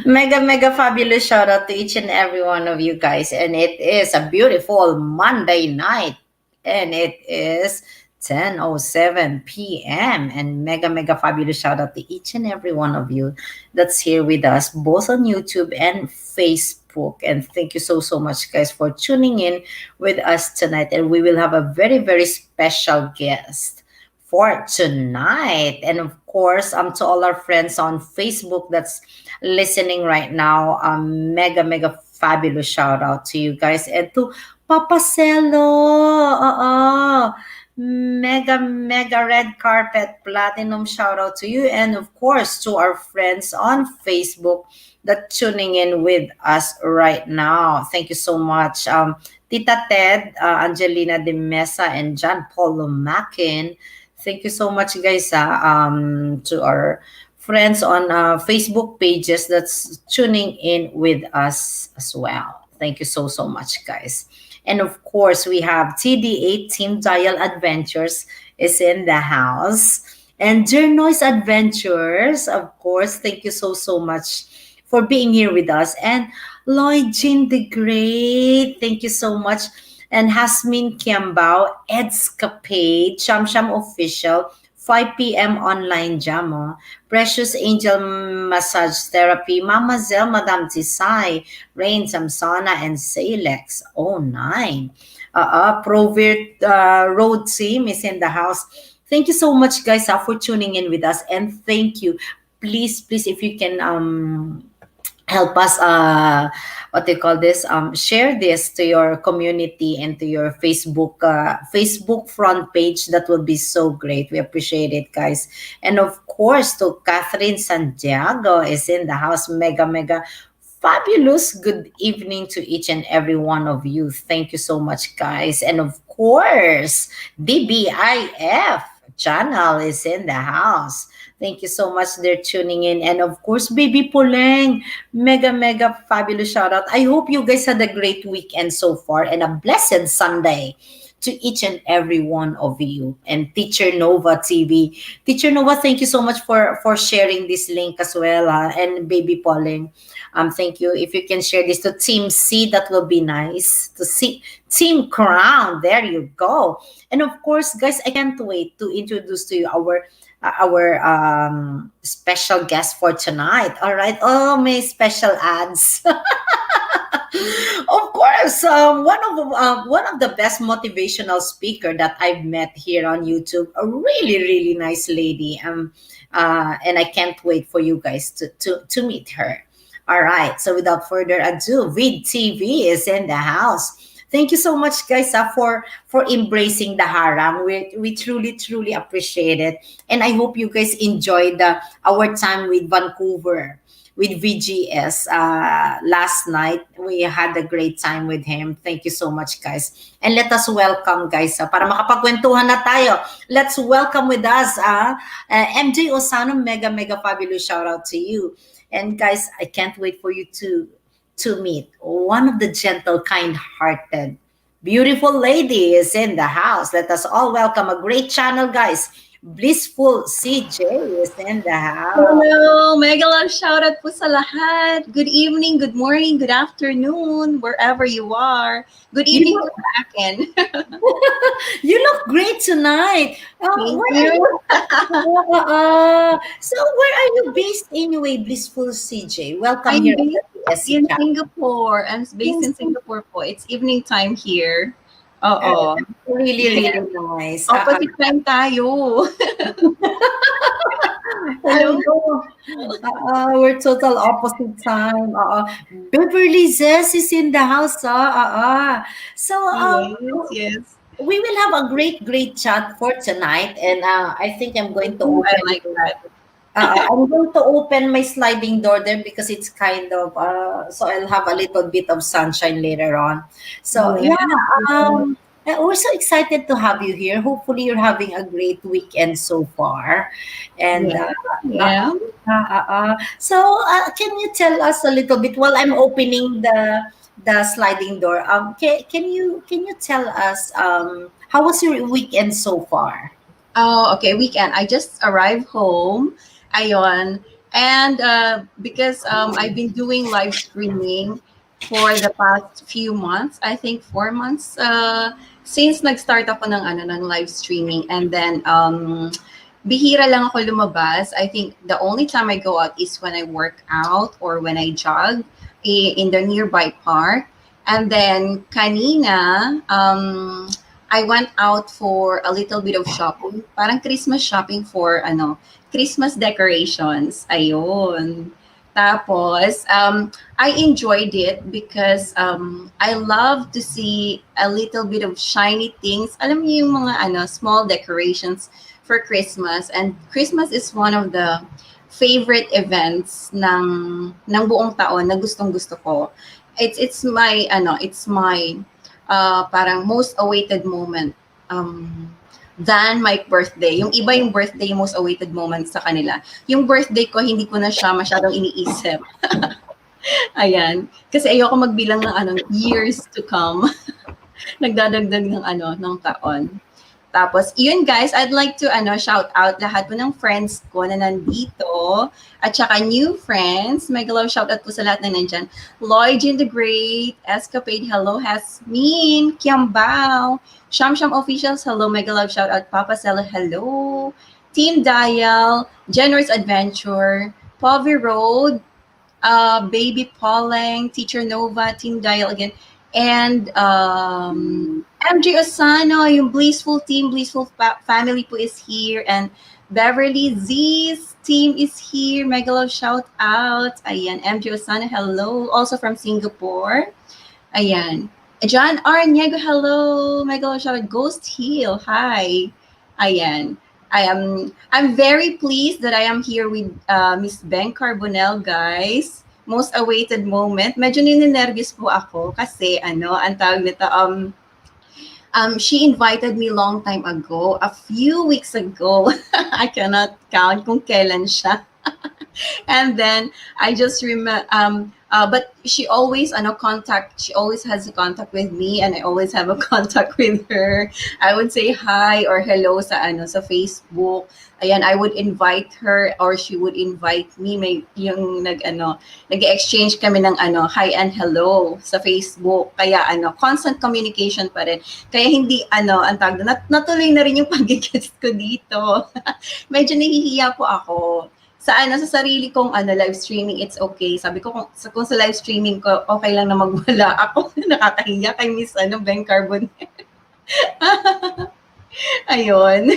Mega fabulous shout out to each and every one of you guys. And it is a beautiful Monday night. And it is 10:07 p.m. And mega fabulous shout out to each and every one of you that's here with us, both on YouTube and Facebook. And thank you so much, guys, for tuning in with us tonight. And we will have a very special guest for tonight. And of course, to all our friends on Facebook that's listening right now, mega fabulous shout out to you guys. And to Papa Celo, mega red carpet platinum shout out to you. And of course, to our friends on Facebook that tuning in with us right now. Thank you so much. Tita Ted, Angelina de Mesa, and John Paul Lumakin. Thank you so much, guys, to our friends on Facebook pages that's tuning in with us as well. Thank you so much, guys. And of course, we have TD8 Team Dial Adventures is in the house. And Dear Noise Adventures, of course, thank you so much for being here with us. And Lloyd Jean the Great, thank you so much. And Hasmin Kiambao, Edscapade, Sham Sham Official, 5 p.m. online jam. Precious Angel Massage Therapy, Mama Zel, Madame Tisai, Rain Samsona, and Salex 09. Provirt Road Team is in the house. Thank you so much, guys, for tuning in with us. And thank you. Please, if you can help us what they call this share this to your community and to your Facebook front page. That would be so great. We appreciate it, guys. And of course, to Catherine Santiago is in the house. Mega fabulous good evening to each and every one of you. Thank you so much, guys. And of course, DBIF channel is in the house. Thank you so much. They're tuning in. And of course, Baby Puleng, mega fabulous shout out. I hope you guys had a great weekend so far and a blessed Sunday to each and every one of you. And Teacher Nova TV. Teacher Nova, thank you so much for sharing this link as well. And Baby Puleng, thank you. If you can share this to Team C, that will be nice. To see Team Crown, there you go. And of course, guys, I can't wait to introduce to you our special guest for tonight. All right. Oh, my special ads. Of course, one of the best motivational speaker that I've met here on YouTube. A really nice lady. And I can't wait for you guys to meet her. All right. So without further ado, Vid TV is in the house. Thank you so much, guys, for embracing the harang. We truly appreciate it, and I hope you guys enjoyed our time with Vancouver with VGS last night. We had a great time with him. Thank you so much, guys. And let us welcome, guys, para makapagkwentuhan na tayo. Let's welcome with us MJ Osano. Mega fabulous shout out to you. And guys, I can't wait for you to meet one of the gentle, kind-hearted, beautiful lady is in the house. Let us all welcome a great channel, guys. Blissful CJ is in the house. Hello, mega love shout out po sa lahat. Good evening, good morning, good afternoon, wherever you are. Good evening po sa akin. You look great tonight. Thank you. So where are you based anyway, Blissful CJ? Welcome I'm here based at the in Singapore. I'm based in Singapore po. It's evening time here. Oo. Really nice. Opposite time tayo. Hello. We're total opposite time. Beverly Zess is in the house. So Yes. we will have a great chat for tonight, and I think I'm going to open. I like that. I'm going to open my sliding door there because it's kind of so I'll have a little bit of sunshine later on. So we're so excited to have you here. Hopefully you're having a great weekend so far. And so can you tell us a little bit while I'm opening the sliding door? Can you tell us how was your weekend so far? Oh, okay, weekend. I just arrived home. Ayon. And because I've been doing live streaming for the past few months, I think 4 months, since nag-start ako ng live streaming. And then bihira lang ako lumabas. I think the only time I go out is when I work out or when I jog in the nearby park. And then kanina, I went out for a little bit of shopping. Parang Christmas shopping for Christmas decorations. Ayun. Tapos, I enjoyed it because I love to see a little bit of shiny things. Alam niyo yung mga small decorations for Christmas. And Christmas is one of the favorite events ng buong taon na gustong-gusto ko. It's my parang most awaited moment than my birthday. Yung iba yung birthday, yung most awaited moment sa kanila. Yung birthday ko, hindi ko na siya masyadong iniisip. Ayan. Kasi ayoko magbilang ng years to come. Nagdadagdag ng taon. Tapos, yun guys, I'd like to shout out lahat po ng friends ko na nandito at saka new friends. Mega love shout out po sa lahat na nandyan. Lloyd the Great, Escapade, hello, Hasmin, Kiambao, Sham Sham Officials, hello, mega love shout out, Papa Sela, hello, Team Dial, Generous Adventure, Povi Road, Baby Pauling, Teacher Nova, Team Dial again, and MJ Osano, yung Blissful team, Blissful family po is here, and Beverly Z's team is here. Mega love shout out. Ayan, MJ Osano, hello. Also from Singapore. Ayan. John R. Niego, hello. Mega love shout out. Ghost Hill, hi. Ayan. I'm very pleased that I am here with Miss Beng Carbonell, guys. Most awaited moment. Medyo ninenervyos po ako kasi ang tawag nito, she invited me long time ago, a few weeks ago. I cannot count kung kailan siya. And then I just remember, but she always she always has a contact with me, and I always have a contact with her. I would say hi or hello sa Facebook. Ayan, I would invite her or she would invite me. May yung nag-exchange kami ng hi and hello sa Facebook. Kaya constant communication pa rin. Kaya hindi ang tawag doon, natuloy na rin yung pag-guest ko dito. Medyo nahihiya po ako. Sa sarili kong live streaming, it's okay. Sabi ko kung sa live streaming ko, okay lang na magwala ako. Nakakahiya kay Miss Beng Carbon. Ayun.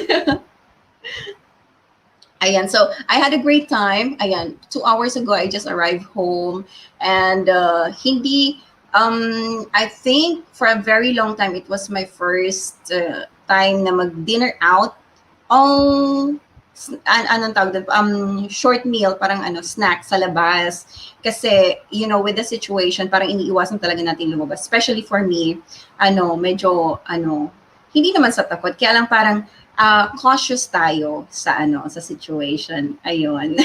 Ayan, so I had a great time. Ayan, 2 hours ago, I just arrived home. And hindi, I think for a very long time, it was my first time na mag-dinner out. Anong tawag doon? Short meal, parang snack sa labas. Kasi, with the situation, parang iniiwasan talaga natin lumabas. Especially for me, medyo, hindi naman sa takot. Kaya lang parang, cautious tayo sa situation. Ayun.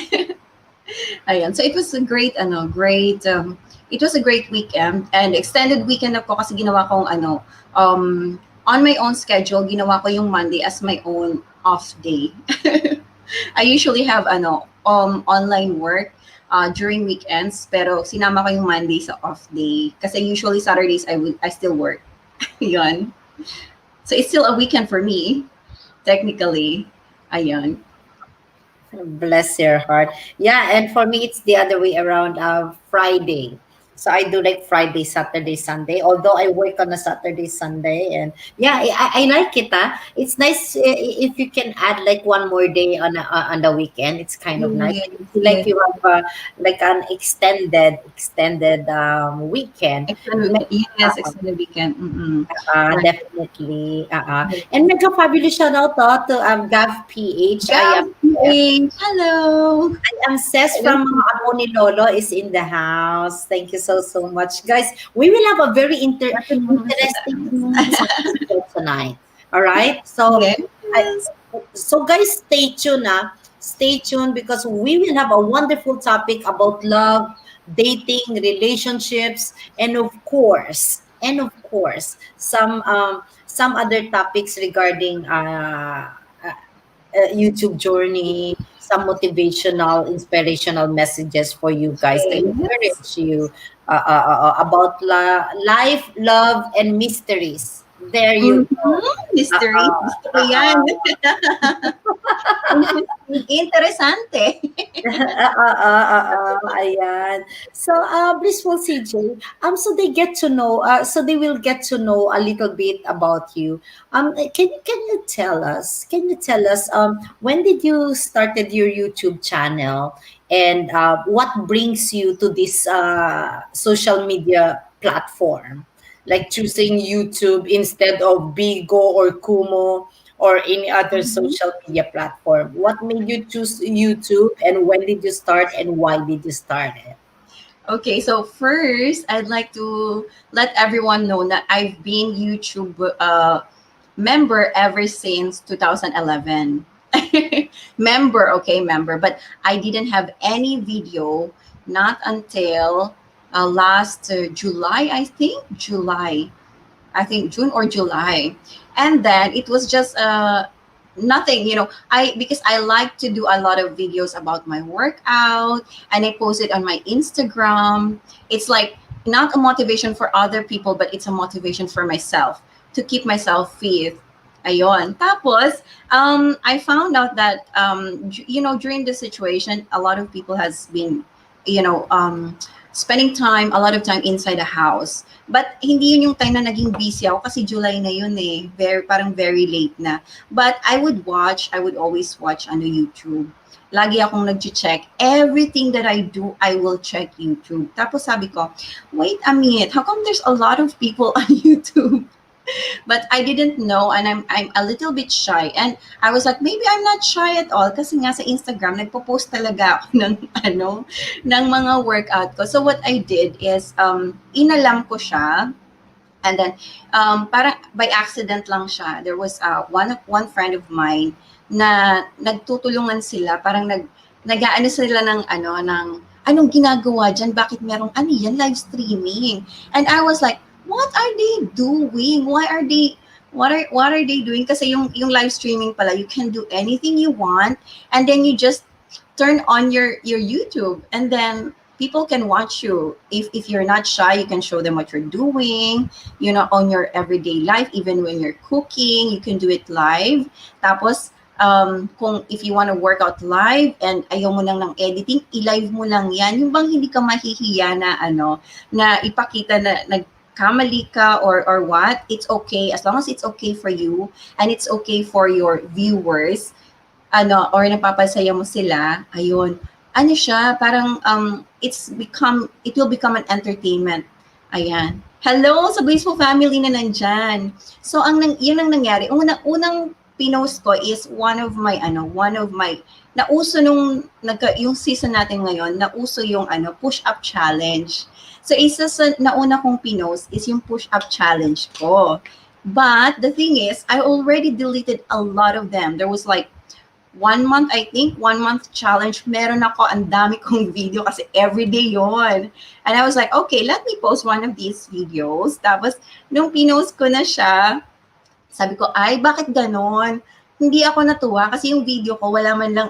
Ayun. So it was a great it was a great weekend and extended weekend ako kasi ginawa kong on my own schedule, ginawa ko yung Monday as my own off day. I usually have online work during weekends, pero sinama ko yung Monday sa off day kasi usually Saturdays I still work. Yun. So it's still a weekend for me. Technically, ayan. Bless your heart. Yeah, and for me, it's the other way around. Friday. So I do like Friday, Saturday, Sunday. Although I work on a Saturday, Sunday, and yeah, I like it. It's nice if you can add like one more day on the weekend. It's kind of nice. Yes, Like yes. you have like an extended weekend. Yes, extended weekend. Right. Definitely. And mega fabulous shout out to Gav PH. Gab, hello. I am Ses from mga Aboni Lolo is in the house. Thank you so much. Guys, we will have a very interesting episode tonight. All right? So, Yes. so guys, stay tuned. Stay tuned because we will have a wonderful topic about love, dating, relationships, and of course, some other topics regarding YouTube journey, some motivational, inspirational messages for you guys to Yes. encourage you about life, love, and mysteries. There you go. Uh, Mystery. uh, Gusto ko yan. uh, Interesante. Ayan. So, Blissful CJ, so they get to know, so they will get to know a little bit about you. Can you tell us, when did you started your YouTube channel, and what brings you to this social media platform, like choosing YouTube instead of Bigo or Kumo or any other Mhm. social media platform? What made you choose YouTube, and when did you start, and why did you start it? Okay, so first, I'd like to let everyone know that I've been YouTube member ever since 2011. Member, okay, member. But I didn't have any video not until last July, I think. July. I think June or July. And then it was just nothing, I because I like to do a lot of videos about my workout, and I post it on my Instagram. It's like not a motivation for other people, but it's a motivation for myself to keep myself fit. Ayon. Tapos, I found out that, during the situation, a lot of people has been, you know, um, spending time, a lot of time inside the house. But hindi yun yung time na naging busy ako kasi July na yun eh. Parang very late na. But I would always watch on the YouTube. Lagi akong nag-check. Everything that I do, I will check YouTube. Tapos sabi ko, wait a minute, how come there's a lot of people on YouTube? But I didn't know, and I'm a little bit shy. And I was like, maybe I'm not shy at all kasi nga sa Instagram nagpo-post talaga ako ng ng mga workout ko. So what I did is inalam ko siya. And then, parang by accident lang siya. There was one friend of mine na nagtutulungan sila, parang nag-aano sila ng anong ginagawa diyan? Bakit merong ano yan, live streaming? And I was like, what are they doing? What are they doing? Kasi yung live streaming pala, you can do anything you want, and then you just turn on your YouTube, and then people can watch you. If you're not shy, you can show them what you're doing, on your everyday life. Even when you're cooking, you can do it live. Tapos, kung if you want to work out live and ayaw mo lang ng editing, i-live mo lang yan. Yung bang hindi ka mahihiya na, na ipakita na nagkamali ka or what, it's okay. As long as it's okay for you and it's okay for your viewers, or napapasaya mo sila, ayun. Ano siya, parang it will become an entertainment. Ayan. Hello sa Blissful family na nandyan. So yun ang nangyari. Unang pinost ko is one of my nauso yung season natin ngayon, nauso yung push up challenge. So isa sa nauna kong pinost is yung push up challenge ko. But the thing is, I already deleted a lot of them. There was like 1 month, I think, 1 month challenge, meron ako, ang dami kong video kasi everyday yon. And I was like, okay, let me post one of these videos. Tapos, nung pinost ko na siya, sabi ko, ay, bakit ganon? Hindi ako natuwa kasi yung video ko, wala man lang,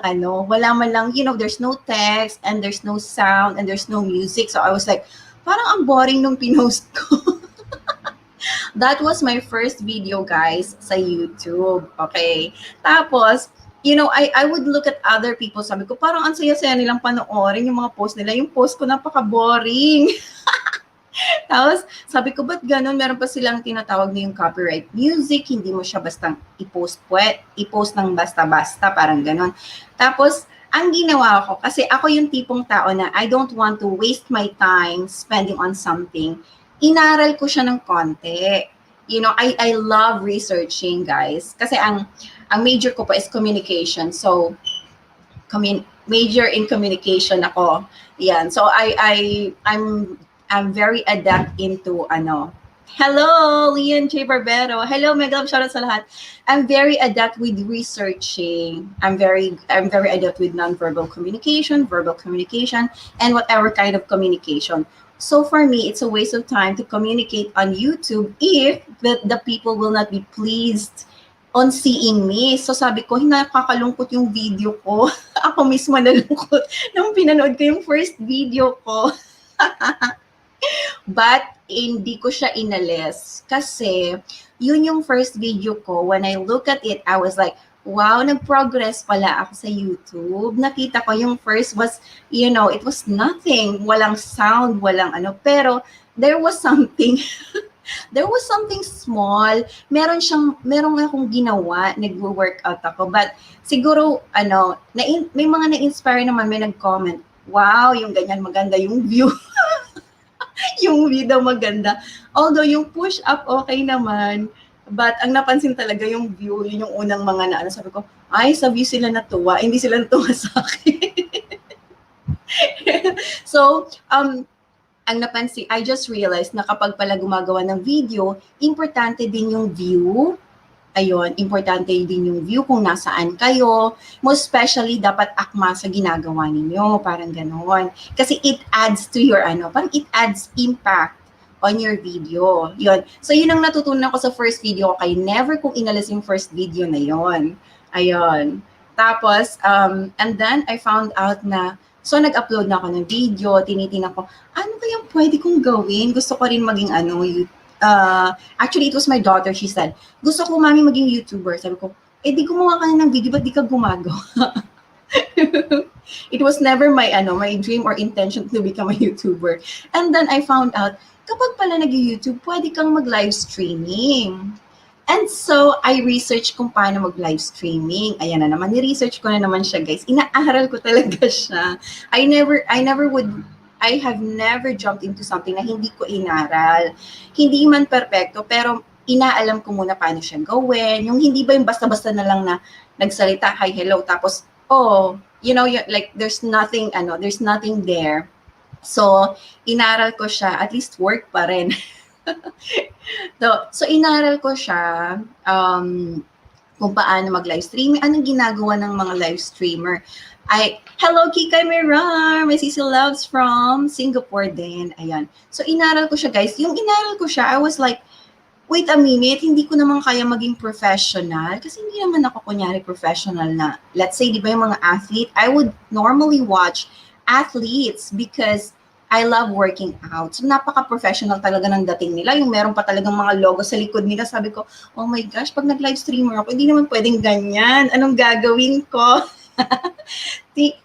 there's no text, and there's no sound, and there's no music. So I was like, parang ang boring nung pinost ko. That was my first video, guys, sa YouTube. Okay. Tapos, I would look at other people, sabi ko, parang ang saya-saya nilang panoorin yung mga post nila. Yung post ko napaka-boring. Tapos, sabi ko, ba't ganun? Meron pa silang tinatawag na yung copyright music, hindi mo siya bastang i-post ng basta-basta, parang ganun. Tapos, ang ginawa ko, kasi ako yung tipong tao na I don't want to waste my time spending on something, inaral ko siya ng konti. I love researching, guys. Kasi ang major ko pa is communication. So, major in communication ako. Yan. So, I'm very adept into Hello, Leon J. Barbero. Hello, mega love shoutout sa lahat. I'm very adept with researching. I'm very adept with nonverbal communication, verbal communication, and whatever kind of communication. So for me, it's a waste of time to communicate on YouTube if the people will not be pleased on seeing me. So sabi ko, nakakalungkot yung video ko. Ako mismo nalungkot nung pinanood ko yung first video ko. But hindi ko siya inalis kasi yun yung first video ko. When I look at it, I was like, wow, nag-progress pala ako sa YouTube. Nakita ko yung first was, it was nothing. Walang sound, walang ano. Pero there was something there was something small. Meron akong ginawa, nagwo-workout ako. But siguro, may mga na-inspire naman, may nag-comment, wow, yung ganyan maganda yung view. Yung view daw maganda. Although yung push-up, okay naman. But ang napansin talaga yung view, yun yung unang mga sabi ko, ay, sa view sila natuwa, hindi sila natuwa sa akin. So, ang napansin, I just realized na kapag pala gumagawa ng video, importante din yung view. Ayun, importante din yung view kung nasaan kayo. Most especially, dapat akma sa ginagawa ninyo. Parang gano'n. Kasi it adds to your, parang it adds impact on your video. Yun. So, yun ang natutunan ko sa first video ko. Kaya never kong inalis yung first video na yun. Ayun. Tapos, and then I found out na, so nag-upload na ako ng video, tinitingnan ko, ano kayang pwede kong gawin? Gusto ko rin maging actually, it was my daughter, she said, gusto ko mami maging YouTuber. Sabi ko, di gumawa ka na ng video, ba't di ka gumagawa? It was never my dream or intention to become a YouTuber. And then I found out, kapag pala nag-YouTube, pwede kang mag-live streaming. And so, I researched kung paano mag-live streaming. Ayan na naman, ni-research ko na naman siya, guys. Inaaral ko talaga siya. I have never jumped into something na hindi ko inaral. Hindi man perfecto, pero inaalam ko muna paano siya gawin. Yung hindi ba yung basta-basta na lang na nagsalita, hi, hello, tapos, like, there's nothing there. So, inaral ko siya, at least work pa rin. So, inaral ko siya kung paano mag-live streaming, anong ginagawa ng mga live streamer. Hello, Kikay Mirar! My Sisi Loves from Singapore din. Ayan. So, inaral ko siya, guys. Yung inaral ko siya, I was like, wait a minute, hindi ko naman kaya maging professional. Kasi hindi naman ako kunyari professional na, let's say, di ba yung mga athlete, I would normally watch athletes because I love working out. So, napaka-professional talaga ng dating nila. Yung meron pa talagang mga logo sa likod nila. Sabi ko, oh my gosh, pag nag-live streamer ako, hindi naman pwedeng ganyan. Anong gagawin ko?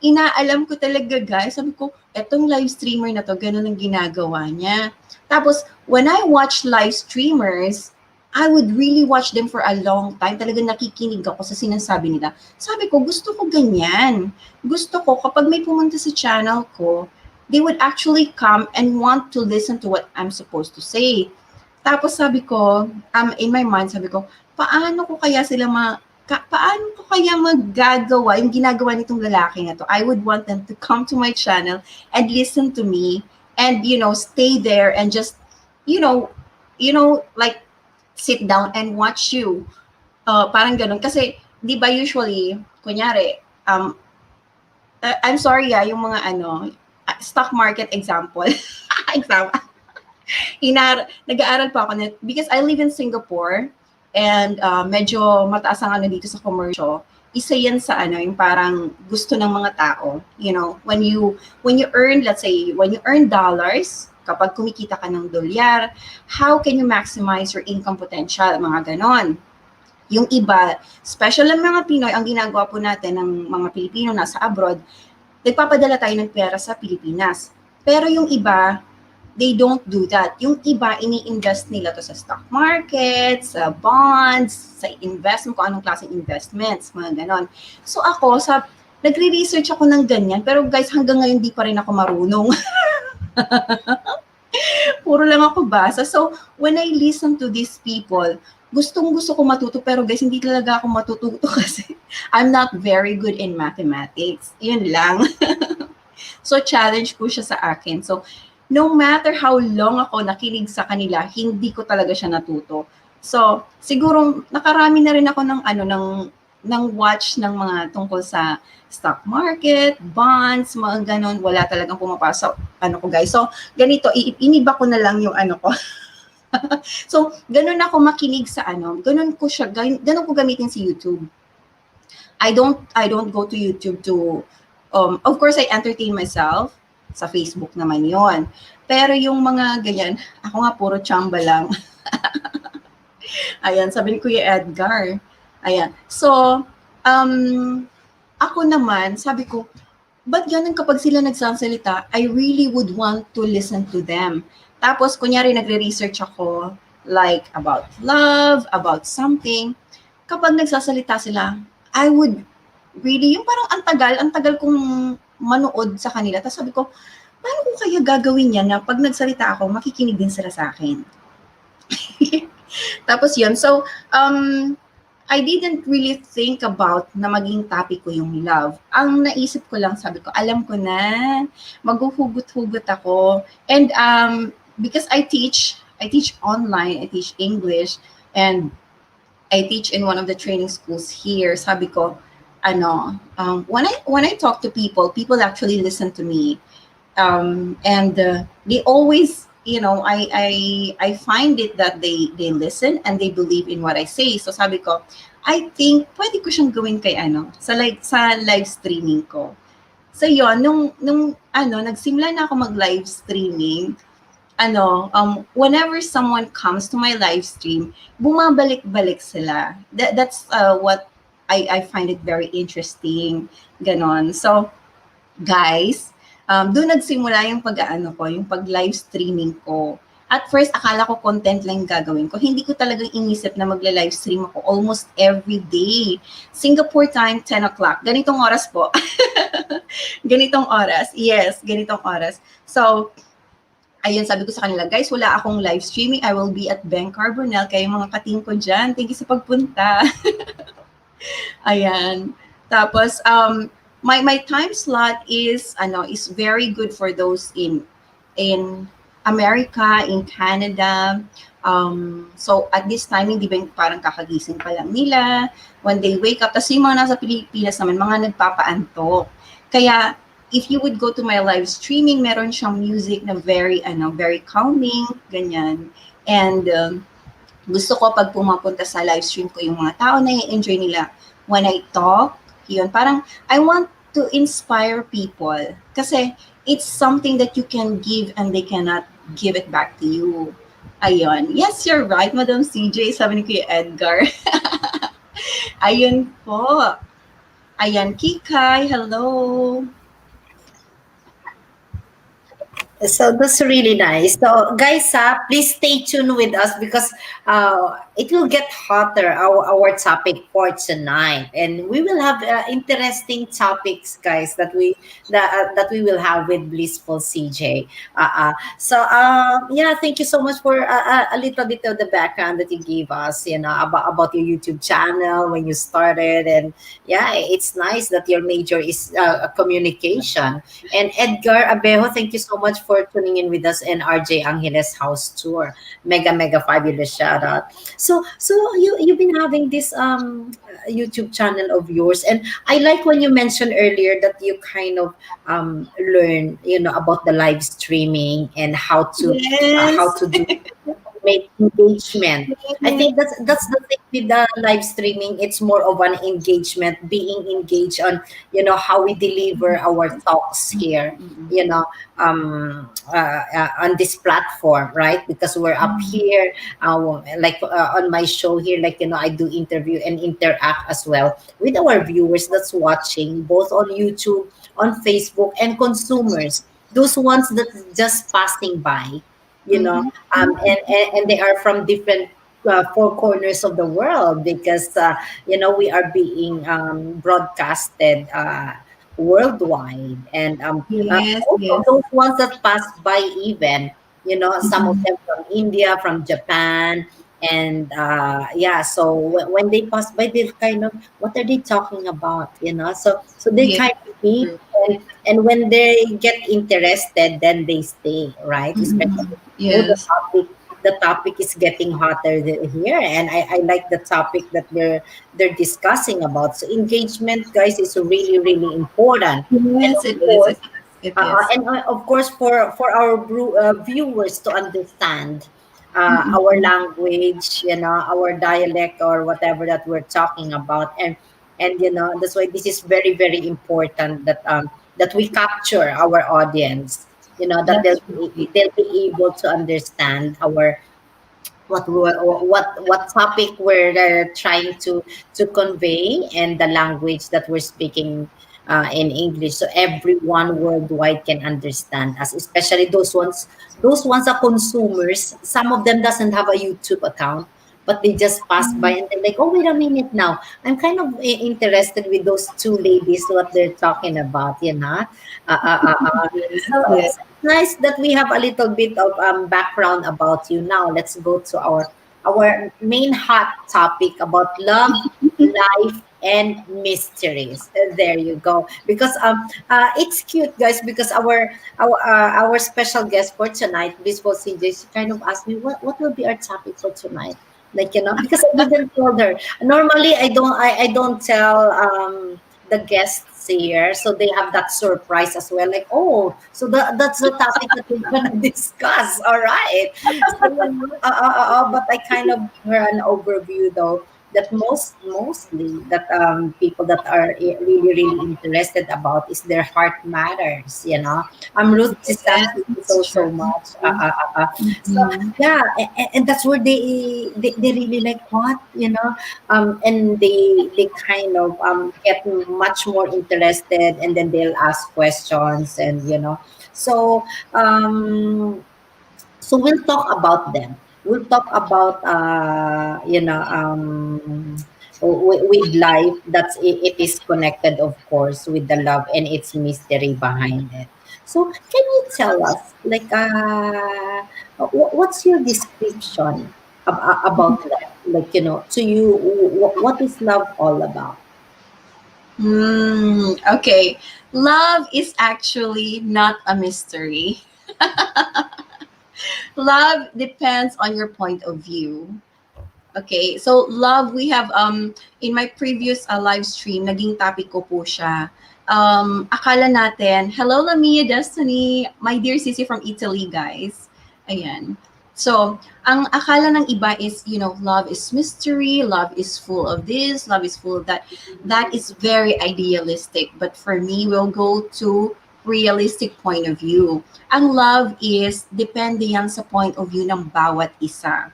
Inaalam ko talaga, guys. Sabi ko, etong live streamer na to, ganun ang ginagawa niya. Tapos, when I watch live streamers, I would really watch them for a long time. Talagang nakikinig ako sa sinasabi nila. Sabi ko, gusto ko ganyan. Gusto ko, kapag may pumunta sa channel ko, they would actually come and want to listen to what I'm supposed to say. Tapos sabi ko, in my mind, sabi ko, paano ko kaya maggagawa yung ginagawa nitong lalaki na to? I would want them to come to my channel and listen to me and, stay there and just, like, sit down and watch you. Parang ganun. Kasi, di ba usually, kunyari, I'm sorry yung mga stock market example. Nag-aaral pa ako because I live in Singapore and medyo mataas ang dito sa commercial. Isa yan sa yung parang gusto ng mga tao. When you earn, let's say, when you earn dollars, kapag kumikita ka ng dolyar, how can you maximize your income potential? Mga ganon. Yung iba, special ang mga Pinoy, ang ginagawa po natin ng mga Pilipino nasa abroad, nagpapadala tayo ng pera sa Pilipinas. Pero yung iba, they don't do that. Yung iba, ini-invest nila to sa stock market, sa bonds, sa investment, kung anong klaseng investments, mga ganon. So ako, nagre-research ako ng ganyan, pero guys, hanggang ngayon di pa rin ako marunong. Puro lang ako basa. So, when I listen to these people, gustong-gusto ko matuto, pero guys, hindi talaga ako matututo kasi I'm not very good in mathematics. Yun lang. So, challenge po siya sa akin. So, no matter how long ako nakinig sa kanila, hindi ko talaga siya natuto. So, siguro, nakarami na rin ako ng watch ng mga tungkol sa stock market, bonds, mga ganon. Wala talagang pumapasok. Ko, guys. So, ganito, iniba ko na lang yung ko. So, ganun ako makinig sa ano, ganun ko gamitin si YouTube. I don't go to YouTube to of course I entertain myself sa Facebook naman 'yon. Pero yung mga ganyan, ako nga puro chamba lang. Ayan, sabi ni Kuya Edgar. Ayan. So, um, ako naman, sabi ko, ba't ganun kapag sila nagsasalita, I really would want to listen to them. Tapos, kunyari, nagre-research ako, like, about love, about something. Kapag nagsasalita sila, I would really, yung parang ang tagal kong manood sa kanila. Tapos sabi ko, paano ko kaya gagawin yan na pag nagsalita ako, makikinig din sila sa akin? Tapos yun. So, I didn't really think about na maging topic ko yung love. Ang naisip ko lang, sabi ko, alam ko na, maghuhugot-hugot ako. And because I teach online, I teach English, and I teach in one of the training schools here. Sabi ko, when I talk to people, people actually listen to me. And they always, I find it that they listen and they believe in what I say. So sabi ko, I think pwede ko siyang gawin kay sa live streaming ko. So yon, nung nagsimula na ako mag-live streaming, whenever someone comes to my live stream, bumabalik-balik sila. That's what I find it very interesting. Ganon. So, guys, doon nagsimula yung yung pag-live streaming ko. At first, akala ko content lang yung gagawin ko. Hindi ko talagang inisip na magla-live stream ako almost every day. Singapore time, 10 o'clock. Ganitong oras po. Ganitong oras. Yes, ganitong oras. So, ayun, sabi ko sa kanila, guys, wala akong live streaming. I will be at Beng, Carbonell. Kayo mga kating ko dyan. Thank you sa pagpunta. Ayan. Tapos, my time slot is very good for those in America, in Canada. So at this time, hindi ba parang kakagising pa lang nila when they wake up. Tapos yung mga nasa Pilipinas naman, mga nagpapaantok. Kaya if you would go to my live streaming, meron siyang music na very calming, ganyan. And gusto ko pag pumapunta sa live stream ko, yung mga tao na i-enjoy nila when I talk, yun, parang I want to inspire people. Kasi it's something that you can give and they cannot give it back to you. Ayun. Yes, you're right, Madam CJ, sabi ni Kuya Edgar. Ayun po. Ayan, Kikay, hello. So that's really nice. So guys, please stay tuned with us because it will get hotter, our topic for tonight, and we will have interesting topics, guys, that we will have with Blissful CJ. Yeah, thank you so much for a little bit of the background that you gave us, about your YouTube channel when you started, and yeah, it's nice that your major is communication. And Edgar Abejo, thank you so much for tuning in with us in RJ Angeles house tour. Mega fabulous shout out. So you've been having this YouTube channel of yours, and I like when you mentioned earlier that you kind of learn about the live streaming and how Yes. to do make engagement. I think that's the thing with the live streaming. It's more of an engagement, being engaged on how we deliver our thoughts here. On this platform, right? Because we're up here, like on my show here, like I do interview and interact as well with our viewers that's watching both on YouTube, on Facebook, and consumers. Those ones that just passing by, and they are from different four corners of the world because we are being broadcasted worldwide, and Yes, also yes. those ones that pass by, even some of Mhm. them from India, from Japan, and yeah, so when they pass by, they kind of, what are they talking about, so they Yes, kind of meet, true. and when they get interested, then they stay, right? Mhm. Especially, Yes. the topic is getting hotter here, and I like the topic that they're discussing about. So engagement, guys, is really really important, and Yes, of it is. course, It is. for our viewers to understand. our language, our dialect or whatever that we're talking about. And that's why this is very, very important that we capture our audience, that That's right. they'll be able to understand our what topic we're trying to convey, and the language that we're speaking in English, so everyone worldwide can understand us, especially those ones are consumers. Some of them doesn't have a YouTube account, but they just pass by and they're like, oh, wait a minute, now I'm kind of interested with those two ladies, what they're talking about, Yes, so yes. it's nice that we have a little bit of background about you. Now let's go to our main hot topic about love, life, and mysteries. There you go. Because it's cute, guys. Because our special guest for tonight, Blissful CJ, she kind of asked me what will be our topic for tonight. Like, because I didn't tell her. Normally, I don't tell the guests here, so they have that surprise as well. Like, oh, so that's the topic that we're gonna discuss. All right. So, but I kind of give her an overview though, that mostly that people that are really, really interested about is their heart matters. Ruth Yes, Chisang, thank you it's so true. much. So Mhm. yeah, and that's where they really like what, and they kind of get much more interested, and then they'll ask questions, and so um so we'll talk about them. We'll talk about with life. It is connected, of course, with the love and its mystery behind it. So can you tell us, like, what's your description about love? Like, to you, what is love all about? Okay. Love is actually not a mystery. Love depends on your point of view. Okay, so love, we have in my previous live stream, naging topic ko po siya. Akala natin, hello Lamia Destiny, my dear Sissy from Italy, guys. Ayan. So, ang akala ng iba is, love is mystery, love is full of this, love is full of that. That is very idealistic. But for me, we'll go to realistic point of view. Ang love is depende yan sa point of view ng bawat isa.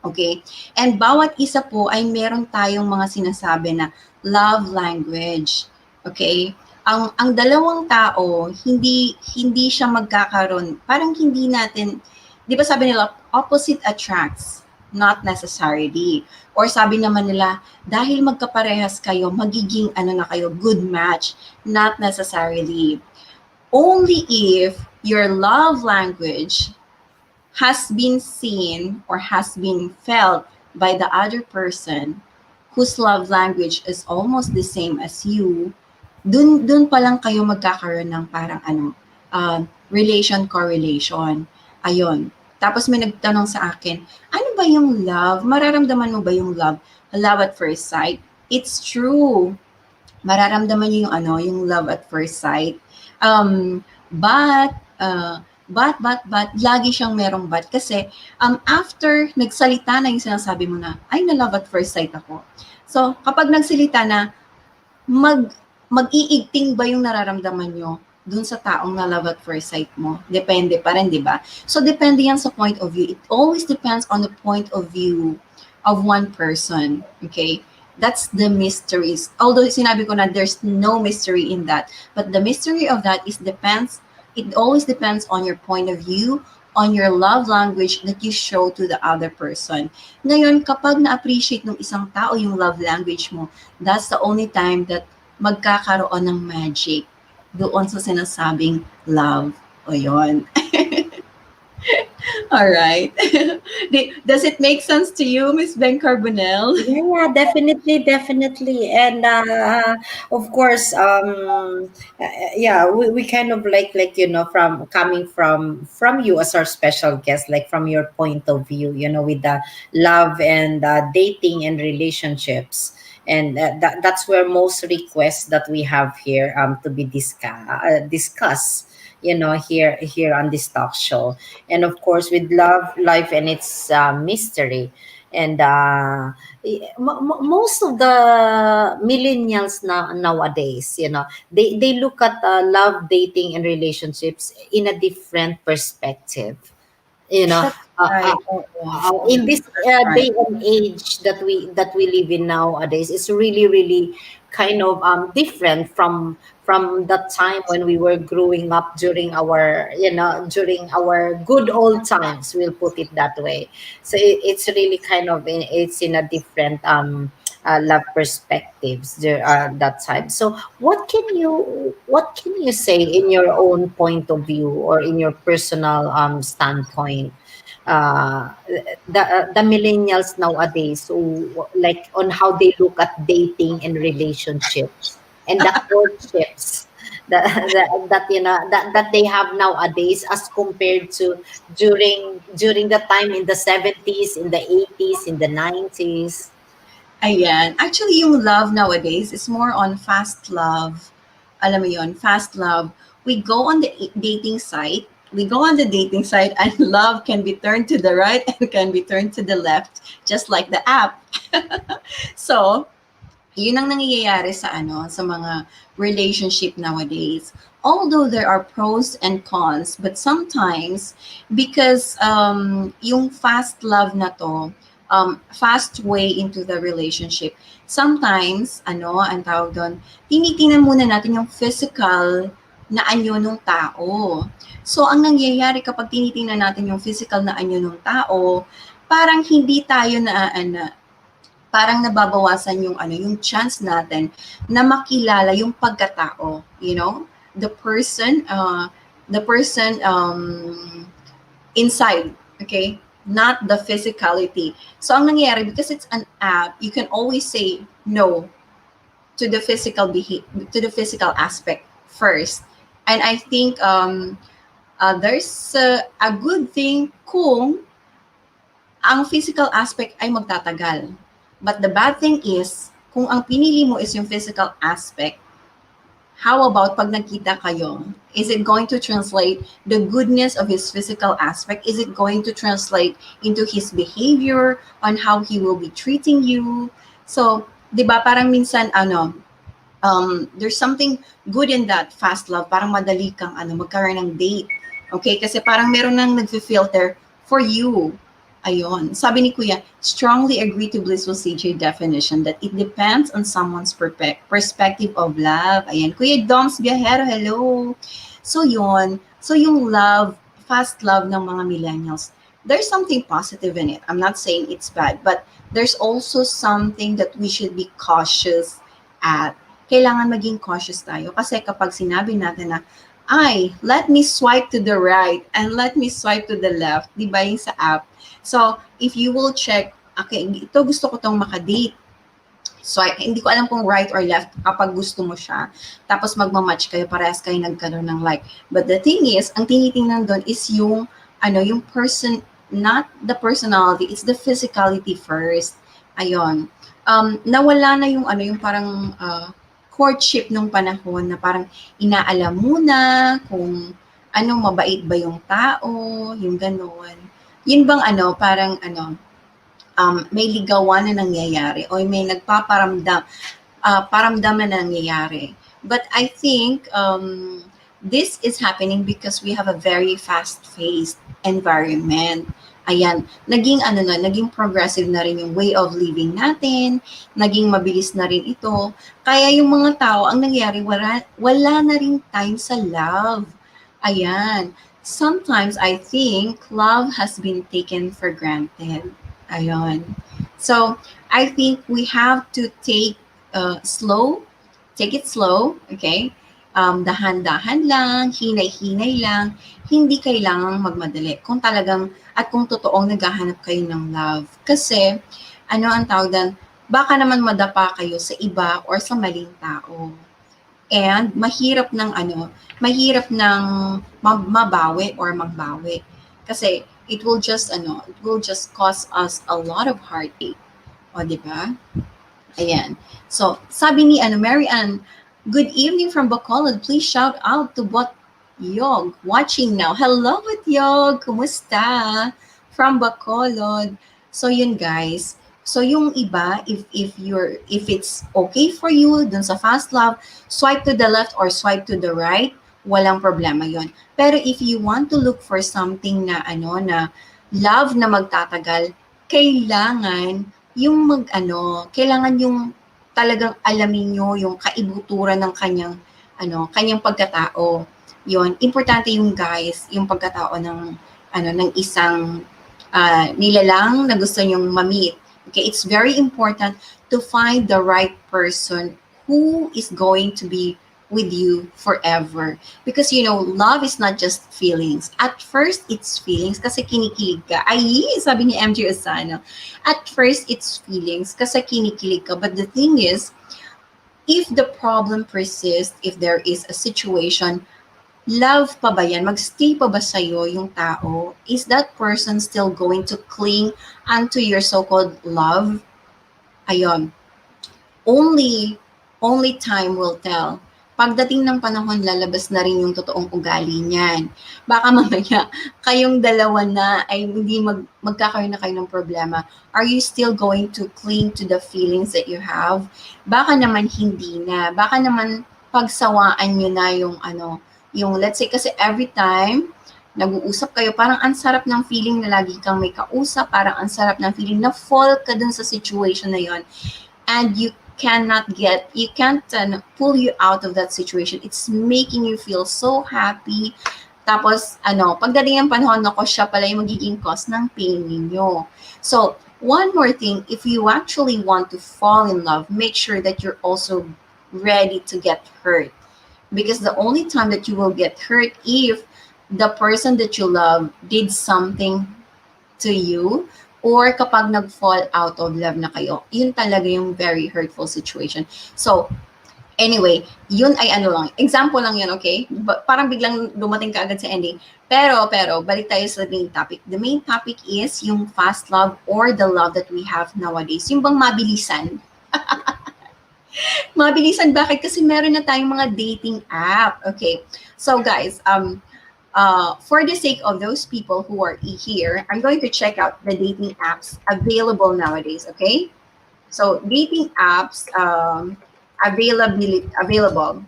Okay? And bawat isa po ay meron tayong mga sinasabi na love language. Okay? Ang dalawang tao, hindi siya magkakaroon. Parang hindi natin, 'di ba sabi nila opposite attracts, not necessarily. Or sabi naman nila, dahil magkaparehas kayo, magiging ano na kayo, good match, not necessarily. Only if your love language has been seen or has been felt by the other person whose love language is almost the same as you, dun pa lang kayo magkakaroon ng parang relation correlation. Ayun. Tapos may nagtanong sa akin, ano ba yung love? Mararamdaman mo ba yung love? Love at first sight? It's true. Mararamdaman niyo yung yung love at first sight. But, lagi siyang merong but. Kasi, after nagsalita na yung sinasabi mo na, ay, na love at first sight ako. So, kapag nagsalita na, mag, mag-iigting ba yung nararamdaman nyo dun sa taong na love at first sight mo? Depende pa rin, di ba? So, depende yan sa point of view. It always depends on the point of view of one person. Okay? That's the mysteries. Although sinabi ko na there's no mystery in that. But the mystery of that it always depends on your point of view, on your love language that you show to the other person. Ngayon, kapag na-appreciate ng isang tao yung love language mo, that's the only time that magkakaroon ng magic doon sa sinasabing love. O yun. All right. Does it make sense to you, Miss Beng Carbonell? Yeah, definitely, definitely. And of course, yeah, we kind of like from coming from you as our special guest, like from your point of view, with the love and dating and relationships. And that's where most requests that we have here to be discussed. here on this talk show. And of course, with love, life, and its mystery. And most of the millennials nowadays, they look at love, dating, and relationships in a different perspective. you know That's right. Oh, in this that's right. day and age that we live in nowadays, is really, really kind of different from the time when we were growing up, during our good old times, we'll put it that way. So it's really kind of it's in a different love perspectives there that time. So what can you say in your own point of view, or in your personal standpoint, uh, the millennials nowadays, who, like, on how they look at dating and relationships and the courtships that they have nowadays, as compared to during the time in the 70s, in the 80s, in the 90s. Ayan. Actually, yung love nowadays is more on fast love. Alam mo yon, fast love. We go on the dating site. We go on the dating site and love can be turned to the right and can be turned to the left, just like the app. So, yun ang nangyayari sa sa mga relationship nowadays. Although there are pros and cons, but sometimes because yung fast love na to, fast way into the relationship, sometimes ang tawag doon, tinitingnan muna natin yung physical na anyo ng tao. So ang nangyayari kapag tinitingnan natin yung physical na anyo ng tao, parang hindi tayo parang nababawasan yung chance natin na makilala yung pagkatao, the person inside, okay, not the physicality. So ang nangyayari, because it's an app, you can always say no to the to the physical aspect first. And I think there's a good thing kung ang physical aspect ay magtatagal. But the bad thing is, kung ang pinili mo is yung physical aspect, how about pag nagkita kayo? Is it going to translate the goodness of his physical aspect? Is it going to translate into his behavior, on how he will be treating you? So, di ba parang minsan, there's something good in that fast love. Parang madali kang magkaroon ng date. Okay? Kasi parang meron nang nag-filter for you. Ayon. Sabi ni Kuya, strongly agree to Blissful CJ definition that it depends on someone's perspective of love. Ayan. Kuya Doms Viajero, hello. So yun. So yung love, fast love ng mga millennials, there's something positive in it. I'm not saying it's bad, but there's also something that we should be cautious at. Kailangan maging cautious tayo. Kasi kapag sinabi natin na, let me swipe to the right and let me swipe to the left, di ba yung sa app? So, if you will check, okay, ito gusto ko tong makadate. So, hindi ko alam kung right or left kapag gusto mo siya. Tapos magmamatch kayo, parehas kayo nagkaroon ng like. But the thing is, ang tinitingnan doon is yung person, not the personality, it's the physicality first. Ayon. Nawala na yung parang courtship nung panahon na parang inaalam muna kung mabait ba yung tao, yung gano'n. Yun bang parang may ligawan na nangyayari o may paramdam na nangyayari. But I think this is happening because we have a very fast-paced environment. Ayan, naging progressive na rin yung way of living natin, naging mabilis na rin ito. Kaya yung mga tao, ang nangyayari, wala na rin time sa love. Ayan. Sometimes I think love has been taken for granted. Ayon. So, I think we have to take it slow, okay? Dahan-dahan lang, hinay-hinay lang, hindi kailangang magmadali. Kung totoong naghahanap kayo ng love. Kasi, ang tawag doon, baka naman madapa kayo sa iba or sa maling tao. And mahirap mabawi or magbawi. Kasi it will just cause us a lot of heartache. O, di ba? Ayan. So, sabi ni Mary Ann, good evening from Bacolod. Please shout out to Yog, watching now. Hello with Yog. Kumusta? From Bacolod. So yun guys. So yung iba, if it's okay for you dun sa fast love, swipe to the left or swipe to the right, walang problema yon. Pero if you want to look for something na na love na magtatagal, kailangan yung kailangan yung talagang alamin nyo yung kaibuturan ng kanyang pagkatao. Yon, importante yung guys, yung pagkatao ng isang nilalang na gusto nyong ma-meet. Okay, it's very important to find the right person who is going to be with you forever. Because love is not just feelings. At first, it's feelings kasi kinikilig ka. Ay, sabi ni MJ Osano. At first, it's feelings kasi kinikilig ka. But the thing is, if the problem persists, if there is a situation, love pa ba yan? Magstay pa ba sa'yo yung tao? Is that person still going to cling onto your so-called love? Ayun. Only time will tell. Pagdating ng panahon, lalabas na rin yung totoong ugali niyan. Baka mamaya, kayong dalawa na ay hindi magkakaroon na kayo ng problema. Are you still going to cling to the feelings that you have? Baka naman hindi na. Baka naman pagsawaan nyo na yung let's say kasi every time nag-uusap kayo, parang ang sarap ng feeling na lagi kang may kausap, parang ang sarap ng feeling na fall ka dun sa situation na yon, and you can't pull you out of that situation. It's making you feel so happy. Tapos, pagdating ng panahon, siya pala yung magiging cause ng pain ninyo. So, one more thing, if you actually want to fall in love, make sure that you're also ready to get hurt. Because the only time that you will get hurt if the person that you love did something to you or kapag nag-fall out of love na kayo, yun talaga yung very hurtful situation. So, anyway, yun ay lang. Example lang yun, okay? Parang biglang dumating ka agad sa ending. Pero, balik tayo sa main topic. The main topic is yung fast love or the love that we have nowadays. Yung bang mabilisan. Mabilisan, bakit? Kasi meron na tayong mga dating app. Okay. So, guys, for the sake of those people who are here, I'm going to check out the dating apps available nowadays, okay? So, dating apps available.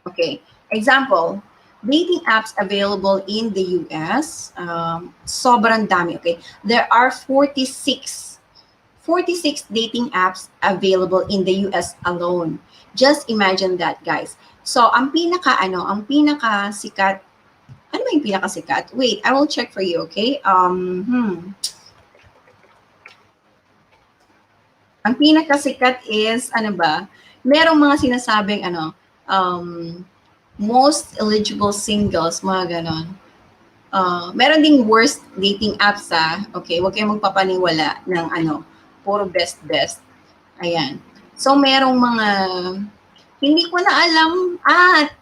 Okay. Example, dating apps available in the US, sobrang dami, okay? There are 46 dating apps available in the US alone. Just imagine that, guys. So, ang pinaka sikat. Ano ba yung pinakasikat? Wait, I will check for you, okay? Ang pinakasikat is, merong mga sinasabing, most eligible singles, mga ganon. Meron ding worst dating apps, okay? Huwag kayong magpapaniwala ng, puro best. Ayan. So, merong mga, hindi ko na alam,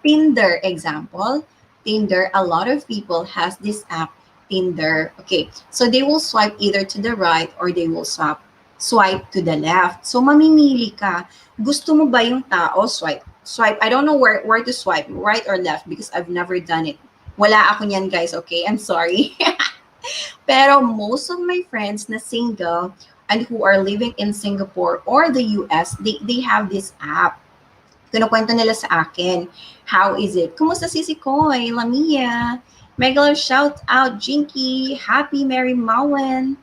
Tinder, example. Tinder, a lot of people has this app, Tinder. Okay, so they will swipe either to the right or they will swipe to the left. So mamimili ka. Gusto mo ba yung tao? Swipe. I don't know where to swipe, right or left, because I've never done it. Wala ako niyan, guys, okay? I'm sorry. Pero most of my friends na single and who are living in Singapore or the US, they have this app. Kinukwento nila sa akin. How is it? Kumusta si Koy, Lamia? Mega shout out, Jinky. Happy Mary Mawen.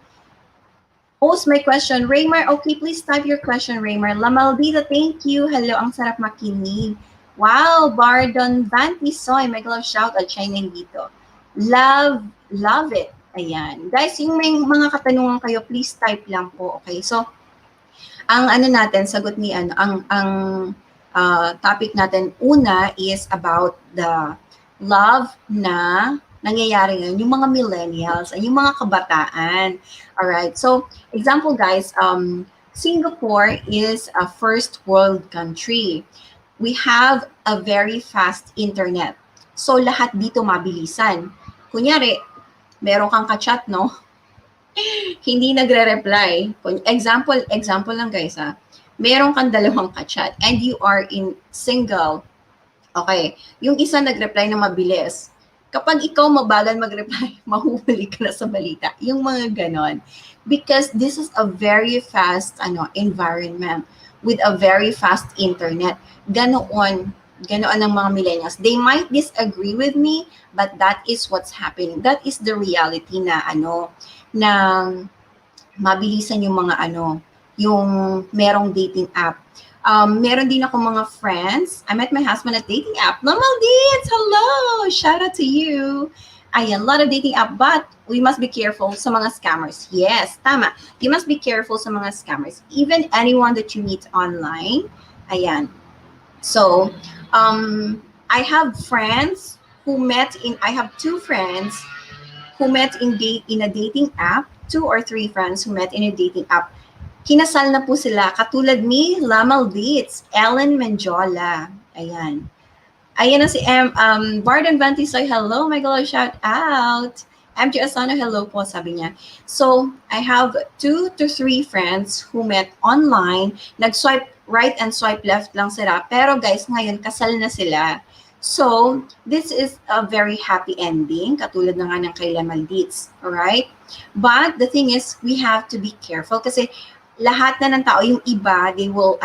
Post my question. Raymar, okay, please type your question, Raymar. Lamaldita, thank you. Hello, ang sarap makinig. Wow, Bardon Vantisoy. Mega shout out, China dito. Love it. Ayan. Guys, yung may mga katanungan kayo, please type lang po. Okay, so, ang natin, sagot ni ang topic natin una is about the love na nangyayari ngayon, yung mga millennials, yung mga kabataan. Alright, so example guys, Singapore is a first world country. We have a very fast internet. So lahat dito mabilisan. Kunyari, meron kang ka-chat, no? Hindi nagre-reply. Example lang guys, meron kang dalawang ka-chat and you are in single Okay, yung isa nag-reply ng mabilis. Kapag ikaw mabagal mag-reply, mahuhuli ka na sa balita. Yung mga ganon. Because this is a very fast environment with a very fast internet. Ganoon ang mga millennials. They might disagree with me, but that is what's happening. That is the reality na mabilisan yung mga yung merong dating app. Meron din ako mga friends. I met my husband at dating app. Normal dates! Hello! Shout out to you! Ayan, a lot of dating app. But we must be careful sa mga scammers. Yes, tama. You must be careful sa mga scammers. Even anyone that you meet online. Ayan. So, I have friends I have two friends who met in a dating app, two or three friends who met in a dating app. Kinasal na po sila, katulad ni Lamal Dates, Ellen Menjola. Ayan. Ayan na si Barden Vantisoy, hello, my God, shout out. MJ Asano, hello po, sabi niya. So, I have 2 to 3 friends who met online. Nag-swipe right and swipe left lang sila. Pero guys, ngayon, kasal na sila. So, this is a very happy ending, katulad na nga ng kay Lamaldits. Alright? But the thing is, we have to be careful kasi lahat na ng tao, yung iba, they will,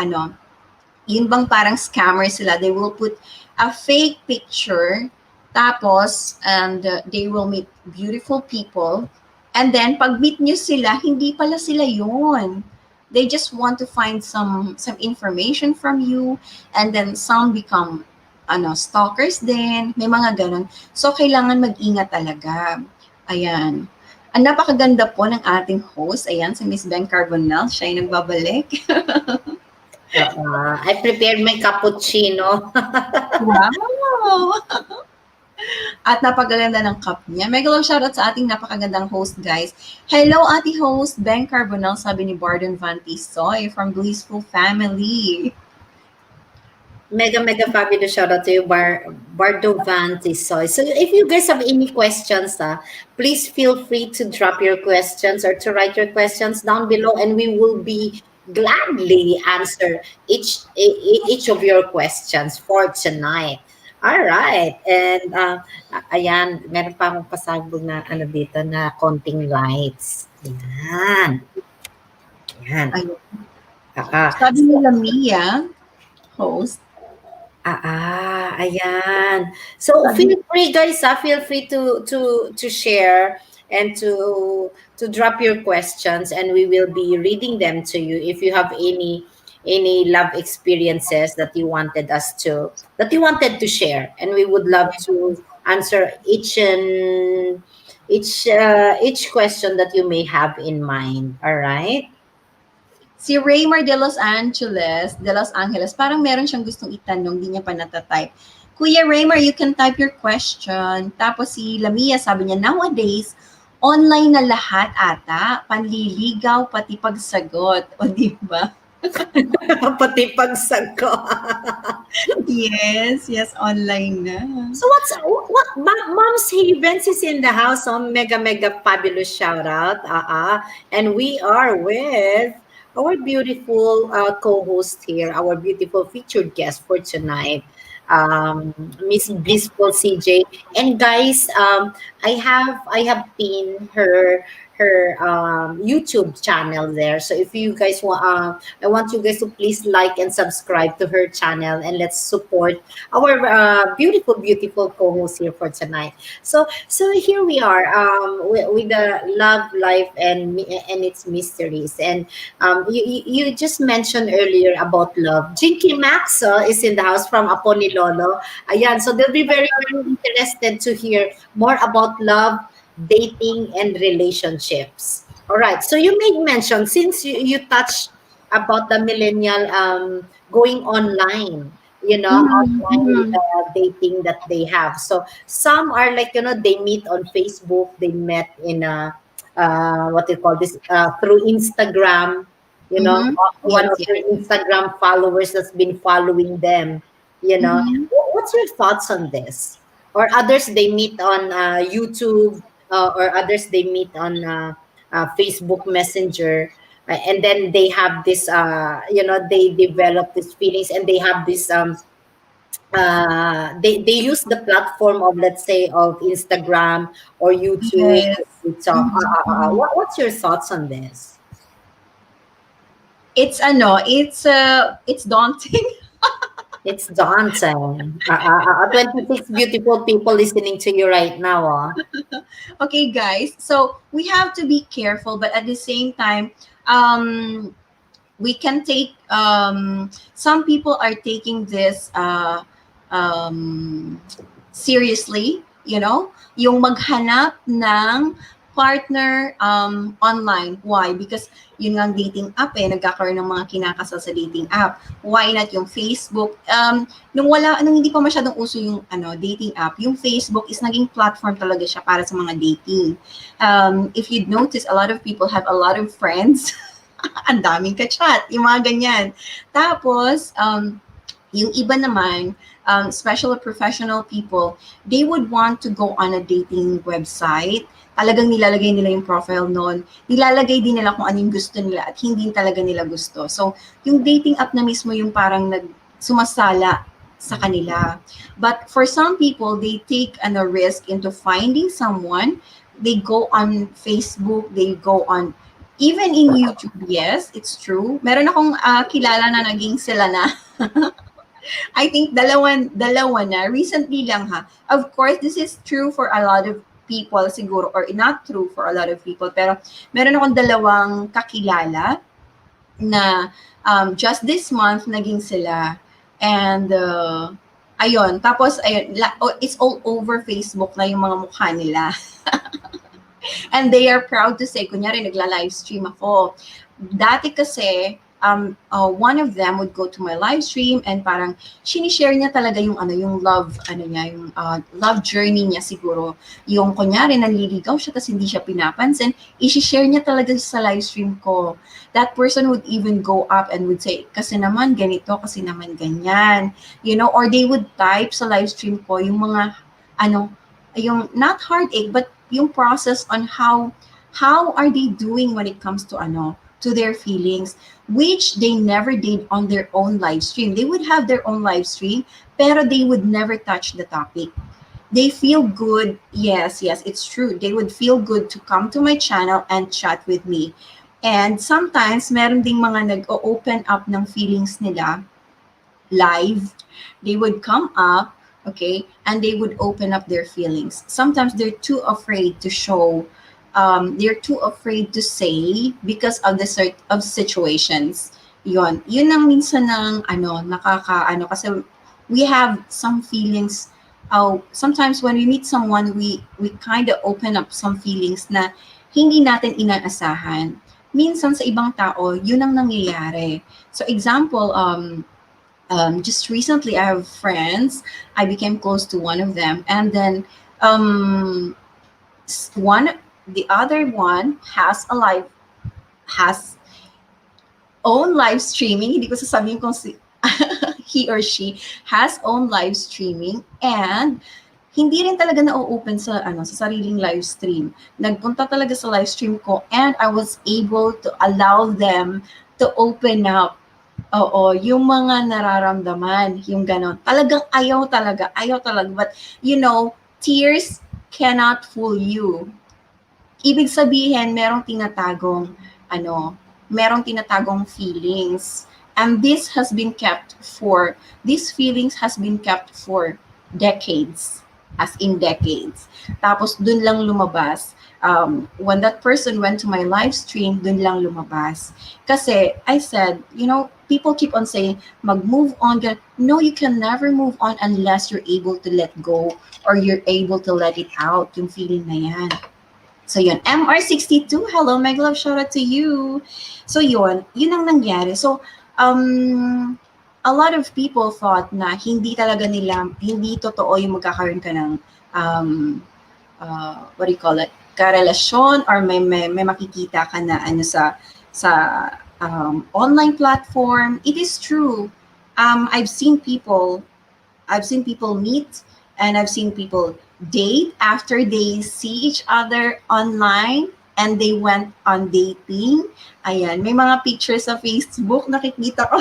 yun bang parang scammer sila, they will put a fake picture, tapos, and they will meet beautiful people, and then, pag meet nyo sila, hindi pala sila yun. They just want to find some information from you, and then some become stalkers din, may mga ganun. So, kailangan mag-ingat talaga. Ayan. Ang napakaganda po ng ating host. Ayan, si Miss Beng Carbonell. Siya ay nagbabalik. I prepared my cappuccino. Wow! At napakaganda ng cup niya. Mega love shoutout sa ating napakagandang host, guys. Hello, ati host, Beng Carbonell, sabi ni Barden Vantisoy from Blissful Family. Mega fabulous shout out to you, Bardovan Tisoy. So if you guys have any questions, please feel free to drop your questions or to write your questions down below, and we will be gladly answer each of your questions for tonight. All right. And ayan, meron pa akong pasabog na dito na konting lights. Ayan. Ayan. Ayun. Sabi nila Mia, host. Ayan. So feel free guys, feel free to share and to drop your questions, and we will be reading them to you if you have any love experiences that you wanted to share, and we would love to answer each question that you may have in mind. All right? Si Raymar de Los Angeles, parang meron siyang gustong itanong, di niya pa natatype. Kuya Raymar, you can type your question. Tapos si Lamia, sabi niya, nowadays, online na lahat ata, panliligaw, pati pagsagot. O di ba? Pati pagsagot. Yes, online na. So what Mom's Havens is in the house. So mega fabulous shout out. And we are with our beautiful co-host here, our beautiful featured guest for tonight, Miss Blissful CJ. And guys, I have pinned her YouTube channel there. So if you guys want, I want you guys to please like and subscribe to her channel, and let's support our beautiful co-host here for tonight. So here we are with the love life and its mysteries. And you just mentioned earlier about love. Jinky Maxo is in the house from Aponilolo. Ayan, so they'll be very interested to hear more about love, dating, and relationships. All right. So you made mention, since you touched about the millennial going online, online dating that they have. So some are like, they meet on Facebook, they met in what they call this, through Instagram, one of their Instagram followers that's been following them, What's your thoughts on this? Or others, they meet on YouTube, or others they meet on Facebook Messenger, and then they have this, they develop these feelings, and they have this they use the platform of, let's say, of Instagram or YouTube or Yes. TikTok. What's your thoughts on this? It's daunting. It's daunting. 26 beautiful people listening to you right now. Okay, guys. So we have to be careful, but at the same time, um, we can take. Some people are taking this um, seriously. Yung maghanap ng partner online. Why? Because yun nga ang dating app nagkakaroon ng mga kinakasal sa dating app. Why not yung Facebook? Nung hindi pa masyadong uso yung dating app, yung Facebook is naging platform talaga siya para sa mga dating. If you'd notice, a lot of people have a lot of friends. Ang daming ka-chat, yung mga ganyan. Tapos, yung iba naman, special or professional people, they would want to go on a dating website. Talagang nilalagay nila yung profile noon. Nilalagay din nila kung anong gusto nila at hindi talaga nila gusto. So, yung dating app na mismo yung parang sumasala sa kanila. But for some people, they take a risk into finding someone. They go on Facebook, they go on even in YouTube. Yes, it's true. Meron akong kilala na naging sila na. I think dalawa na. Recently lang ha. Of course, this is true for a lot of people siguro or not true for a lot of people. Pero meron akong dalawang kakilala na just this month naging sila. And ayun. Tapos, it's all over Facebook na yung mga mukha nila. And they are proud to say, kunyari, nagla-live stream ako. Dati kasi, one of them would go to my live stream and parang sinishare niya talaga yung yung love, niya, yung love journey niya siguro. Yung kunyari, nanliligaw siya tapos hindi siya pinapansin, i-share niya talaga sa live stream ko. That person would even go up and would say, kasi naman ganito, kasi naman ganyan. Or they would type sa live stream ko yung mga, yung not heartache, but yung process on how are they doing when it comes to to their feelings, which they never did on their own live stream. They would have their own live stream, pero they would never touch the topic. They feel good. Yes, it's true. They would feel good to come to my channel and chat with me. And sometimes, meron ding mga nag-open up ng feelings nila live. They would come up, okay, and they would open up their feelings. Sometimes they're too afraid to show, they're too afraid to say because of the sort of situations. Yun ang minsan ng kasi we have some feelings. Sometimes when we meet someone, we kind of open up some feelings na hindi natin inaasahan. Minsan sa ibang tao, yun ang nangyayari. So example, just recently I have friends. I became close to one of them, and then one the other one has own live streaming. Hindi ko sasabihin kung he or she has own live streaming, and hindi rin talaga na-open sa sa sariling live stream. Nagpunta talaga sa live stream ko, and I was able to allow them to open up. Oo, yung mga nararamdaman, yung gano'n. Talagang ayaw talaga. But, tears cannot fool you. Ibig sabihin, merong tinatagong feelings. And these feelings has been kept for decades. As in decades. Tapos, dun lang lumabas. When that person went to my live stream, dun lang lumabas. Kasi, I said, people keep on saying, mag-move on. No, you can never move on unless you're able to let go or you're able to let it out, yung feeling na yan. So, yun. MR62, hello, my love, shout out to you. So, yun ang nangyari. So, a lot of people thought na hindi totoo yung magkakaroon ka ng, what do you call it, karelasyon or may makikita ka na sa online platform. It is true. I've seen people meet, and I've seen people date after they see each other online and they went on dating. Ayan, may mga pictures sa Facebook nakikita ko.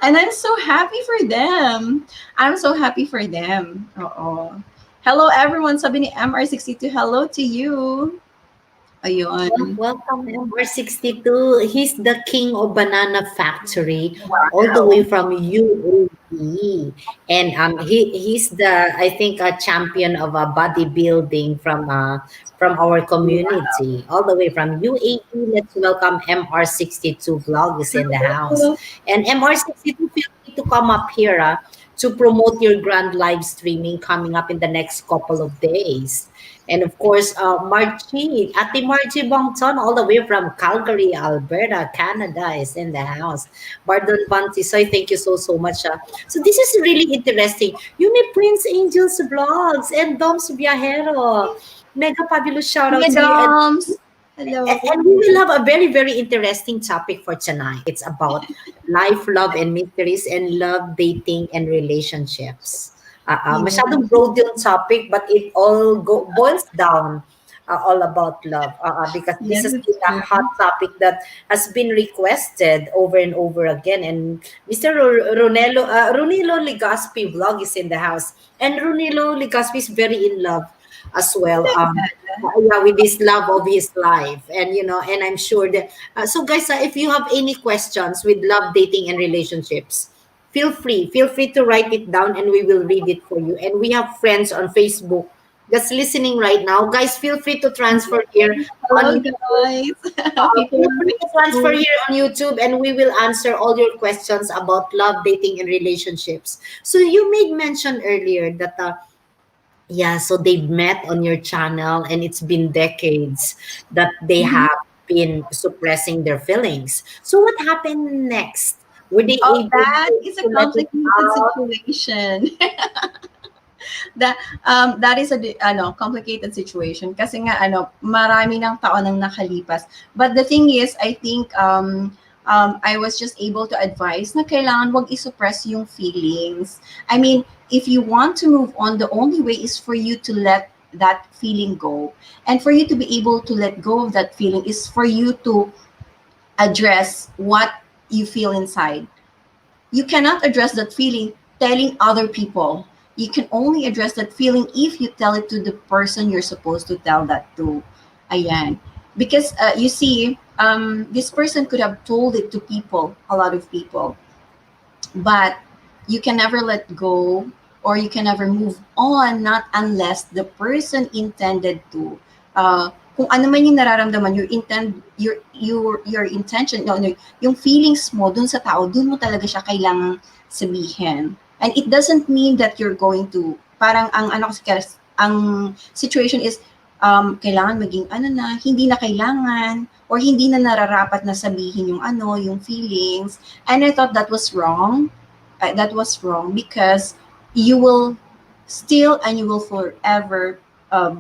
And I'm so happy for them. I'm so happy for them. Oo. Hello everyone, sabi ni MR62, hello to you. Well, Ayun. welcome, MR62. He's the king of Banana Factory, all the way Wow. from UAE. And he's the, I think, a champion of bodybuilding from our community, all the way from UAE. Let's welcome MR62 Vlog is in the house. And MR62, feel free to come up here to promote your grand live streaming coming up in the next couple of days. And of course, Margie, Ate Margie Bongton, all the way from Calgary, Alberta, Canada, is in the house. Bardon Bantisoy, thank you so much. So this is really interesting. You may Prince Angel's vlogs and Dom's Viajero. Mega fabulous shout out Hi, to you. And Doms. Hello. we will have a very, very interesting topic for tonight. It's about life, love, and mysteries, and love, dating, and relationships. Yeah. Masyadong broad yung topic, but it all boils down all about love because this Yes, has it's been a true. hot topic that has been requested over and over again. And Mr. Runilo Ligaspi vlog is in the house. And Runilo Ligaspi is very in love as well. Yeah, with this love of his life, and and I'm sure that so guys, if you have any questions with love, dating, and relationships, feel free to write it down and we will read it for you. And we have friends on Facebook that's listening right now. Guys, feel free to transfer here on Hello, YouTube. guys. People Feel on free to transfer Facebook. here on YouTube, and we will answer all your questions about love, dating, and relationships. So you made mention earlier that yeah, so they've met on your channel, and it's been decades that they Mhm. have been suppressing their feelings. So what happened next? Were they Oh, able that to, is a to let it complicated out? situation. That is a complicated situation kasi nga marami ng taon ang nakalipas. But the thing is, I think I was just able to advise na kailangan wag i-suppress yung feelings. I mean, if you want to move on, the only way is for you to let that feeling go. And for you to be able to let go of that feeling is for you to address what you feel inside. You cannot address that feeling telling other people. You can only address that feeling if you tell it to the person you're supposed to tell that to. Ayan. Because you see, this person could have told it to people, a lot of people, but you can never let go or you can never move on not unless the person intended to. Kung ano man yung nararamdaman, your intention, no, yung feelings mo dun sa tao, dun mo talaga siya kailangang sabihin. And it doesn't mean that you're going to, parang ang situation is, kailangan maging hindi na kailangan, or hindi na nararapat na sabihin yung yung feelings. And I thought that was wrong. That was wrong because you will still and you will forever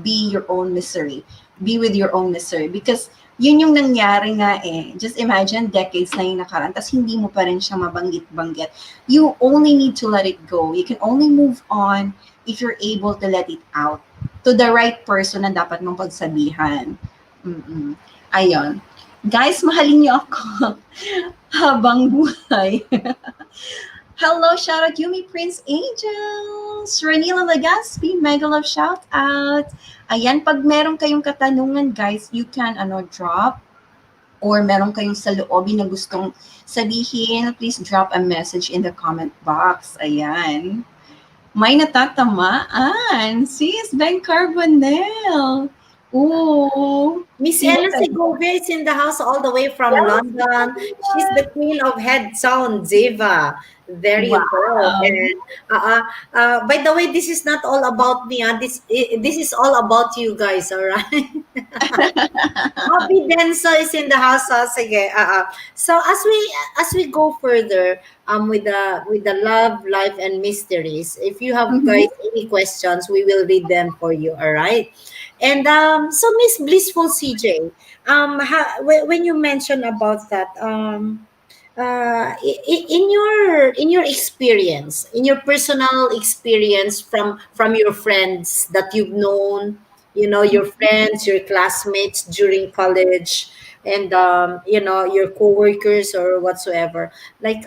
be your own misery. Be with your own misery. Because yun yung nangyari nga eh. Just imagine decades na yung nakaraan, tas hindi mo pa rin siya mabanggit-banggit. You only need to let it go. You can only move on if you're able to let it out to the right person na dapat mong pagsabihan. Mm-mm. Ayun. Guys, mahalin niyo ako habang buhay. Hello, shout out Yumi Prince Angels, Ranila Legaspi, mega love shout out. Ayan, pag meron kayong katanungan, guys, you can drop, or meron kayong saloobin na gustong sabihin, please drop a message in the comment box. Ayan. May natatamaan. Sis, Beng Carbonell. Ooh. Miss Sino Ella ka? Segovia is in the house all the way from London. She's the queen of head sound, Ziva. There you go. Wow. And by the way, this is not all about me. This is all about you guys, all right? Bobby Denso is in the house. Sige. So as we go further with the love, life, and mysteries, if you have Mhm. guys any questions, we will read them for you. All right. And so Miss Blissful CJ, when you mentioned about that, in your experience, in your personal experience from your friends that you've known, your friends, your classmates during college, and your coworkers or whatsoever, like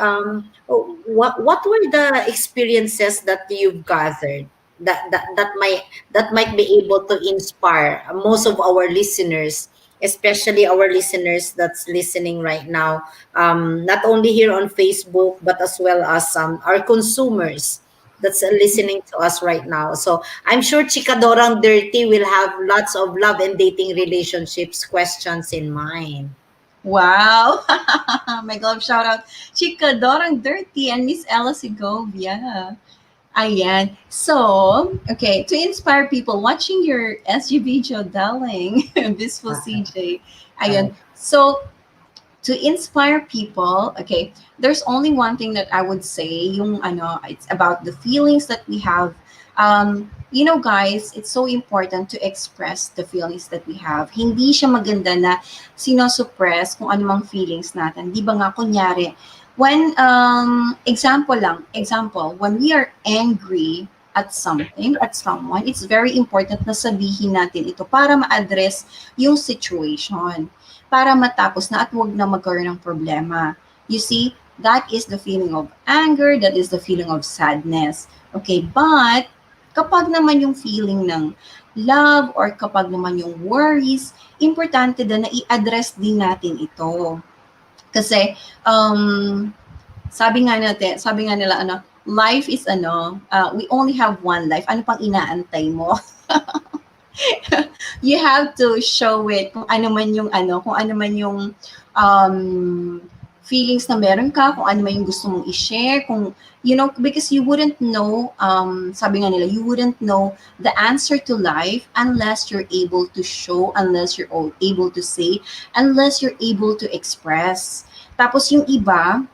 what were the experiences that you've gathered that might be able to inspire most of our listeners, especially our listeners that's listening right now, not only here on Facebook but as well as our consumers that's listening to us right now. So I'm sure Chikadorang Dirty will have lots of love and dating relationships questions in mind. Wow. My glove shout out. Chica Dorang Dirty and Miss Ella Segovia. Ayan. So, okay, to inspire people watching your SG video, darling, Blissful CJ. Ayan. So, to inspire people, okay, there's only one thing that I would say, yung ano, it's about the feelings that we have. Guys, it's so important to express the feelings that we have. Hindi siya maganda na sinosuppress kung anumang feelings natin. Di ba nga, kunyari, when, example, when we are angry at something, at someone, it's very important na sabihin natin ito para ma-address yung situation, para matapos na at wag na magkaroon ng problema. You see, that is the feeling of anger, that is the feeling of sadness. Okay, but kapag naman yung feeling ng love or kapag naman yung worries, importante din na i-address din natin ito. Kasi, sabi nga nila, life is we only have one life. Ano pang inaantay mo? You have to show it kung ano man yung feelings na meron ka, kung ano man yung gusto mong i-share, because you wouldn't know, sabi nga nila, you wouldn't know the answer to life unless you're able to show, unless you're able to say, unless you're able to express. Tapos yung iba,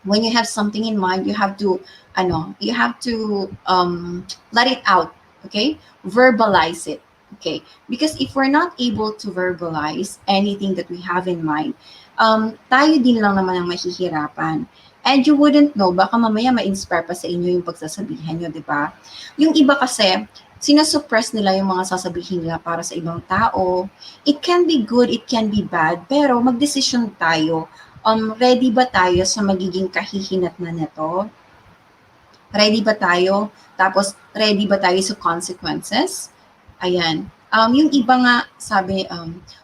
when you have something in mind, you have to let it out, okay? Verbalize it, okay? Because if we're not able to verbalize anything that we have in mind, tayo din lang naman ang mahihirapan. And you wouldn't know, baka mamaya ma-inspire pa sa inyo yung pagsasabihan nyo, di ba? Yung iba kasi, sinasuppress nila yung mga sasabihin nila para sa ibang tao. It can be good, it can be bad, pero mag-decision tayo. Ready ba tayo sa magiging kahihinatnan nito? Ready ba tayo? Tapos, ready ba tayo sa consequences? Ayan. Yung iba nga, sabi,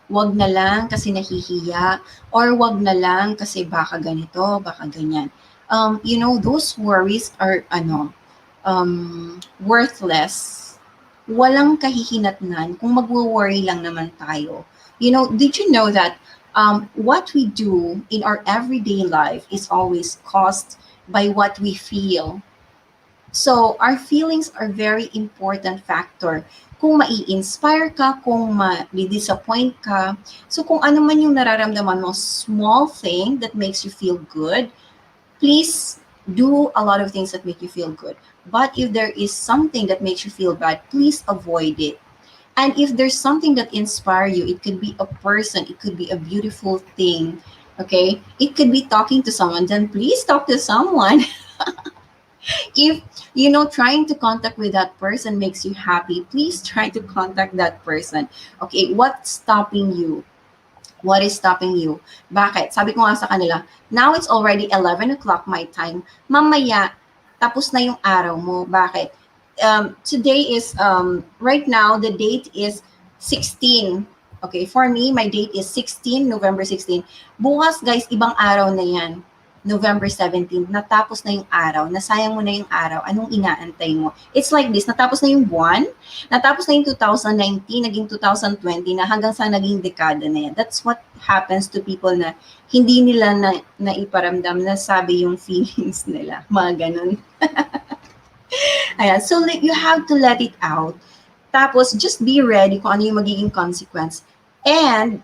wag na lang kasi nahihiya, or wag na lang kasi baka ganito, baka ganyan. Those worries are, worthless. Walang kahihinatnan kung magwo-worry lang naman tayo. Did you know that what we do in our everyday life is always caused by what we feel? So, our feelings are very important factor. Kung mai-inspire ka, kung ma-disappoint ka, so kung ano man yung nararamdaman mo, small thing that makes you feel good, please do a lot of things that make you feel good. But if there is something that makes you feel bad, please avoid it. And if there's something that inspires you, it could be a person, it could be a beautiful thing, okay? It could be talking to someone, then please talk to someone. If trying to contact with that person makes you happy, please try to contact that person. Okay, what's stopping you? What is stopping you? Bakit? Sabi ko nga sa kanila, now it's already 11 o'clock my time. Mamaya, tapos na yung araw mo. Bakit? Today is, right now, the date is 16. Okay, for me, my date is November 16. Bukas, guys, ibang araw na yan. November 17, natapos na yung araw, nasayang mo na yung araw, anong inaantay mo? It's like this, natapos na yung buwan, natapos na yung 2019, naging 2020 na hanggang sa naging dekada na yan. That's what happens to people na hindi nila naiparamdam na sabi yung feelings nila. Mga ganun. Ayan, so you have to let it out. Tapos, just be ready kung ano yung magiging consequence. And,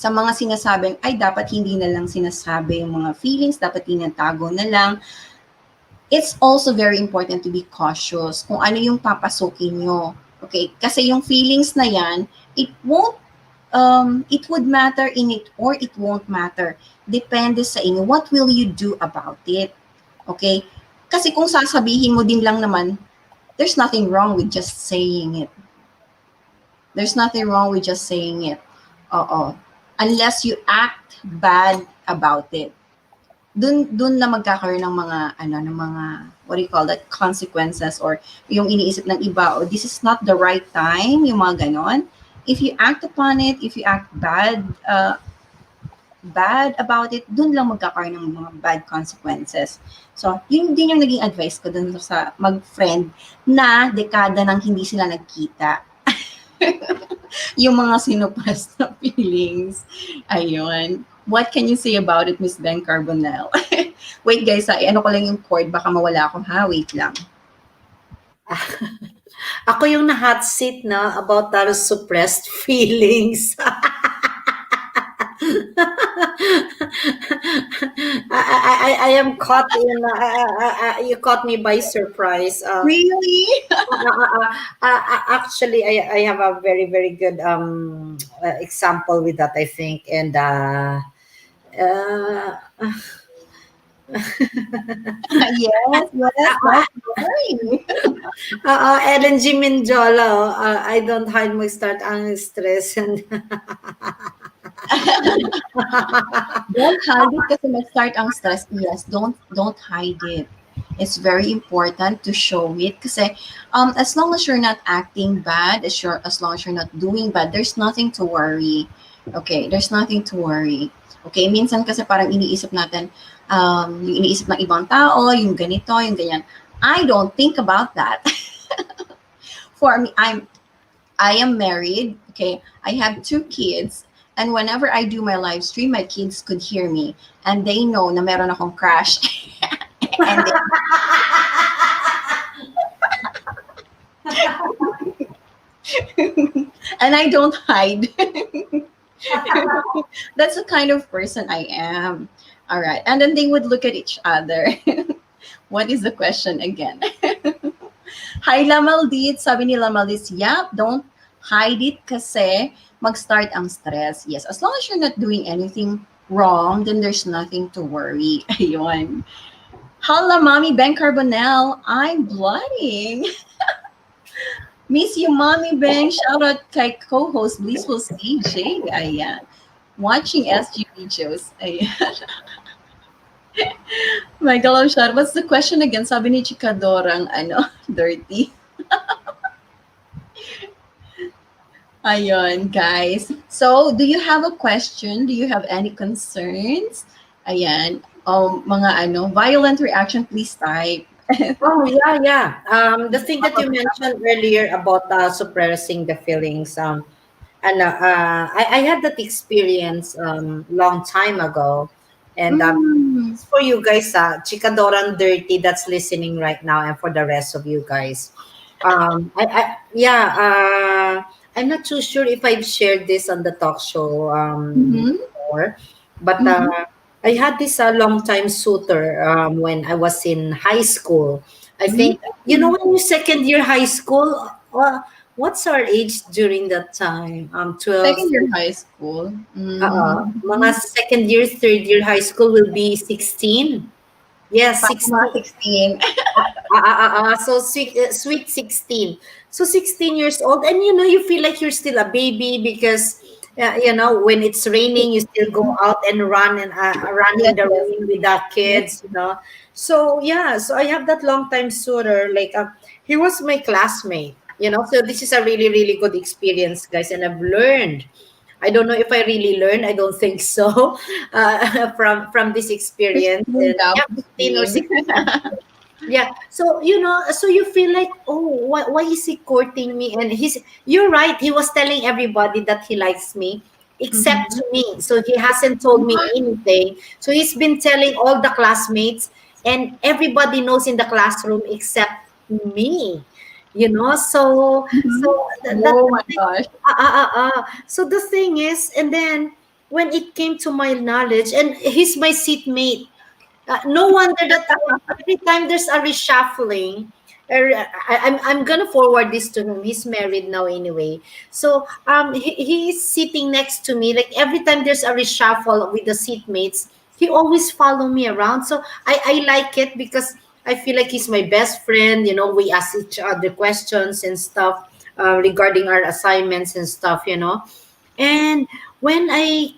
sa mga sinasabing, ay dapat hindi na lang sinasabi yung mga feelings, dapat tinatago na lang. It's also very important to be cautious kung ano yung papasukin nyo. Okay? Kasi yung feelings na yan, it would matter in it or it won't matter. Depende sa inyo. What will you do about it? Okay? Kasi kung sasabihin mo din lang naman, there's nothing wrong with just saying it. There's nothing wrong with just saying it. Oo. Unless you act bad about it. dun na magkakaroon ng mga ng mga what do you call that, consequences, or yung iniisip ng iba, or this is not the right time, yung mga ganon. If you act upon it, if you act bad about it, dun lang magkakaroon ng mga bad consequences. So, yun din yung naging advice ko dun sa mag-friend na dekada nang hindi sila nagkita. Yung mga sinupress na feelings. Ayun. What can you say about it, Miss Beng Carbonell? Wait guys, ano ko lang yung cord, baka mawala ako ha, wait lang. Ako yung na-hot seat na about our suppressed feelings. I am caught in, you caught me by surprise. Really? Actually, I have a very, very good example with that, I think. And uh, Yes, don't worry. Ellen G. Minjola, I don't hide my start ang stress. And Don't hide it kasi mag-start ang stress. Yes, don't hide it. It's very important to show it kasi as long as you're not acting bad, as long as you're not doing bad, there's nothing to worry. Okay, there's nothing to worry. Okay, minsan kasi parang iniisip natin, yung iniisip ng ibang tao, yung ganito, yung ganyan. I don't think about that. For me, I am married. Okay, I have 2 kids. And whenever I do my live stream, my kids could hear me. And they know na meron akong crush. And and I don't hide. That's the kind of person I am. All right. And then they would look at each other. What is the question again? Hi, Lamaldit. Sabi ni Lamaldit, yep, don't hide it kasi mag-start ang stress. Yes, as long as you're not doing anything wrong, then there's nothing to worry. Ayun. Hala, Mommy Beng Carbonell. I'm blooding. Miss you, Mommy Beng. Shout out kay co-host Blissful CJ. Ayan. Watching SG videos. Ayan. My God, shout. What's the question again? Sabi ni Chikadorang, dirty. Ayun, guys. So, do you have a question? Do you have any concerns? Ayan. Mga violent reaction, please type. Oh, yeah. The thing that you mentioned earlier about suppressing the feelings, and I had that experience long time ago, and for you guys, Chikadoran Dirty that's listening right now, and for the rest of you guys, I'm not too sure if I've shared this on the talk show before, but I had this long time suitor when I was in high school. I think when you second year high school. What's our age during that time? 12. Second year high school. Mga second year, third year high school will be 16. Yes, 16. 16. So sweet 16. So 16 years old, and you feel like you're still a baby because when it's raining, you still go out and run and run in the rain with the kids. So so I have that long time suitor. Like he was my classmate. So this is a really, really good experience, guys, and I've learned. I don't know if I really learned. I don't think so. From this experience, and, 15 or 16. Yeah. So so you feel like, oh, why is he courting me? And you're right. He was telling everybody that he likes me, except to me. So he hasn't told me anything. So he's been telling all the classmates, and everybody knows in the classroom except me. So Oh my gosh. so the thing is, and then when it came to my knowledge, and he's my seatmate. No wonder that every time there's a reshuffling, I'm gonna forward this to him. He's married now anyway. So he's sitting next to me. Like every time there's a reshuffle with the seatmates, he always follow me around. So I like it because I feel like he's my best friend. We ask each other questions and stuff regarding our assignments and stuff. And when I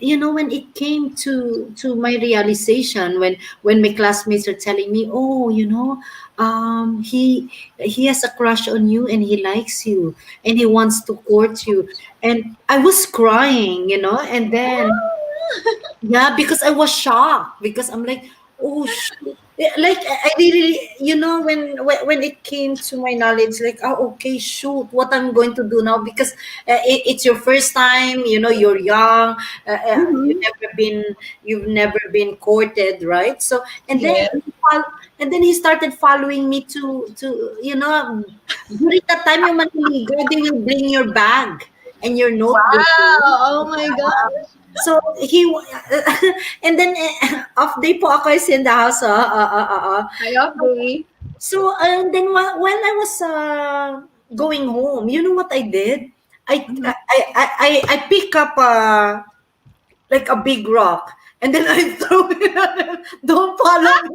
when it came to my realization, when my classmates are telling me, oh, he has a crush on you and he likes you and he wants to court you, and I was crying, and then yeah, because I was shocked, because I'm like, oh shoot. Yeah, like I really, when it came to my knowledge, like, oh, okay, shoot, what I'm going to do now, because it's your first time, you're young, Mm-hmm. you've never been courted, right? So, and then Yes. he started following me to during that time yung maniligo, they will bring your bag and your notebook. Wow! Oh my God! So and then off day po ako is in the house. High off day. So and then while I was going home, you know what I did? I Mm-hmm. I I pick up like a big rock, and then I throw it at him. Don't follow me.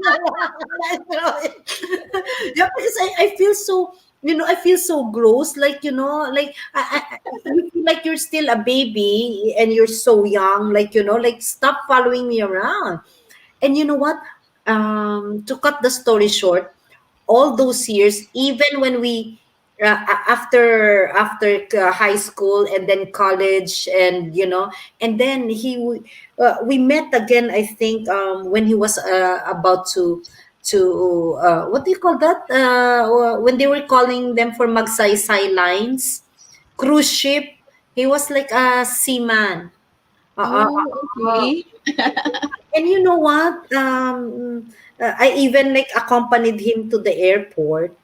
I throw it. Yeah, because I feel so, I feel so gross. Like, like you feel like you're still a baby and you're so young. Like, like, stop following me around. And you know what? To cut the story short, all those years, even when we after high school and then college, and and then we met again. I think when he was about to what do you call that? When they were calling them for magsaysay lines, cruise ship. He was like a seaman. Oh, okay. And you know what? I even like accompanied him to the airport,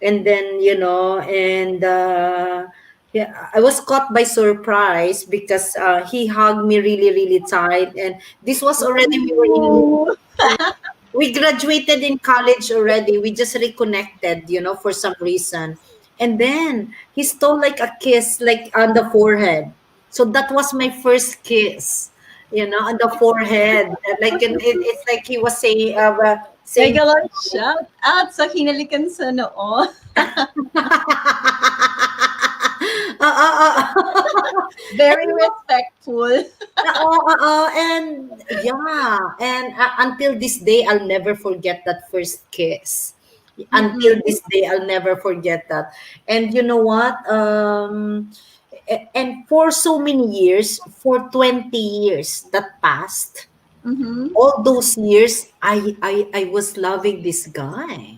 and then and yeah, I was caught by surprise because he hugged me really, really tight, and this was already we were in Oh. we graduated in college already. We just reconnected, for some reason. And then he stole like a kiss, like on the forehead. So that was my first kiss, on the forehead. Like, it's like he was saying, Mega lang shout out sa hinalikan sa noo. Very respectful. And yeah, and until this day, I'll never forget that first kiss. Until Mm-mm. this day, I'll never forget that. And you know what? And for so many years, for 20 years that passed, Mm-hmm. all those years, I was loving this guy.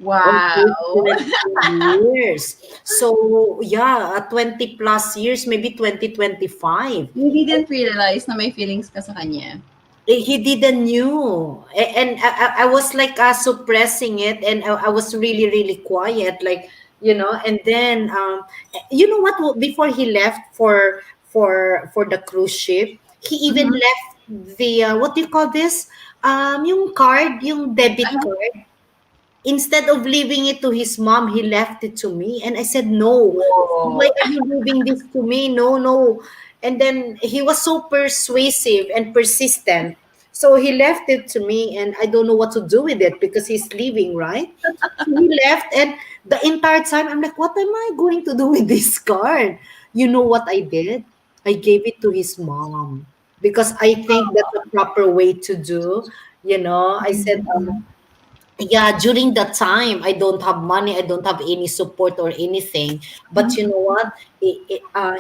All those Wow. 20 years. So yeah, 20 plus years, maybe 2025. You didn't realize na may feelings ka sa kanya. He didn't knew. And I was like suppressing it, and I was really, really quiet, like, and then you know what, before he left for the cruise ship, he even Mm-hmm. left the what do you call this, yung card, yung debit card. Instead of leaving it to his mom, he left it to me. And I said, no, why Oh. are you leaving this to me? No, no. And then he was so persuasive and persistent. So he left it to me, and I don't know what to do with it because he's leaving, right? So he left, and the entire time I'm like, what am I going to do with this card? You know what I did? I gave it to his mom because I think that's the proper way to do. I said, yeah, during that time, I don't have money, I don't have any support or anything. But you know what?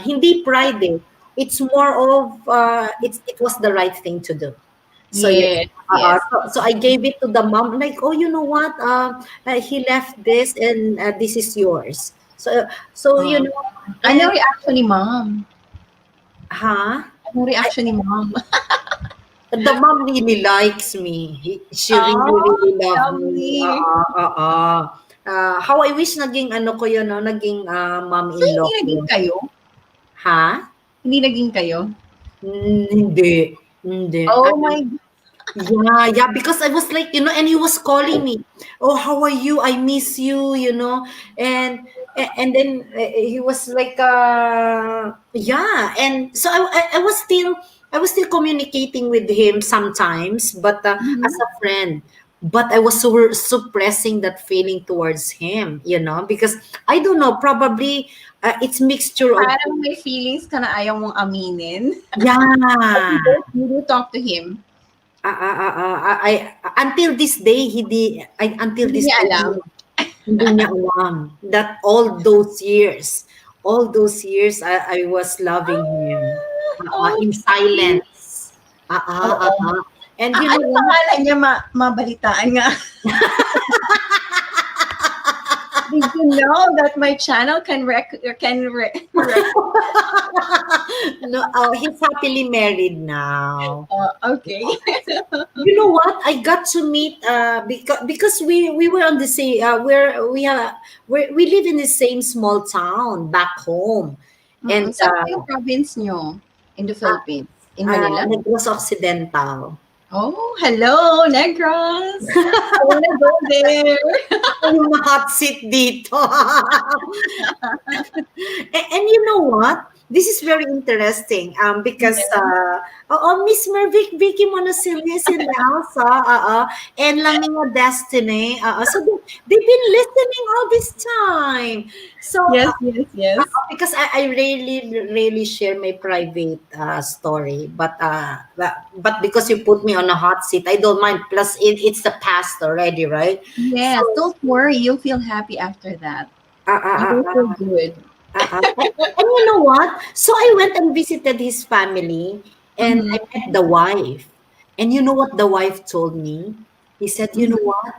Hindi pride eh. It's more of, it was the right thing to do. So, Yes, yes. so I gave it to the mom, like, oh, you know what? He left this, and this is yours. So Um, and, ano reaction ni mom? huh? Ano reaction ni mom? The mom really likes me. She really, Oh, really loves me. lovely. How I wish naging ano ko yun, no? Naging So, hindi mom-in-law ko naging yun. kayo? Ha? Hindi naging kayo? Hindi. Hindi. Oh my Yeah, yeah, because I was like, and he was calling me. Oh, how are you? I miss you, and then he was like, yeah, and so I was still communicating with him sometimes, but as God. a friend. but I was suppressing that feeling towards him, because I don't know, probably it's mixture of, Parang may feelings ka na ayaw mong aminin. yeah. You do talk to him. Until this day, until Hindi this niya day, alam. hindi niya alam that all those years, I was loving him, in Okay. silence. Ah, ah, ah, Oo. ah. And you know Ano what? pangalan niya? Mabalitaan nga. Did you know that my channel rec- No, he's happily married now. okay. You know what? I got to meet because we were on the same we live in the same small town back home, and Saan po yung province niyo in the Philippines? In Manila? Negros Occidental. Oh, hello, Negros. I wanna go there. Yung hot seat dito. And you know what? This is very interesting because Miss Mervic, Vicky Monasilya is in the house, and Laminga Destiny. So they've been listening all this time. So Yes, yes, yes. because I really share my private story, but because you put me on a hot seat, I don't mind. Plus, it's the past already, right? Yes, So, don't worry. You'll feel happy after that. uh, uh, You uh, will feel uh, good. and you know what? So I went and visited his family, and I Mhm. met the wife. And you know what the wife told me? He said, "You know Mhm. what?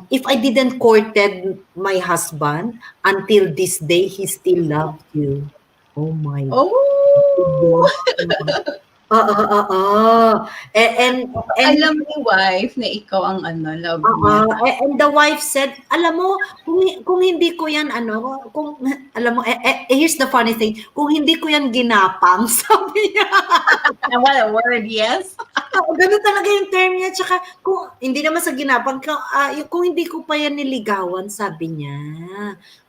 If I didn't courted my husband until this day, he still loved you." Oh my Oh! God. And Alam ni wife na ikaw ang love niya. And the wife said, "Alam mo, kung hindi ko 'yan kung alam mo, here's the funny thing, kung hindi ko 'yan ginapang," sabi niya. What a word, yes? Oo, gano'n talaga yung term niya. Tsaka kung hindi naman sa ginapang, kung hindi ko pa 'yan niligawan, sabi niya.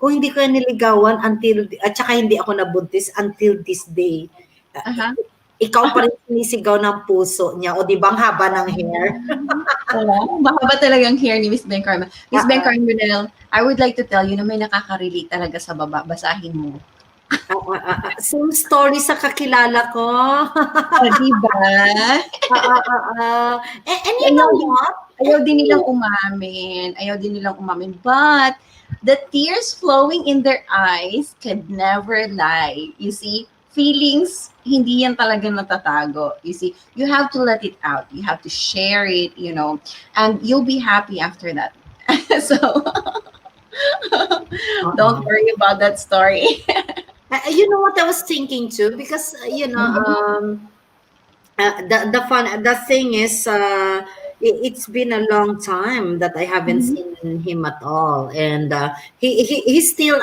Kung hindi ko 'yan niligawan at tsaka hindi ako nabuntis until this day, ah, Aha. ikaw pa rin sinisigaw ng puso niya. O 'di ba ang haba ng hair? Oo, mahaba talagang hair ni Miss Beng Carmen. Miss Beng Oo. Carmen, I would like to tell you na may nakaka-relate talaga sa baba. Basahin mo. Same story sa kakilala ko. O, di ba? And you know what? Ayaw din nilang umamin. Ayaw din nilang umamin. But, the tears flowing in their eyes could never lie. You see, feelings, hindi yan talaga natatago. You see, you have to let it out. You have to share it, and you'll be happy after that. So, don't worry about that story. You know what I was thinking too, because Mhm. the thing is, it's been a long time that I haven't Mhm. seen him at all, and he's still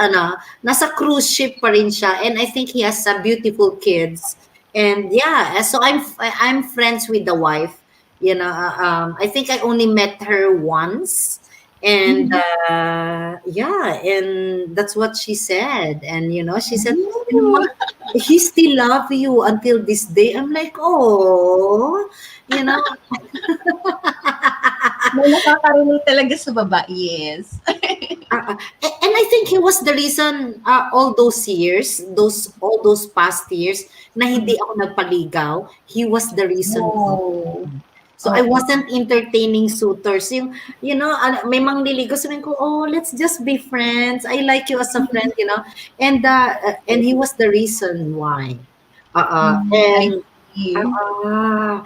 nasa cruise ship pa rin siya, and I think he has beautiful kids, and yeah, so I'm friends with the wife. I think I only met her once, and Mhm. yeah, and that's what she said, and she said, "You know Ooh. what? He still love you until this day." I'm like, oh, you know, May nakaka-relate talaga sa babae, yes. and I think he was the reason all those years, all those past years na hindi ako nagpaligaw. He was the reason why. Oh, So I oo. wasn't entertaining suitors. May mangliligaw, sabihin ko, "Oh, let's just be friends. I like you as a friend." And he was the reason why. I And see. uh,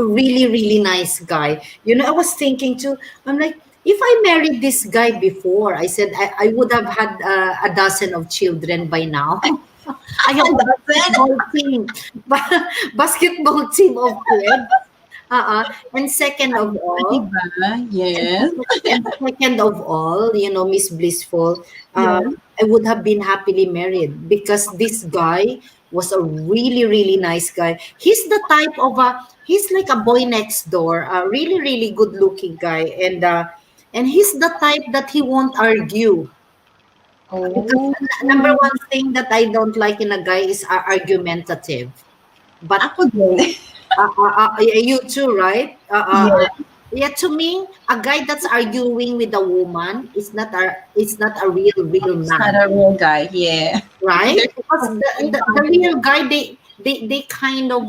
really, really nice guy. I was thinking too, I'm like, if I married this guy before, I said I would have had a dozen of children by now. I have And a that's it. basketball team, basketball team of kids. And second of Di all, ba? Yes. Miss Blissful, Yes. I would have been happily married because this guy was a really, really nice guy. He's like a boy next door, a really, really good looking guy. And he's the type that he won't argue. Because Oh. number one thing that I don't like in a guy is argumentative. But Ako din. you too, right? Yes. Yeah, to me, a guy that's arguing with a woman is not a real It's not man, a real guy. Yeah. right? There's Because something the confident. real guy, they kind of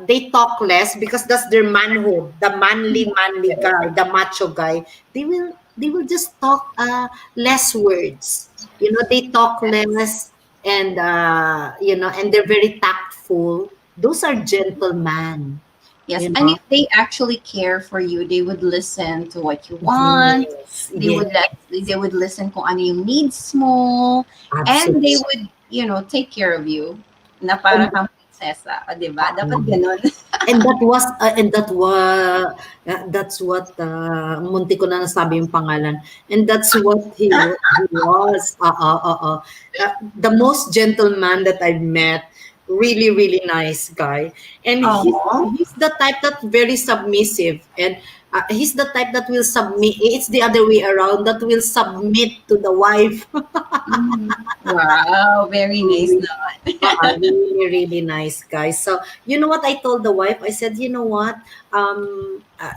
they talk less because that's their manhood, the manly guy, the macho guy. They will just talk less words. You know, they talk less, and and they're very tactful. Those are gentlemen, Yes, you and know. if they actually care for you, they would listen to what you want. Yes, They yes, would listen kung ano yung needs mo, and they absolutely. would, take care of you. Na para And kang prinsesa, o 'di ba? Dapat um, gano'n. that's what munti ko na nasabi yung pangalan, and that's what he was. The most gentleman that I've met, really nice guy, and Oh. he's the type that very submissive, and he's the type that will submit. It's the other way around, that will submit to the wife. Wow, very nice naman. Really nice guys. So, you know what I told the wife? I said, you know what?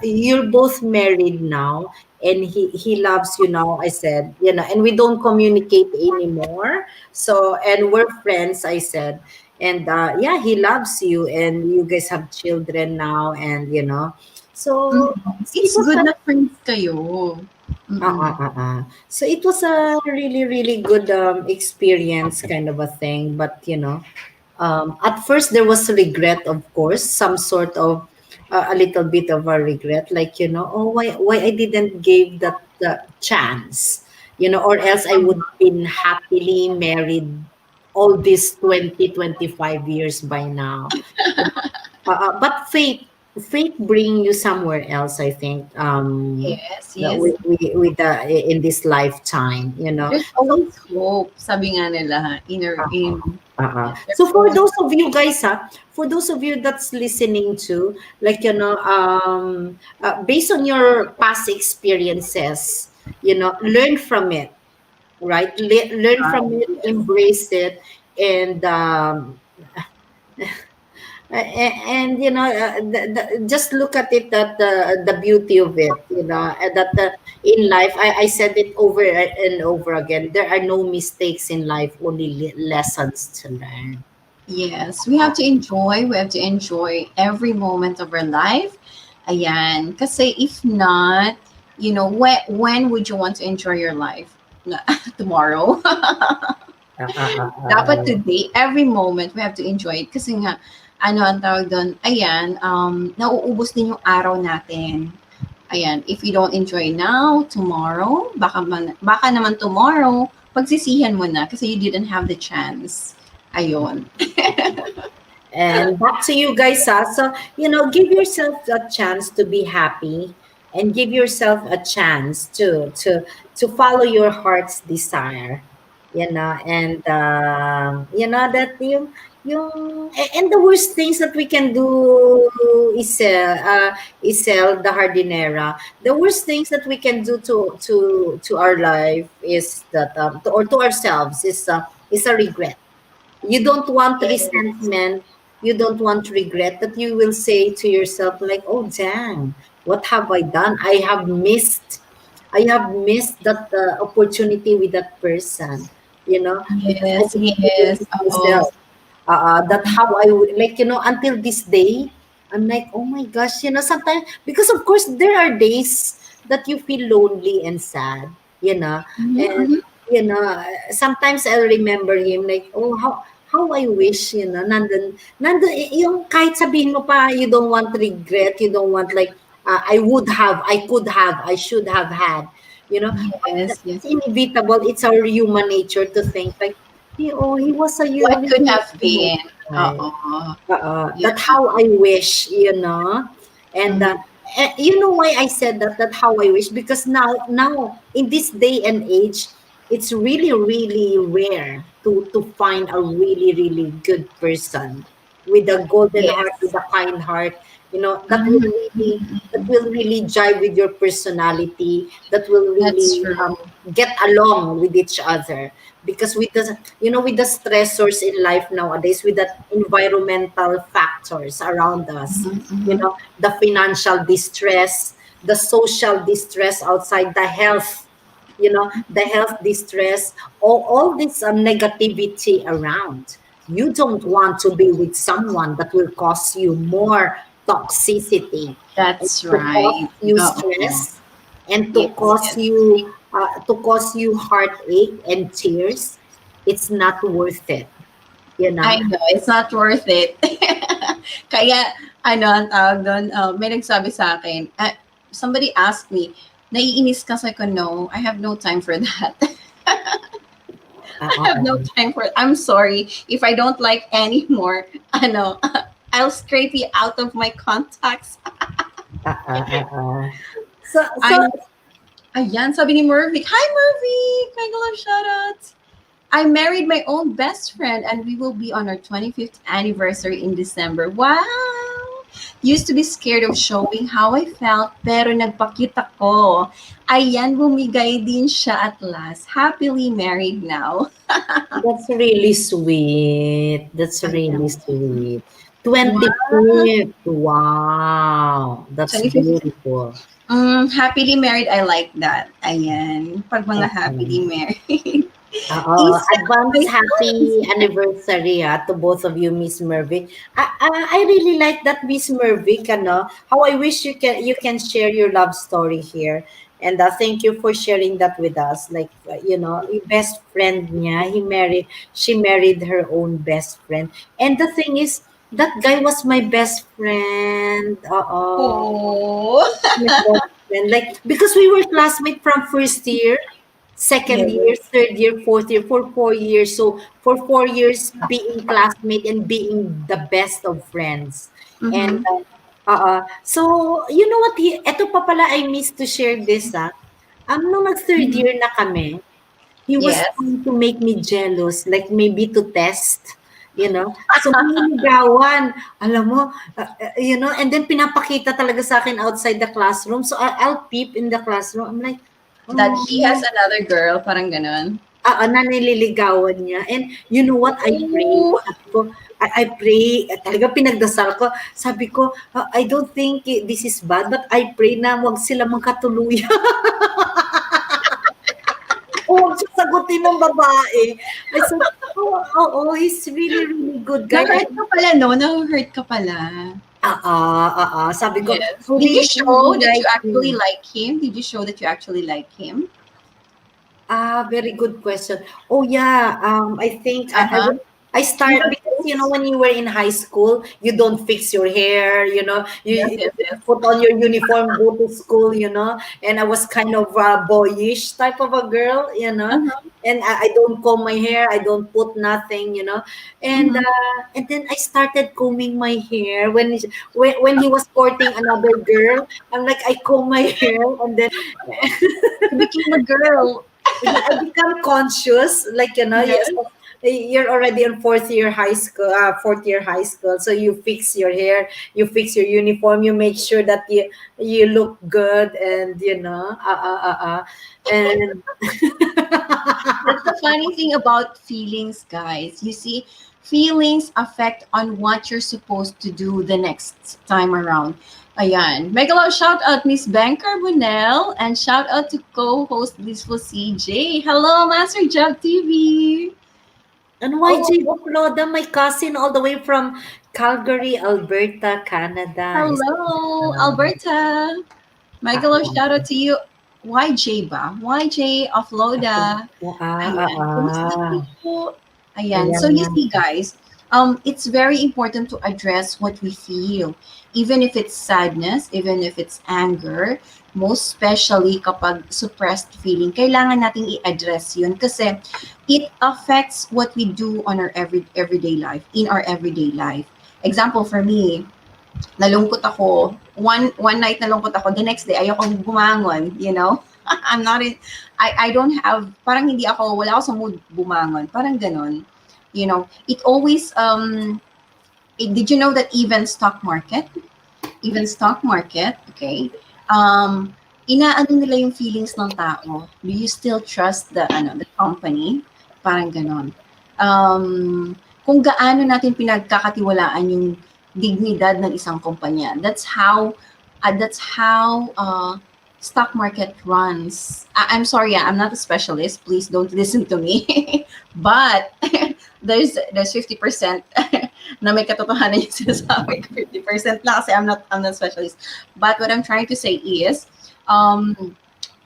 You're both married now, and he loves you now. I said, and we don't communicate anymore. So, and we're friends. I said, and yeah, he loves you, and you guys have children now, and so it It's was good a na friends kayo. Mm. so it was a really good experience, kind of a thing. But at first there was regret, of course, some sort of a little bit of a regret, like oh, why I didn't give that chance, or else I would been happily married all these 20-25 years by now. But fate bring you somewhere else, I think. Yes, That yes. with in this lifetime, There's so always hope, sabi nga nila, ha, so there's for always those of you guys, for those of you that's listening to, like, based on your past experiences, learn from it, right? Learn from time. it, embrace it, and and just look at it, that the beauty of it, and that in life, I said it over and over again, there are no mistakes in life, only lessons to learn. Yes, we have to enjoy. We have to enjoy every moment of our life. Ayan. Kasi if not, when would you want to enjoy your life? Tomorrow? Dapat Uh, today, every moment, we have to enjoy it. Kasi nga, ano ang tawag doon, ayan, nauubos din yung araw natin. Ayan, if you don't enjoy now, tomorrow, baka naman tomorrow, pagsisihan mo na kasi you didn't have the chance. Ayun. and back to you guys, so give yourself a chance to be happy, and give yourself a chance to follow your heart's desire, and that and the worst things that we can do is sell the hardinera. The worst things that we can do to our life is that or to ourselves is a regret. You don't want resentment, you don't want regret, that you will say to yourself, like, oh dang, what have I done? I have missed that opportunity with that person, because I Yes, didn't give it yes. to Oh, myself. That how I would, like, until this day, I'm like, oh my gosh, sometimes, because of course there are days that you feel lonely and sad, and mhm. sometimes I'll remember him, like, oh, how I wish, nandun, yung kahit sabihin mo pa, you don't want regret, you don't want, like, I would have, I could have, I should have had, but Yes, yes. it's inevitable. It's our human nature to think, like, he was a What really could nice have been? guy. Oo. Yeah. That how I wish, and Mhm. you know why I said that? That how I wish, because now in this day and age, it's really rare to find a really good person. with a golden heart, with Yes. a kind heart, Mhm. that will really jive with your personality, that will That's really true. get along with each other. Because with the with the stressors in life nowadays, with the environmental factors around us, Mhm, mhm. the financial distress, the social distress outside, the health distress, all this negativity around. You don't want to be with someone that will cause you more toxicity, and That's to cause right. you Oo. stress, and to Yes, cause yes. you heartache and tears. It's not worth it, you I know. know, it's not worth it. Kaya, ang tawag doon, may nagsabi sa akin, somebody asked me, naiinis ka sa ko, no, I have no time for that. Uh, I uh, have no time for it. I'm sorry. If I don't like anymore, I'll scrape you out of my contacts. uh, uh, uh, uh. So I, ayan, sabi ni Murphy, hi Murphy! Mega love shoutouts! I married my own best friend and we will be on our 25th anniversary in December. Wow! Used to be scared of showing how I felt pero nagpakita ko. Ayan, bumigay din siya at last. Happily married now. that's really sweet. That's really Ayan. sweet. Wow! 25th. Wow. That's 25th. beautiful. Happily married, I like that. Ayan. Pag mga happily Okay. married. Isa, Advance my happy son. anniversary to both of you, Miss Mervic. I really like that, Miss Mervic. How I wish you can share your love story here. And thank you for sharing that with us. Like, your best friend niya, she married her own best friend. And the thing is, that guy was my best friend. Oh. My best friend. Like, because we were classmates from first year, second year, Yes. third year, fourth year, for 4 years. So for 4 years, being classmate and being the best of friends. And Mm-hmm. so you know what? Eto pa pala, I missed to share this. Nung nag-third Mm-hmm. year na kami, he was Yes. trying to make me jealous, like maybe to test, So, nililigawan, alam mo, and then pinapakita talaga sa akin outside the classroom. So, I'll peep in the classroom. I'm like, That he has oh, another girl, parang ganon. na nililigawan niya. And you know what? I pray. Oh, Sabi ko, I pray. Talaga pinagdasal ko. Sabi ko, I don't think this is bad, but I pray na wag sila magkatuluyan. Huwag siya sagutin ng babae. I said, he's really, really good guy. na-hurt ka pala, no? Na-hurt ka pala. Sabi ko, Yes. I Did you really, really show that you like actually him. like him? Did you show that you actually like him? Very good question. Oh yeah, I think Uh-huh. I Do you start have because this? when you were in high school, you don't fix your hair, Yes, you yes, yes. put on your uniform, go to school, and I was kind of a boyish type of a girl, Uh-huh. and I don't comb my hair, I don't put nothing, Mm-hmm. and then I started combing my hair when he was courting another girl. I'm like, I comb my hair, and then You became a girl. yeah, I become conscious, like, yes, Yes. you're already in fourth year high school, so you fix your hair, you fix your uniform, you make sure that you look good, and and That's the funny thing about feelings, guys. You see, feelings affect on what you're supposed to do the next time around. Ayan. Mega love shout out Miss Beng Carbonell and shout out to co-host Blissful CJ. Hello, Master Job TV. and Oh, YG Bukloda, my cousin, all the way from Calgary, Alberta, Canada, is hello, Alberta. Mega love shout out to you. YJ ba? YJ of Loda. Ayan. Kumusta po? Ayan. So you ayan. see, guys, it's very important to address what we feel. Even if it's sadness, even if it's anger, most especially kapag suppressed feeling, kailangan nating i-address yun kasi it affects what we do on our everyday life, in our everyday life. Example for me, nalungkot ako. One night nalungkot ako, the next day ayokong bumangon, you know? I'm not in I don't have parang hindi ako wala ako sa mood bumangon. Parang ganon. You know, it always Did you know that even stock market, okay, inaano nila yung feelings ng tao. Do you still trust the company? Parang ganon. Kung gaano natin pinagkakatiwalaan yung dignidad ng isang kumpanya. That's how stock market runs. I'm sorry, I'm not a specialist. Please don't listen to me. But there's 50% na may katotohanan yung sinasabi ko. 50% lang kasi I'm not specialist. But what I'm trying to say is,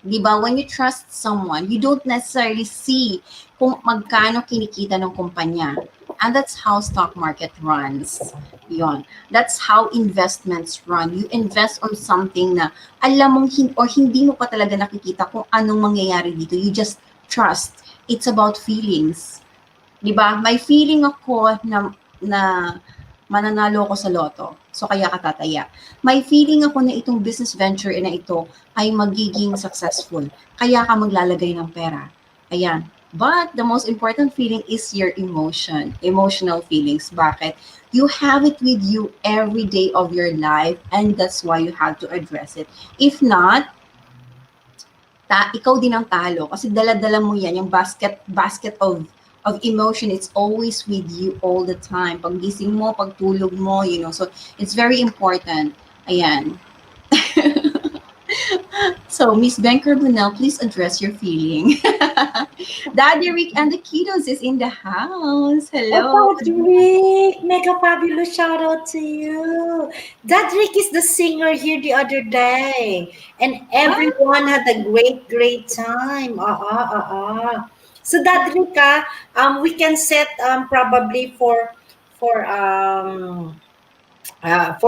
di ba, when you trust someone, you don't necessarily see kung magkano kinikita ng kumpanya. And that's how stock market runs. Yon. That's how investments run. You invest on something na alam mong or hindi mo pa talaga nakikita kung anong mangyayari dito. You just trust. It's about feelings. Di ba? May feeling ako na mananalo ako sa loto. So kaya ka tataya. May feeling ako na itong business venture na ito ay magiging successful. Kaya ka maglalagay ng pera. Ayan. But the most important feeling is your emotional feelings. Bakit? You have it with you every day of your life, and that's why you have to address it. If not, ikaw din ang talo kasi dala-dala mo yan, yung basket of emotion. It's always with you all the time. Paggising mo, pagtulog mo, so it's very important. Ayan. So, Miss Beng Carbonell, please address your feeling. Daddy Rick and the Kiddos is in the house. Hello. Oh, Dadrick! Mega fabulous shout out to you. Dadrick is the singer here the other day. And everyone had a great, great time. So Dadrick, we can set probably for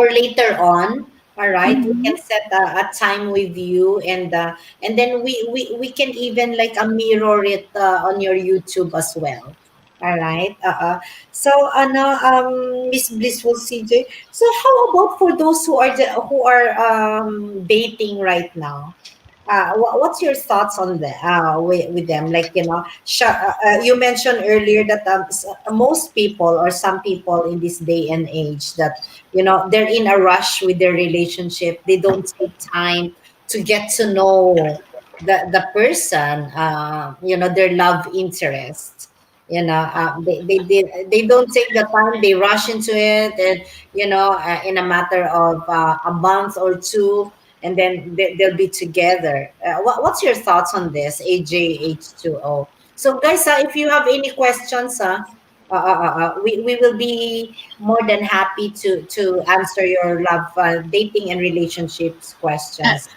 later on. All right, we Mhm. can set a time with you, and then we can even like mirror it on your YouTube as well. All right. So Miss Blissful CJ. So how about for those who are dating right now? What's your thoughts on with them? Like, you mentioned earlier that most people or some people in this day and age that they're in a rush with their relationship. They don't take time to get to know the person, their love interest. They don't take the time. They rush into it, and in a matter of a month or two, and then they'll be together. What's your thoughts on this, AJH2O? So, guys, if you have any questions, we will be more than happy to answer your love, dating, and relationships questions.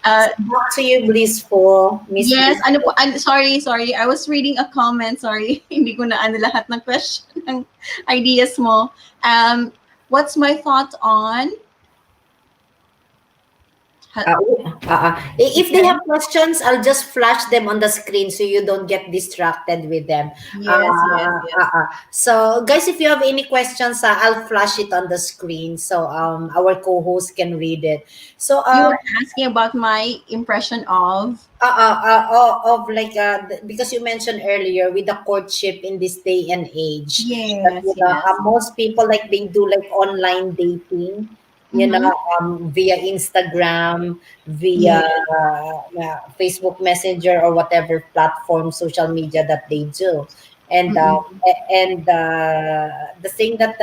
Uh, So, back to you, Blissful, Miss yes, ano po, Blissful. sorry. I was reading a comment. Sorry, hindi ko na lahat ng question, ng ideas mo. What's my thought on? Uh, if they Okay. have questions, I'll just flash them on the screen so you don't get distracted with them. Yes. So, guys, if you have any questions, I'll flash it on the screen so our co-host can read it. So, You were asking about my impression of. of like because you mentioned earlier with the courtship in this day and age that Yes. most people like they do like online dating, Mm-hmm. via Instagram, via Yes. Facebook Messenger or whatever platform social media that they do. And Mm-mm. the thing that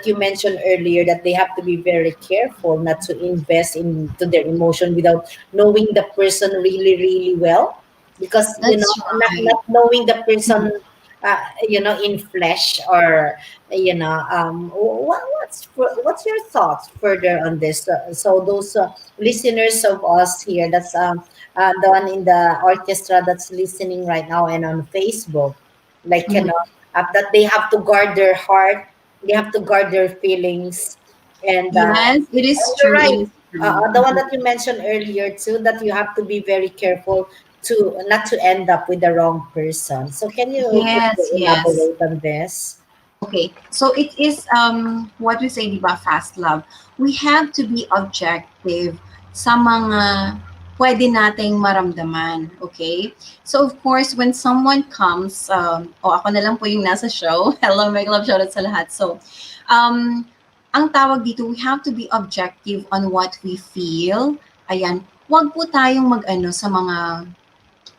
you mentioned earlier, that they have to be very careful not to invest into their emotion without knowing the person really really well, because That's right. not knowing the Mhm. person in flesh, or what's your thoughts further on this? So those listeners of us here, that's the one in the orchestra that's listening right now and on Facebook, like Mhm. that they have to guard their heart, they have to guard their feelings, and Yes, it is you're true. It right. is true. The one that you mentioned earlier too, that you have to be very careful to not to end up with the wrong person. So can you Yes. elaborate on this? Okay. So it is what we say, di ba, fast love. We have to be objective sa mga pwede nating maramdaman. Okay? So of course, when someone comes, ako na lang po yung nasa show. Hello, my love, shoutout sa lahat. So, Um, ang tawag dito, we have to be objective on what we feel. Ayan, wag po tayong mag-ano sa mga,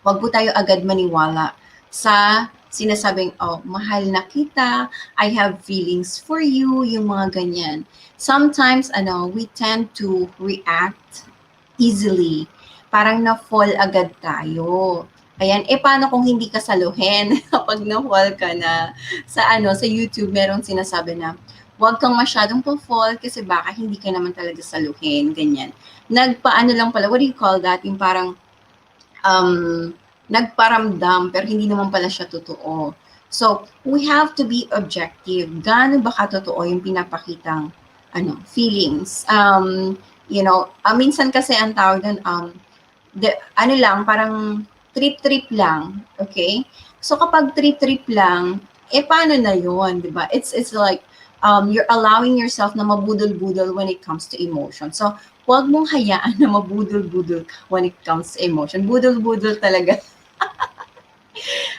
wag po tayo agad maniwala sa sinasabing, oh, mahal na kita, I have feelings for you, yung mga ganyan. Sometimes, we tend to react easily. Parang na-fall agad tayo. Ayan, paano kung hindi ka saluhin kapag na-fall ka na sa YouTube merong sinasabi na huwag kang masyadong pa-fall kasi baka hindi ka naman talaga saluhin, ganyan. Nagpaano lang pala, what do you call that? Yung parang um, nagparamdam pero hindi naman pala siya totoo. So, we have to be objective. Gaano ba katotoo yung pinapakitang feelings? Minsan kasi ang tawag doon, lang, parang trip-trip lang, okay? So, kapag trip-trip lang, paano na yun, di ba? It's like, you're allowing yourself na mabudol-budol when it comes to emotion. So, huwag mong hayaan na mabudol-budol ka when it comes to emotion. Budol-budol talaga.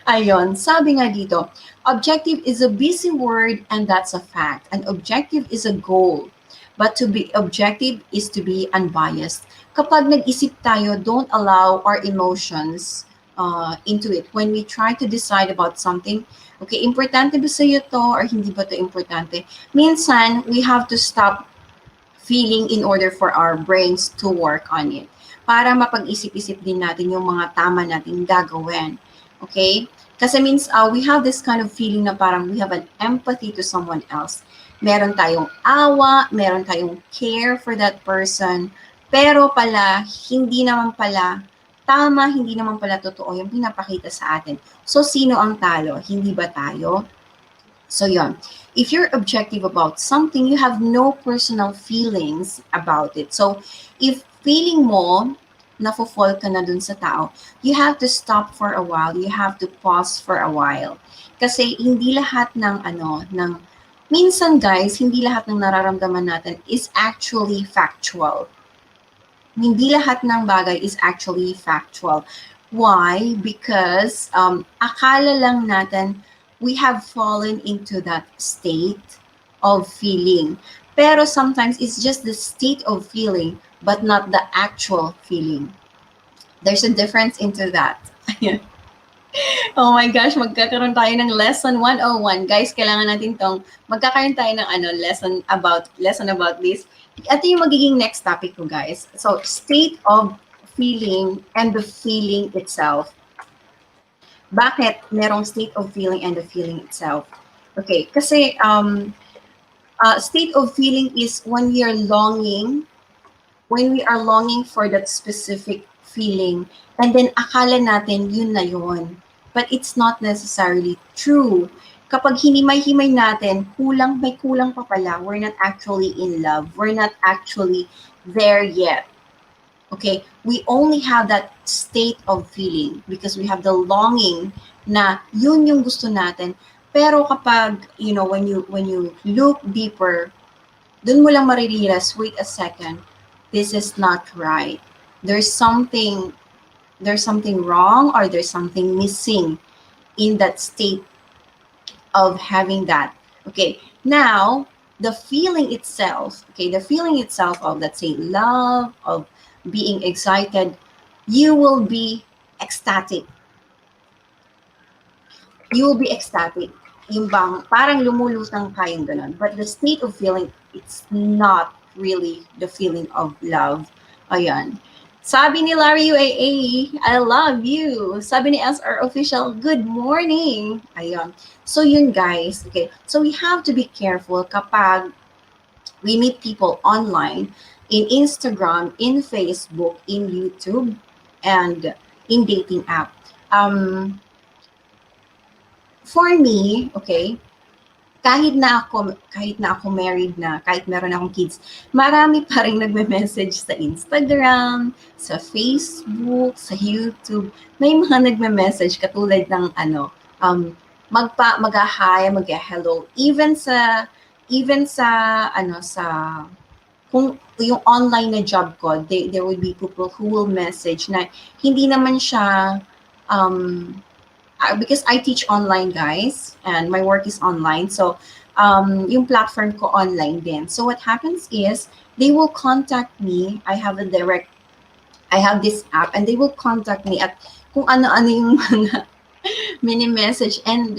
Ayun, sabi nga dito, objective is a busy word and that's a fact. An objective is a goal. But to be objective is to be unbiased. Kapag nag-isip tayo, don't allow our emotions into it. When we try to decide about something, okay, importante ba sa'yo to or hindi ba to importante? Minsan, we have to stop feeling in order for our brains to work on it. Para mapag-isip-isip din natin yung mga tama nating gagawin. Okay? Kasi means we have this kind of feeling na parang we have an empathy to someone else. Meron tayong awa, meron tayong care for that person, pero pala, hindi naman pala tama, hindi naman pala totoo yung pinapakita sa atin. So, sino ang talo? Hindi ba tayo? So, yun. If you're objective about something, you have no personal feelings about it. So, if feeling mo, nafo-fall ka na dun sa tao, you have to stop for a while. You have to pause for a while. Kasi hindi lahat minsan guys, hindi lahat ng nararamdaman natin is actually factual. Hindi lahat ng bagay is actually factual. Why? Because akala lang natin we have fallen into that state of feeling. Pero sometimes it's just the state of feeling but not the actual feeling. There's a difference into that. Oh my gosh, magkakaroon tayo ng lesson 101. Guys, kailangan natin magkakaroon tayo ng lesson about this. Ito yung magiging next topic ko, guys. So, state of feeling and the feeling itself. Bakit merong state of feeling and the feeling itself? Okay, kasi state of feeling is when we are longing for that specific feeling, and then akala natin yun na yun. But it's not necessarily true. Kapag hinimay-himay natin, may kulang pa pala. We're not actually in love. We're not actually there yet. Okay? We only have that state of feeling because we have the longing na yun yung gusto natin. Pero kapag, when you look deeper, dun mo lang marirealize, wait a second, this is not right. There's something wrong or there's something missing in that state of having that. Okay, now the feeling itself of, let's say, love, of being excited, you will be ecstatic. Yung bang parang lumulutang kayong ganun. But the state of feeling, it's not really the feeling of love. Ayan. Sabi ni Larry UAA, I love you. Sabi ni SR Official, good morning. Ayun. So yun guys, okay. So we have to be careful kapag we meet people online, in Instagram, in Facebook, in YouTube, and in dating app. For me, okay, kahit na ako married na, kahit meron akong kids, marami pa rin nagme-message sa Instagram, sa Facebook, sa YouTube. May mga nagme-message katulad ng mag-hi, mag-hello. Even sa kung yung online na job ko, there would be people who will message na hindi naman siya because I teach online, guys, and my work is online. So yung platform ko online din. So what happens is, they will contact me. I have this app, and they will contact me at kung ano-ano yung mga mini-message. And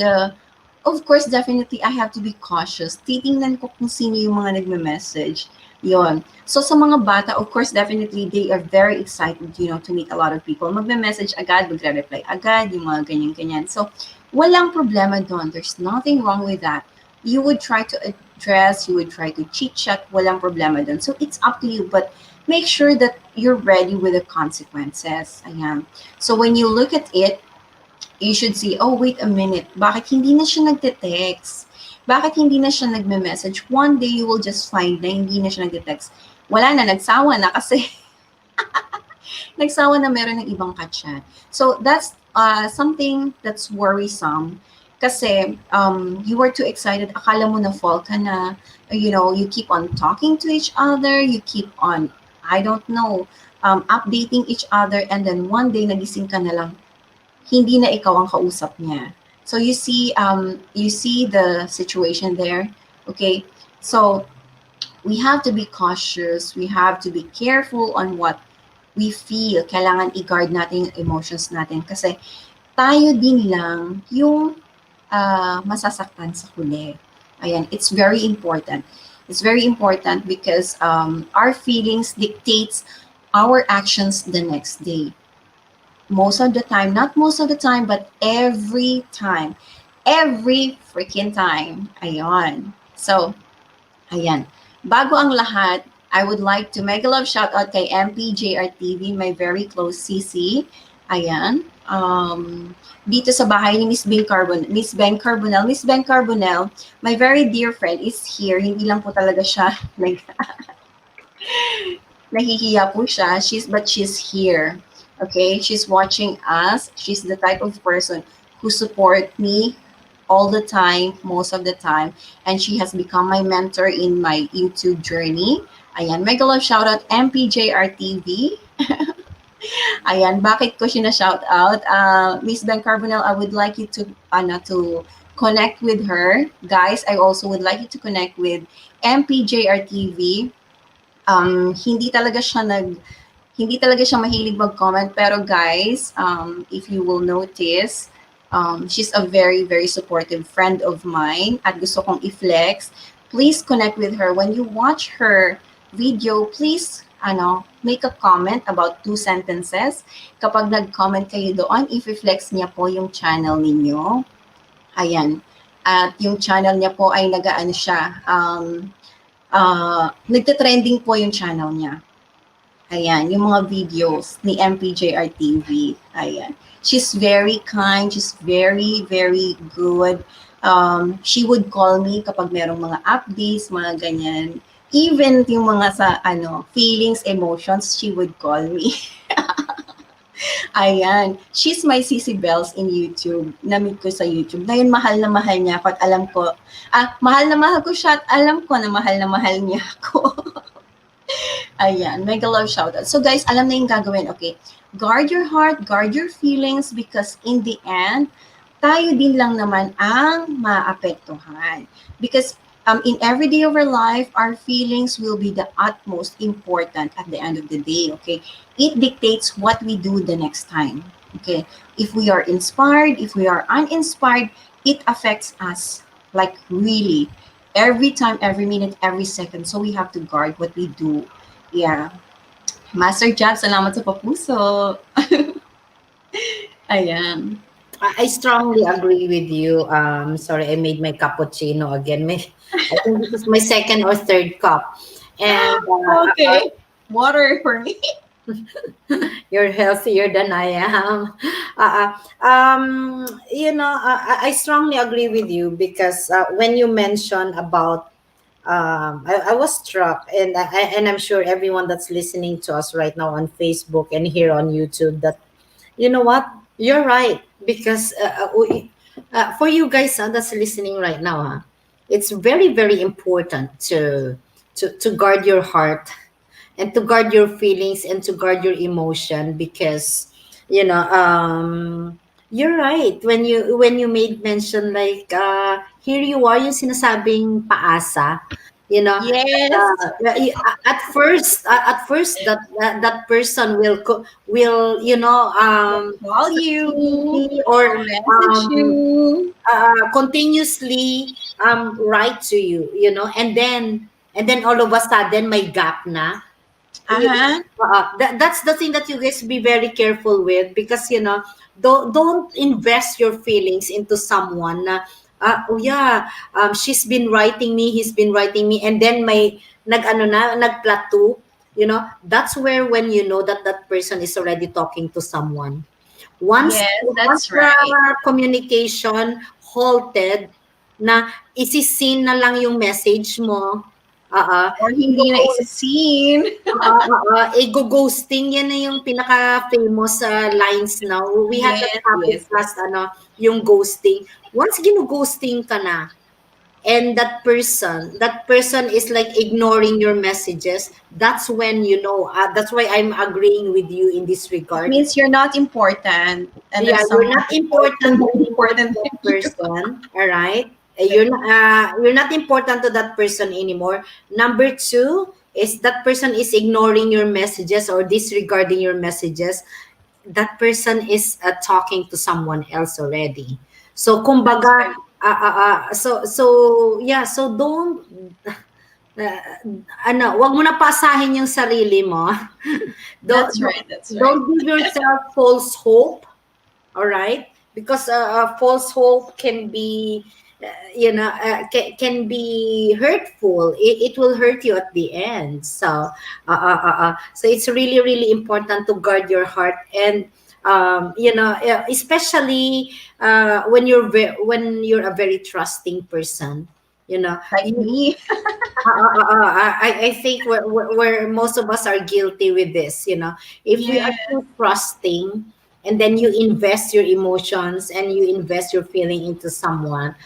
of course, definitely, I have to be cautious. Titingnan ko kung sino yung mga nagme-message. Yon. So sa mga bata, of course, definitely, they are very excited, to meet a lot of people. Magme-message agad, magre-reply agad, yung mga ganyan-ganyan. So, walang problema doon. There's nothing wrong with that. You would try to address, you would try to chit-chat, walang problema doon. So, it's up to you, but make sure that you're ready with the consequences. Ayan. So, when you look at it, you should see, oh, wait a minute, bakit hindi na siya nagte-text? Bakit hindi na siya nagme-message? One day, you will just find na hindi na siya nagte-text. Wala na, nagsawa na kasi nagsawa na meron ng ibang ka-chat. So, that's something that's worrisome kasi you were too excited. Akala mo na fall ka na. You keep on talking to each other. You keep on, I don't know, updating each other. And then one day, nagising ka na lang, hindi na ikaw ang kausap niya. So you see the situation there. Okay, so we have to be cautious. We have to be careful on what we feel. Kailangan i-guard natin yung emotions natin kasi tayo din lang yung masasaktan sa huli. Ayan, it's very important. It's very important because our feelings dictates our actions the next day. Most of the time, not most of the time, but every time. Every freaking time. Ayan. So, ayan. Bago ang lahat, I would like to mega love shout out kay MPJRTV, my very close CC. Ayan. Dito sa bahay ni Miss Beng Carbonell. Miss Beng Carbonell, my very dear friend is here. Hindi lang po talaga siya nahihiya po siya. But she's here. Okay, she's watching us. She's the type of person who support me all the time, most of the time. And she has become my mentor in my YouTube journey. Ayan, mega love shoutout MPJRTV. Ayan, bakit ko siya na-shout out? Miss Ben Carbonell, I would like you to connect with her. Guys, I also would like you to connect with MPJRTV. Hindi talaga siya mahilig mag-comment, pero guys, if you will notice, she's a very, very supportive friend of mine at gusto kong i-flex. Please connect with her. When you watch her video, please make a comment about 2 sentences. Kapag nag-comment kayo doon, i-flex niya po yung channel ninyo. Ayan. At yung channel niya po ay nagte-trending po yung channel niya. Ayan, yung mga videos ni MPJRTV. Ayan. She's very kind. She's very, very good. She would call me kapag merong mga updates, mga ganyan. Even yung mga sa feelings, emotions, she would call me. Ayan. She's my CC Bells in YouTube. Na-meet ko sa YouTube. Ngayon, mahal na mahal niya ako at alam ko, mahal na mahal ko siya at alam ko na mahal niya ako. Ayan, mega love shoutout. So guys, alam na yung gagawin, okay? Guard your heart, guard your feelings because in the end, tayo din lang naman ang maapektuhan. Because in every day of our life, our feelings will be the utmost important at the end of the day, okay? It dictates what we do the next time, okay? If we are inspired, if we are uninspired, it affects us like really every time, every minute, every second. So we have to guard what we do. Yeah. Master Jab, salamat sa papuso. Ayan. I strongly agree with you. Sorry, I made my cappuccino again. I think this is my second or third cup. And okay. Water for me. You're healthier than I am. I strongly agree with you because when you mentioned about, I was struck, and I'm sure everyone that's listening to us right now on Facebook and here on YouTube, that you know what, you're right, because for you guys that's listening right now, it's very, very important to guard your heart and to guard your feelings and to guard your emotion because You're right. When you made mention like here you are yung sinasabing paasa, you know. Yes. At first that person will Call you strategically or or message you. continuously write to you, and then all of a sudden may gap na. Uh-huh. That's the thing that you guys be very careful with, because don't invest your feelings into someone na oh yeah, she's been writing me, he's been writing me, and then may nagplato. That's where when you know that that person is already talking to someone. once Yes, once that's the right. communication halted, na isisin na lang yung message mo, Or hindi na isa-seen. Ego-ghosting, yan na yung pinaka-famous lines now. We had that Yes, topic yes, last, yes. yung ghosting. Once gino-ghosting ka na, and that person is like ignoring your messages, that's when that's why I'm agreeing with you in this It regard. means you're not important and Yeah, there's you're someone not important important more anymore to important that than you. person. All right. You're not important to that person anymore. Number two is that person is ignoring your messages or disregarding your messages. That person is talking to someone else already. So That's kumbaga, right. yeah, so don't uh, wag mo na pasahin yung sarili mo. don't, That's right. That's right. don't give yourself false hope. All right, because false hope can be can be hurtful. It will hurt you at the end. So it's really really important to guard your heart, and especially when you're a very trusting person, you know Like you, me. I think where most of us are guilty with this. If we are Yeah, too trusting, and then you invest your emotions and you invest your feeling into someone,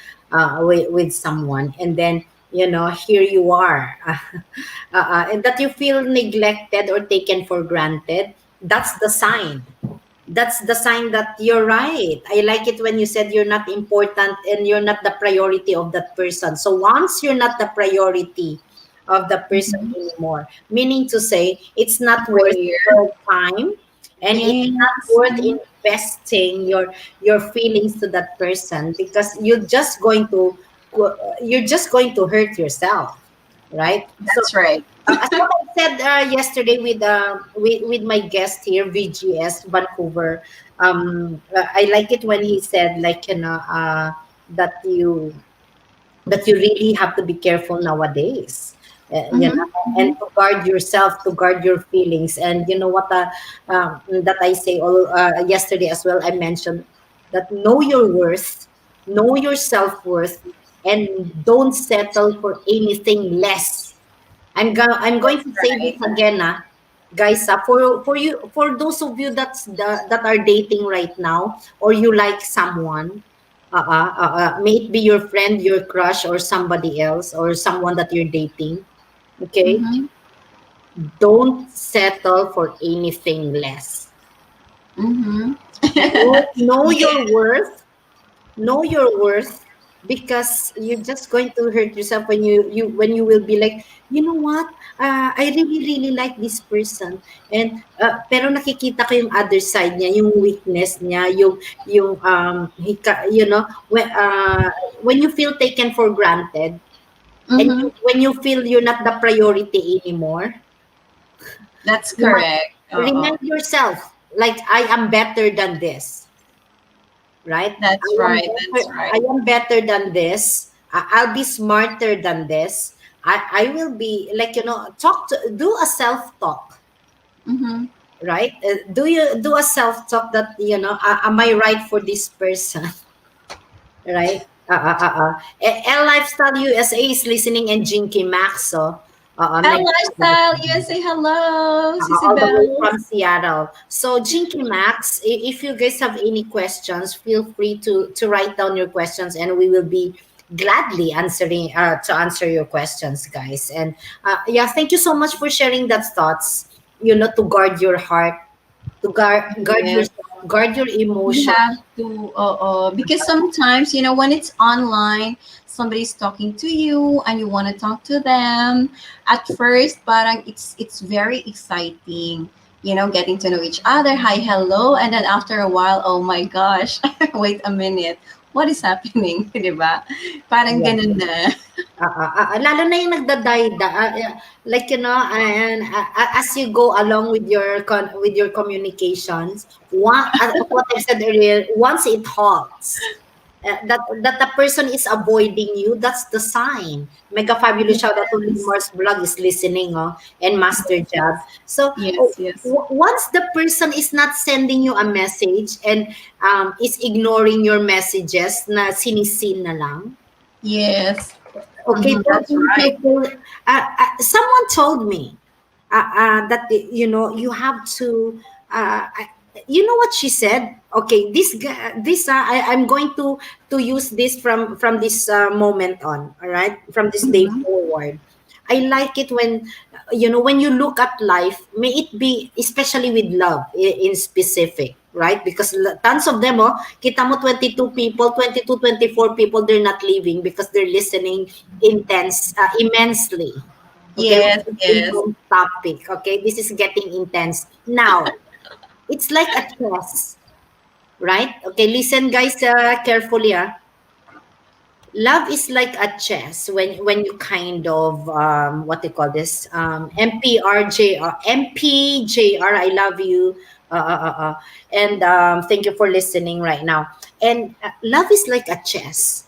with someone, and then here you are, and that you feel neglected or taken for granted. That's the sign that you're right. I like it when you said you're not important and you're not the priority of that person. So once you're not the priority of the person anymore, meaning to say it's not worth rare. your time, and it's not Yes. worth investing your feelings to that person, because you're just going to hurt yourself, right? So That's right. as what I said yesterday with my guest here, VGS Vancouver, I like it when he said, like, that you really have to be careful nowadays. Mm-hmm. And Mm-hmm. to guard yourself, to guard your feelings. And you know what, that I say all yesterday as well. I mentioned that know your worth, know your self worth, and don't settle for anything less. I'm going That's to say this right. again, guys. For those of you that are dating right now, or you like someone, may it be your friend, your crush, or somebody else, or someone that you're dating. Okay, Mm-hmm. don't settle for anything less. Mm-hmm. Know Yeah. your worth, know your worth, because you're just going to hurt yourself when you will be like, you know what, I really really like this person, and pero nakikita ko yung other side niya, yung weakness niya, when you feel taken for granted, and Mm-hmm. when you feel you're not the priority anymore, That's remind, correct. remind Uh-oh. yourself, like, I am better than this, right? That's right. That's I right. am better than this. I'll be smarter than this. I will be like, do a self talk, Mm-hmm. right? Do you do a self talk that, am I right for this person, right? L Lifestyle USA is listening, and Jinky Max, so And lifestyle, USA, hello, Sissy all the way Bells. from Seattle. So, Jinky Max, if you guys have any questions, feel free to write down your questions, and we will be gladly answering to answer your questions, guys. And yeah, thank you so much for sharing that thoughts. To guard your heart, to guard Yes. yourself Guard your You emotion. have to, because sometimes, when it's online, somebody's talking to you and you want to talk to them. At first, parang it's very exciting, getting to know each other. Hi, hello. And then after a while, oh my gosh, wait a minute. What is happening? Diba? Parang Yeah. ganun na. Lalo na yung nagdadayda, like, and as you go along with your with your communications, as what I said earlier, once it halts, that the person is avoiding you, that's the sign. Mega fabulous shout out to Yes. Limar's blog is listening, and Master Jab. So Yes, yes. once the person is not sending you a message and is ignoring your messages na sinisin na lang. Yes. Okay, don't That's right. someone told me that you have to. You know what she said? Okay, I'm going to use this from this moment on. All right, from this day Mm-hmm. forward. I like it when when you look at life, may it be especially with love in specific, right? Because tons of them, kita mo 22 people, 22, 24 people, they're not leaving because they're listening immensely. Okay, Yes, yes. intense topic. Okay, this is getting intense. Now, it's like a chess, right? Okay, listen guys carefully. Love is like a chess when you kind of what they call this mpjr, I love you, and thank you for listening right now. And love is like a chess.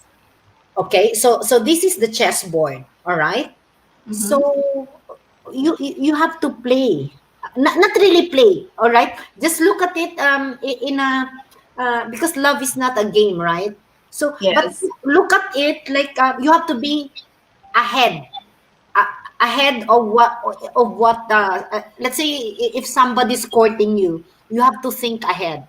Okay, so this is the chessboard, all right? So Mm-hmm. you have to play, not really play, all right? Just look at it in a because love is not a game, right? So but Yes. look at it like you have to be ahead, uh, ahead of what let's say if somebody's courting you, you have to think ahead.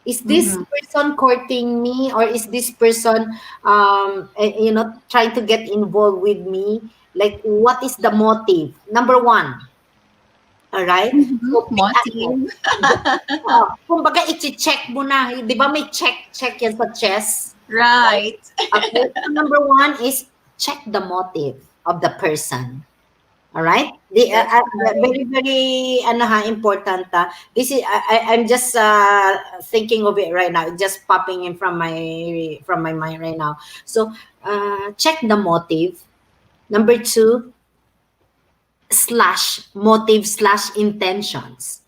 Is this Mm-hmm. person courting me, or is this person trying to get involved with me? Like, what is the motive? Number one, all right? Mm-hmm. So think ahead. Motive. Kumbaga i-check mo na, 'di ba may check yan sa chess? Right? Right. Okay, so number one is check the motive of the person. All right? That's right. Very, very, important. This is, I'm just thinking of it right now. It's just popping in from my mind right now. So, check the motive. Number two, slash motive slash intentions.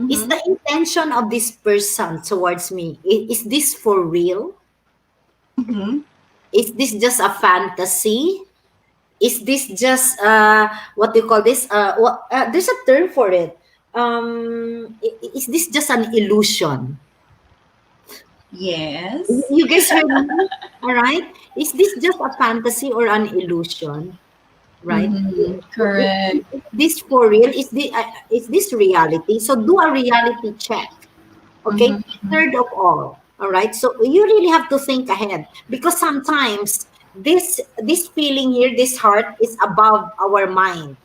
Is Mm-hmm. the intention of this person towards me, is this for real? Mm-hmm. Is this just a fantasy? Is this just what do you call this there's a term for it, is this just an illusion? Yes. You guys heard me? All right, is this just a fantasy or an illusion, right? Mm-hmm. Correct. Is this for real? Is this reality? So do a reality check. Okay, Mm-hmm. third of all right, so you really have to think ahead, because sometimes this feeling here, this heart is above our mind.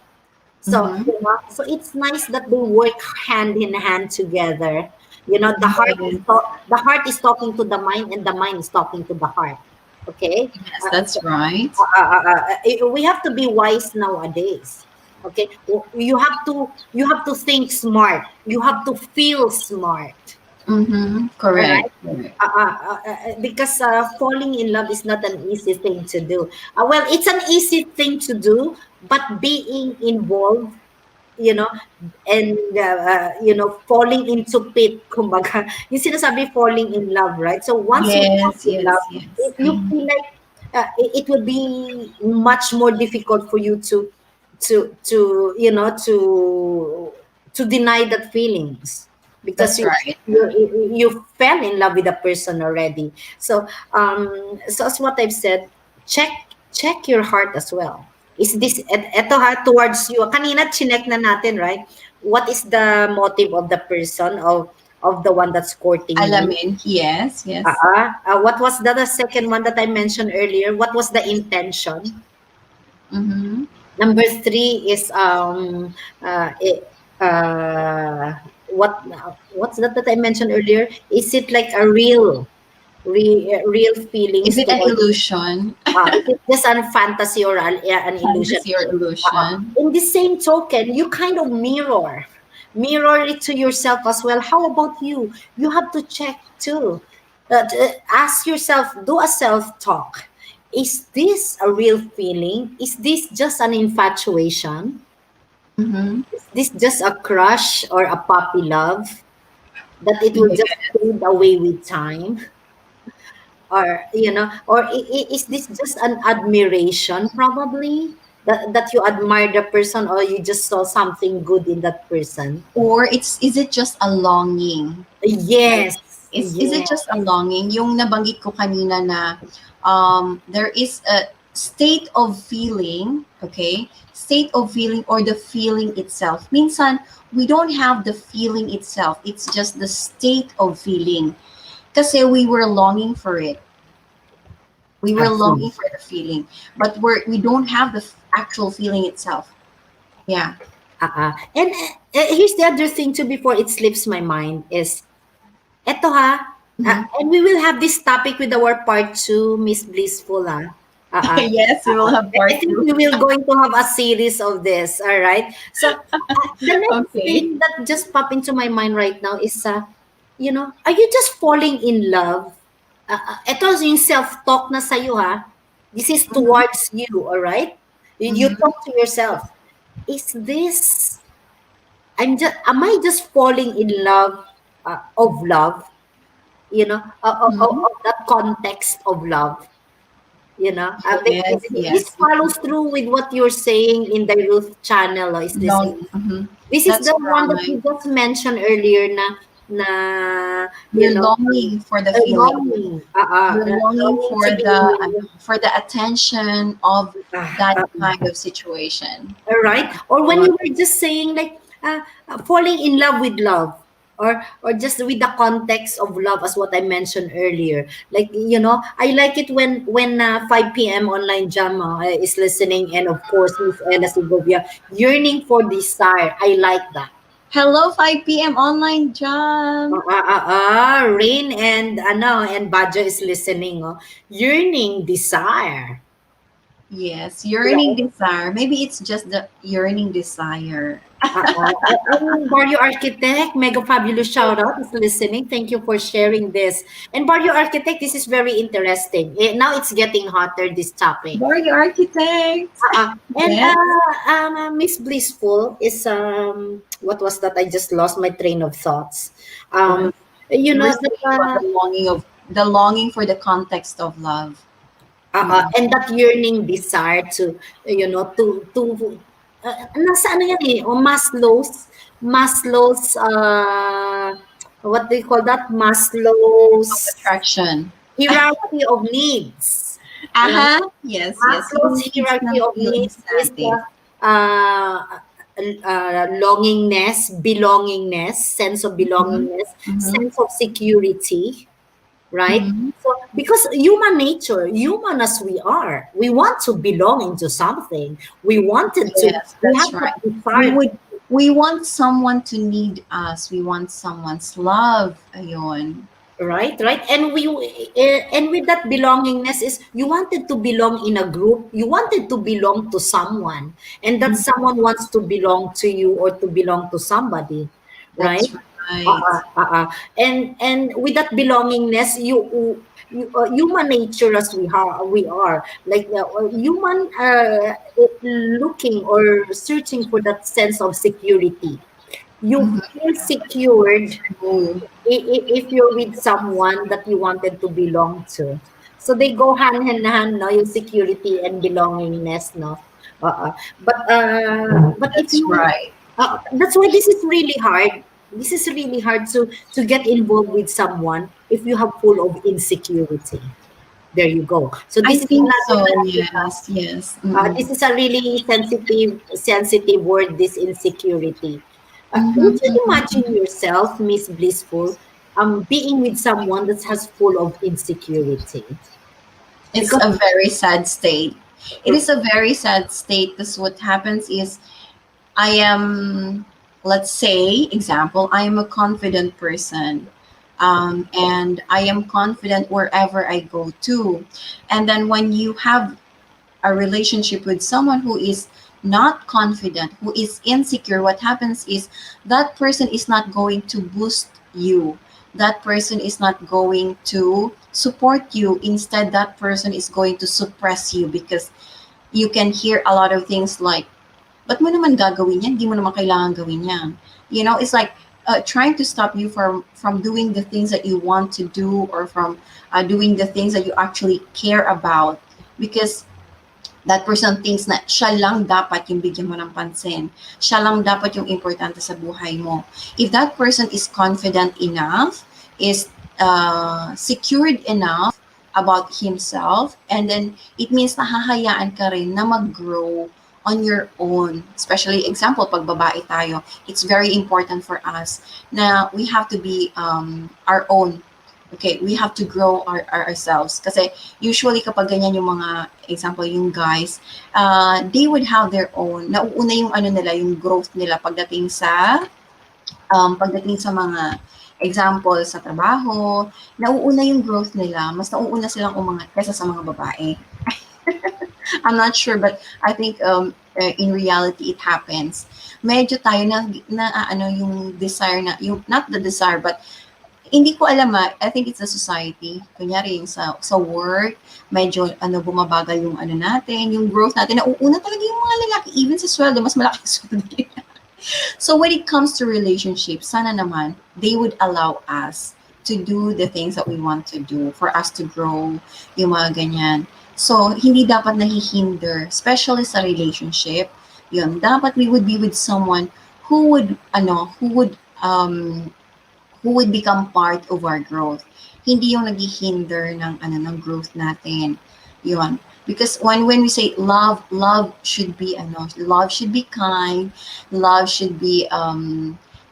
So Mm-hmm. so it's nice that they work hand in hand together. The heart is Yes. the heart is talking to the mind, and the mind is talking to the heart. Okay, Yes, that's right. we have to be wise nowadays. Okay, you have to think smart, you have to feel smart. Mm-hmm. All Correct. right. Correct. Because falling in love is not an easy thing to do. Well, it's an easy thing to do, but being involved, you know, and falling into pit, kumbaga, yung sinasabi falling in love, right? So once you fall Yes, in love, yes, yes. you Mm-hmm. feel like it would be much more difficult for you to to deny that feelings, because That's right. you fell in love with a person already. So so as what I've said, check check your heart as well. Is this eto ha, towards you, kanina chinek na natin, right? What is the motive of the person, of the one that's courting you? Alamin. Yes, yes. What was the second one that I mentioned earlier? What was the intention? Mm-hmm. Number three is uh, what's that I mentioned earlier? Is it like a real Is feelings it an towards, illusion? is it just a fantasy or an illusion? Fantasy or illusion? In the same token, you kind of mirror it to yourself as well. How about you? You have to check too. Ask yourself, do a self talk. Is this a real feeling? Is this just an infatuation? Mm-hmm. Is this just a crush or a puppy love that it will just Yeah. fade away with time? Or or is this just an admiration, probably, that you admire the person, or you just saw something good in that person? Or is it just a longing? Right? Yes, Is it yes. just a longing? Yung nabanggit ko kanina na there is a state of feeling, okay? State of feeling or the feeling itself. Minsan, we don't have the feeling itself. It's just the state of feeling. Kasi we were longing for it. We were Absolutely. longing for the feeling, but we don't have the actual feeling itself. Yeah. And here's the other thing too, before it slips my mind, is eto ha, Mhm. and we will have this topic with our part two, Miss Blissful, ha. Yes, we will have I part think two. we will going to have a series of this. All right. So the next Okay. thing that just popped into my mind right now is, are you just falling in love? Ito yung self-talk na sa'yo, ha. This is Mhm. towards you, all right? You Mhm. talk to yourself. Is this, am I just falling in love, of love? Mhm. Of that context of love. Yes, This yes. follows through with what you're saying in the Ruth channel. Is this Long. Mhm. this is That's the one that right. you just mentioned earlier, na We're longing for the feeling. longing, We're longing longing to be, for the attention of that uh, kind of situation. right? Or when Or you were just saying, like, falling in love with love, or just with the context of love, as what I mentioned earlier. Like, I like it when 5 p.m. online jam is listening, and of course Miss Ella Segovia, yearning for desire. I like that. hello 5 p.m. online jam. Rain and Badja is listening. Oh, yearning desire. Yes, yearning desire. Maybe it's just the yearning desire. And Barrio Architect, mega fabulous shout out is listening. Thank you for sharing this. And Barrio Architect, this is very interesting. Now it's getting hotter, this topic. Or the architect. And Yes. Miss Blissful is, what was that? I just lost my train of thoughts. Yes. Um, you You were know that, speaking about the longing for the context of love. Mm-mm. and that yearning desire to, nasa ano yan, o Maslow's, what do you call that? Of Maslow's attraction. hierarchy of needs. Right? Uh-huh. Yes, yes. Maslow's You need hierarchy some of feeling needs is the, static. longingness, belongingness, sense of Mm-hmm. belongingness, Mm-hmm. sense of security, right? Mm-hmm. So, because human nature, human as we are, we want to belong into something. Yes, We that's have that right. We desire, would we want someone to need us. We want someone's love. Ayun. right? Right? And with that belongingness is, you wanted to belong in a group, you wanted to belong to someone, and that Mhm. someone wants to belong to you or to belong to somebody, right? That's right. And with that belongingness, human nature as we are like, human, looking or searching for that sense of security. You Mhm. feel secured True. if you're with someone that you wanted to belong to. So they go hand in hand, no, yung security and belongingness, no. But if That's you, right. that's why this is really hard. This is really hard to get involved with someone if you have full of insecurity. There you go. So I this is think another so. topic. Yes, yes. Mm-mm. This is a really sensitive word, this insecurity. Would Mm-hmm, you mm-hmm. imagine yourself, Miss Blissful, being with someone that has full of insecurity? It's Because, a very sad state. It is a very sad state because what happens is I am. let's say, example, I am a confident person, and I am confident wherever I go to. And then when you have a relationship with someone who is not confident, who is insecure, what happens is that person is not going to boost you. That person is not going to support you. Instead, that person is going to suppress you because you can hear a lot of things like, ba't mo naman gagawin yan? Di mo naman kailangan gawin yan. You know, it's like trying to stop you from doing the things that you want to do, or from doing the things that you actually care about, because that person thinks na siya lang dapat yung bigyan mo ng pansin. Siya lang dapat yung importante sa buhay mo. If that person is confident enough, is secured enough about himself, and then it means na hahayaan ka rin na mag-grow on your own. Especially, example, pag babae tayo, it's very important for us na we have to be our own. Okay, we have to grow ourselves. Kasi usually kapag ganyan yung mga, example, yung guys, they would have their own, nauuna yung ano nila, yung growth nila pagdating sa mga example sa trabaho, nauuna yung growth nila, mas nauuna silang umangat kaysa sa mga babae. I'm not sure, but I think in reality it happens. Medyo tayo na ano yung desire na, yung not the desire, but hindi ko alam, I think it's the society. Kunyari yung sa work, medyo ano bumabagal yung ano natin, yung growth natin. Nauuna talaga yung mga lalaki, even sa sweldo, mas malaki yung sweldo nila. So when it comes to relationships, sana naman they would allow us to do the things that we want to do, for us to grow, yung mga ganyan. So hindi dapat nahihinder, especially sa relationship. Yun, dapat we would be with someone who would become part of our growth. Hindi yung naghihinder ng growth natin. Yun. Because when we say love should be love should be kind, love should be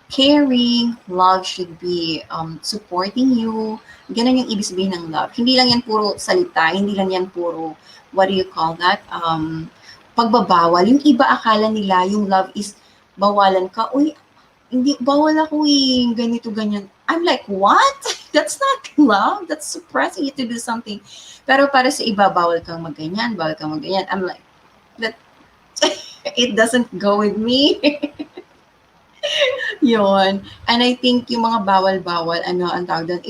caring, love should be supporting you. Ganun yung ibig sabihin ng love. Hindi lang yan puro salita, hindi lang yan puro, what do you call that? Pagbabawal. Yung iba akala nila yung love is bawalan ka, uy, hindi, bawal ako eh, ganito, ganyan. I'm like, what? That's not love. That's suppressing you to do something. Pero para sa iba, bawal kang magganyan, bawal kang magganyan. I'm like, that, it doesn't go with me. Yun. And I think yung mga bawal-bawal, ang tawag doon,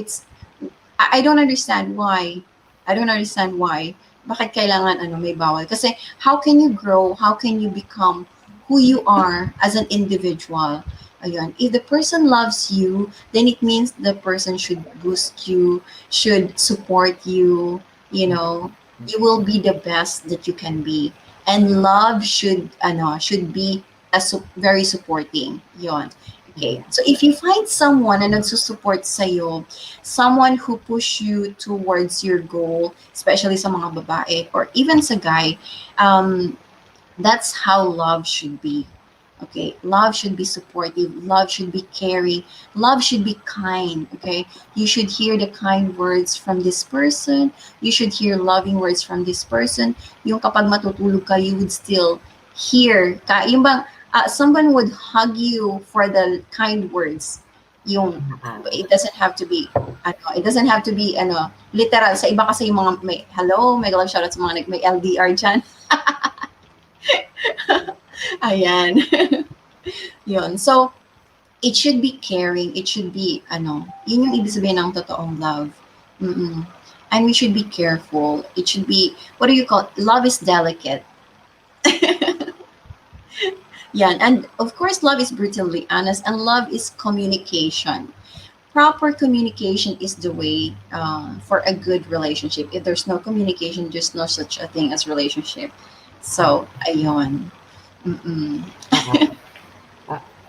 I don't understand why. I don't understand why. Bakit kailangan may bawal? Kasi how can you grow? How can you become who you are as an individual? Ayun. If the person loves you, then it means the person should boost you, should support you, you will be the best that you can be. And love should be very supporting. Yon. Okay. So if you find someone na nagsusupport sa'yo, someone who push you towards your goal, especially sa mga babae or even sa guy, that's how love should be. Okay, love should be supportive, love should be caring, love should be kind. Okay, you should hear the kind words from this person, you should hear loving words from this person. Yung kapag matutulog ka, you would still hear yung bang someone would hug you for the kind words. Yung it doesn't have to be literal. Sa iba kasi yung mga may hello, may love shoutout sa mga may LDR dyan. Ayan. Yun. So, it should be caring. It should be, yun yung ibig sabihin ng totoong love. Mm-mm. And we should be careful. It should be, what do you call it? Love is delicate. Yan. And of course, love is brutally honest, and love is communication. Proper communication is the way for a good relationship. If there's no communication, there's no such a thing as relationship. So, ayun. Mm-mm.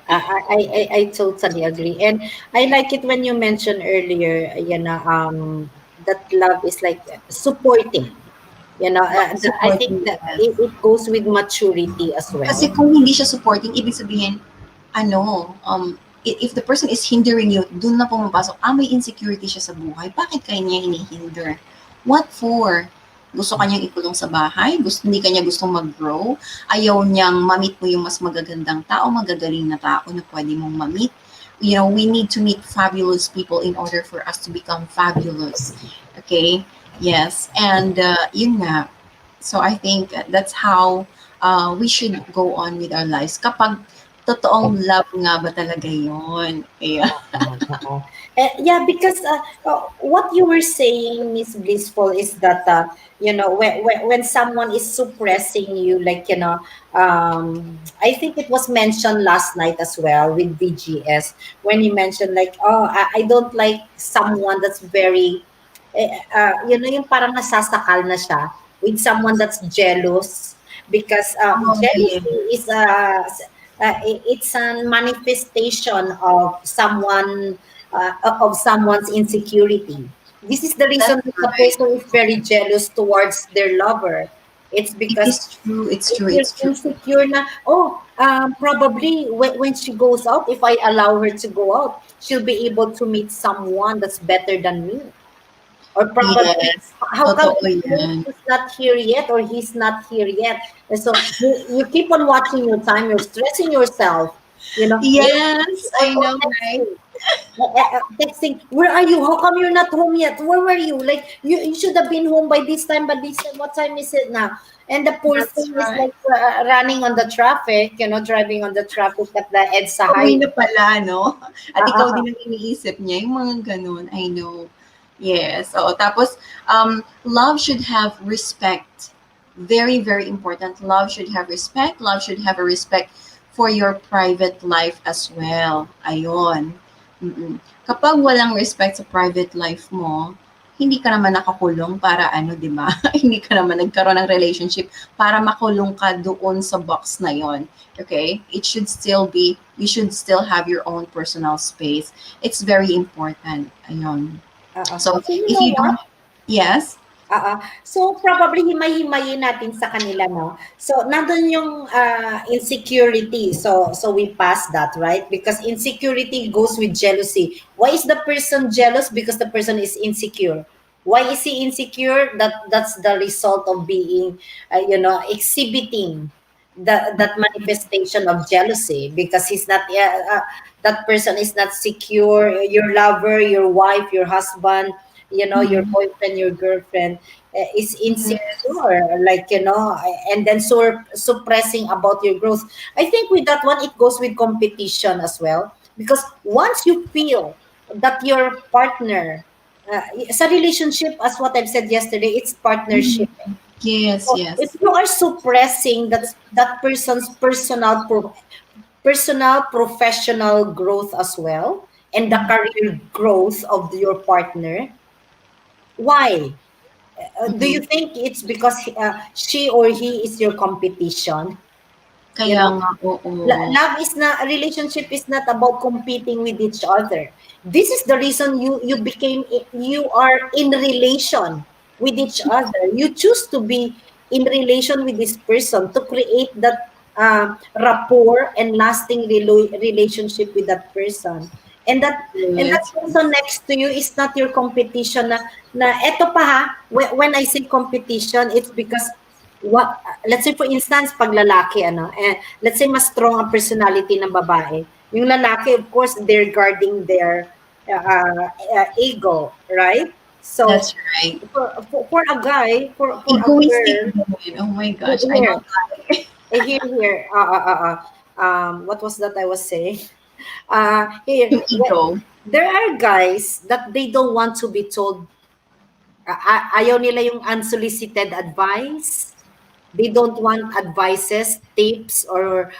I totally agree. And I like it when you mentioned earlier, that love is like supporting. I think Supporting, that yes. it goes with maturity as Kasi well. kung hindi siya supporting, ibig sabihin, if the person is hindering you, dun na pumapasok, may insecurity siya sa buhay. Bakit kaya niya hinihinder? What for? Gusto kanyang ikulong sa bahay, hindi kanya gustong mag-grow, ayaw niyang ma-meet mo yung mas magagandang tao, magagaling na tao na pwede mong ma-meet. You know, we need to meet fabulous people in order for us to become fabulous. Okay? Yes. And yun nga. So I think that's how we should go on with our lives. Kapag totoong love nga ba talaga yun? Yeah. Yeah, because what you were saying, Miss Blissful, is that when someone is suppressing you, like I think it was mentioned last night as well with BGS when you mentioned like, oh, I don't like someone that's very, yung parang nasasakal na siya with someone that's jealous because Oh, yeah. jealousy is it's a manifestation of someone's insecurity. This is the That's reason that the right. person is very jealous towards their lover. It's It because is true. It's if true. you're It's true. insecure na, probably when she goes out, if I allow her to go out, she'll be able to meet someone that's better than me. Or probably, Yes. how come Totoo yan. he's not here yet or he's not here yet? And so you keep on watching your time, you're stressing yourself, Yes, I or know, right? texting. Texting, where are you? How come you're not home yet? Where were you? Like you should have been home by this time, but this time, what time is it now? And the poor That's thing is right. like running on the traffic, driving on the traffic at the EDSA Uwi highway. na pala, no? At Ah, ikaw ah, din ang iniisip niya, yung mga ganun. I know. Yes. Oo. Tapos, love should have respect. Very, very important. Love should have respect. Love should have a respect for your private life as well. Ayun. Mm-mm. Kapag walang respect sa private life mo, hindi ka naman nakakulong para ano, di ba? Hindi ka naman nagkaroon ng relationship para makulong ka doon sa box na yon. Okay? It should still be, you should still have your own personal space. It's very important. Ayun. So, So you if know you what? don't, yes, So probably himay-himayin natin sa kanila, no? So nandun yung insecurity. So we pass that, right? Because insecurity goes with jealousy. Why is the person jealous? Because the person is insecure. Why is he insecure? That's the result of being, exhibiting that manifestation of jealousy because he's not that person is not secure. Your lover, your wife, your husband, your mm, boyfriend, your girlfriend is yes, insecure, like and then suppressing about your growth. I think with that one it goes with competition as well because once you feel that your partner sa relationship, as what I've said yesterday, it's mm, partnership. yes, So if yes, you are suppressing that person's personal professional growth as well and the career growth of your partner, why? Do you mm, think it's because she or he is your competition? You kaya know, nga, oo, love is not, a relationship is not about competing with each other. This is the reason you are in relation with each other. You choose to be in relation with this person to create that rapport and lasting relationship with that person. And that yes, person next to you is not your competition na eto pa ha, when I say competition, it's because what, let's say for instance, pag lalaki, let's say mas strong ang personality ng babae. Yung lalaki, of course, they're guarding their ego, right? So, that's right. for a guy, for a Egoistic girl, din. Oh my gosh, I here, don't like. here, what was that I was saying? Here, Yung ego. there are guys that they don't want to be told, ayaw nila yung unsolicited advice. They don't want advices, tips, or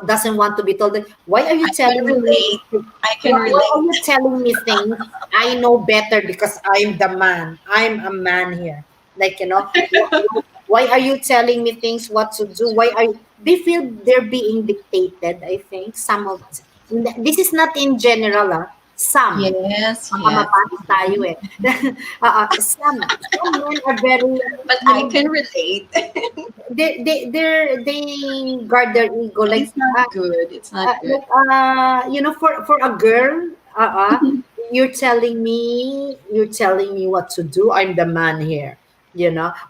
doesn't want to be told that, why are you I can telling me relate. things? I can Why are relate. you telling me things? I know better because I'm the man. I'm a man here. Like, why are you telling me things what to do? Why are you, they feel they're being dictated, I think. This is not in general, some. Yes, Baka yes. mapanis tayo eh. Some men are very, But you I know, can relate. they guard their ego And like it's not good. It's not good. for a girl, you're telling me what to do. I'm the man here.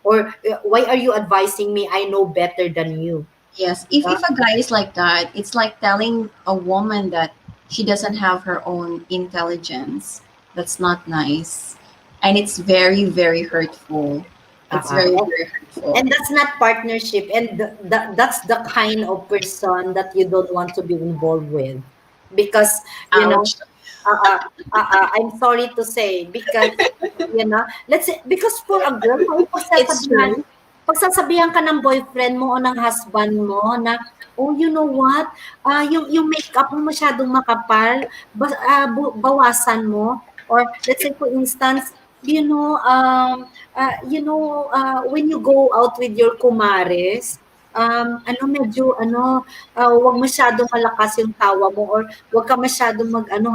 or why are you advising me? I know better than you. Yes, Uh, if a guy is like that, it's like telling a woman that she doesn't have her own intelligence. That's not nice. And it's very, very hurtful. It's uh, very, uh, very hurtful. and that's not partnership, and that's the kind of person that you don't want to be involved with, because you know Ouch. I'm sorry to say, because let's say, because for a girl, kung It's true. pagsasabihan ka ng boyfriend mo o ng husband mo na, oh, you know what, yung makeup mo masyadong makapal, bawasan mo. Or let's say for instance, when you go out with your kumares, medyo wag masyadong malakas yung tawa mo, or wag ka masyadong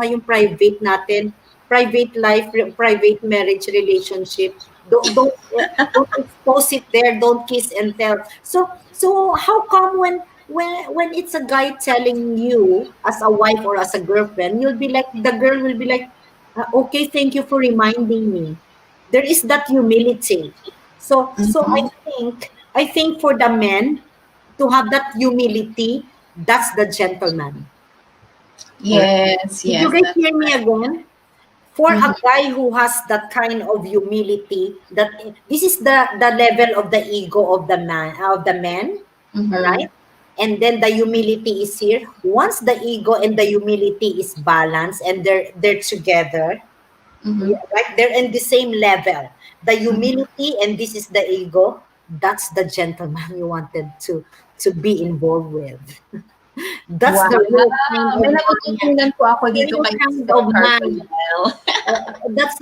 yung private natin, private life, private marriage relationship. Don't expose it there. Don't kiss and tell. So how come when it's a guy telling you as a wife or as a girlfriend, the girl will be like, okay, thank you for reminding me. There is that humility. So Hmm. I think for the men to have that humility, that's the gentleman. All right. Yes, Did you yes, guys that's hear me again? For a hmm. guy who has that kind of humility, that this is the level of the ego of the man, all Hmm. right? And then the humility is here. Once the ego and the humility is balanced and they're together, Hmm. yeah, right? They're in the same level. The Hmm. humility and this is the ego. That's the gentleman you wanted to be involved with. That's Wow. the real kind of May man. natututunan po ako The dito real kay kind Mr. of man. Carbonell. That's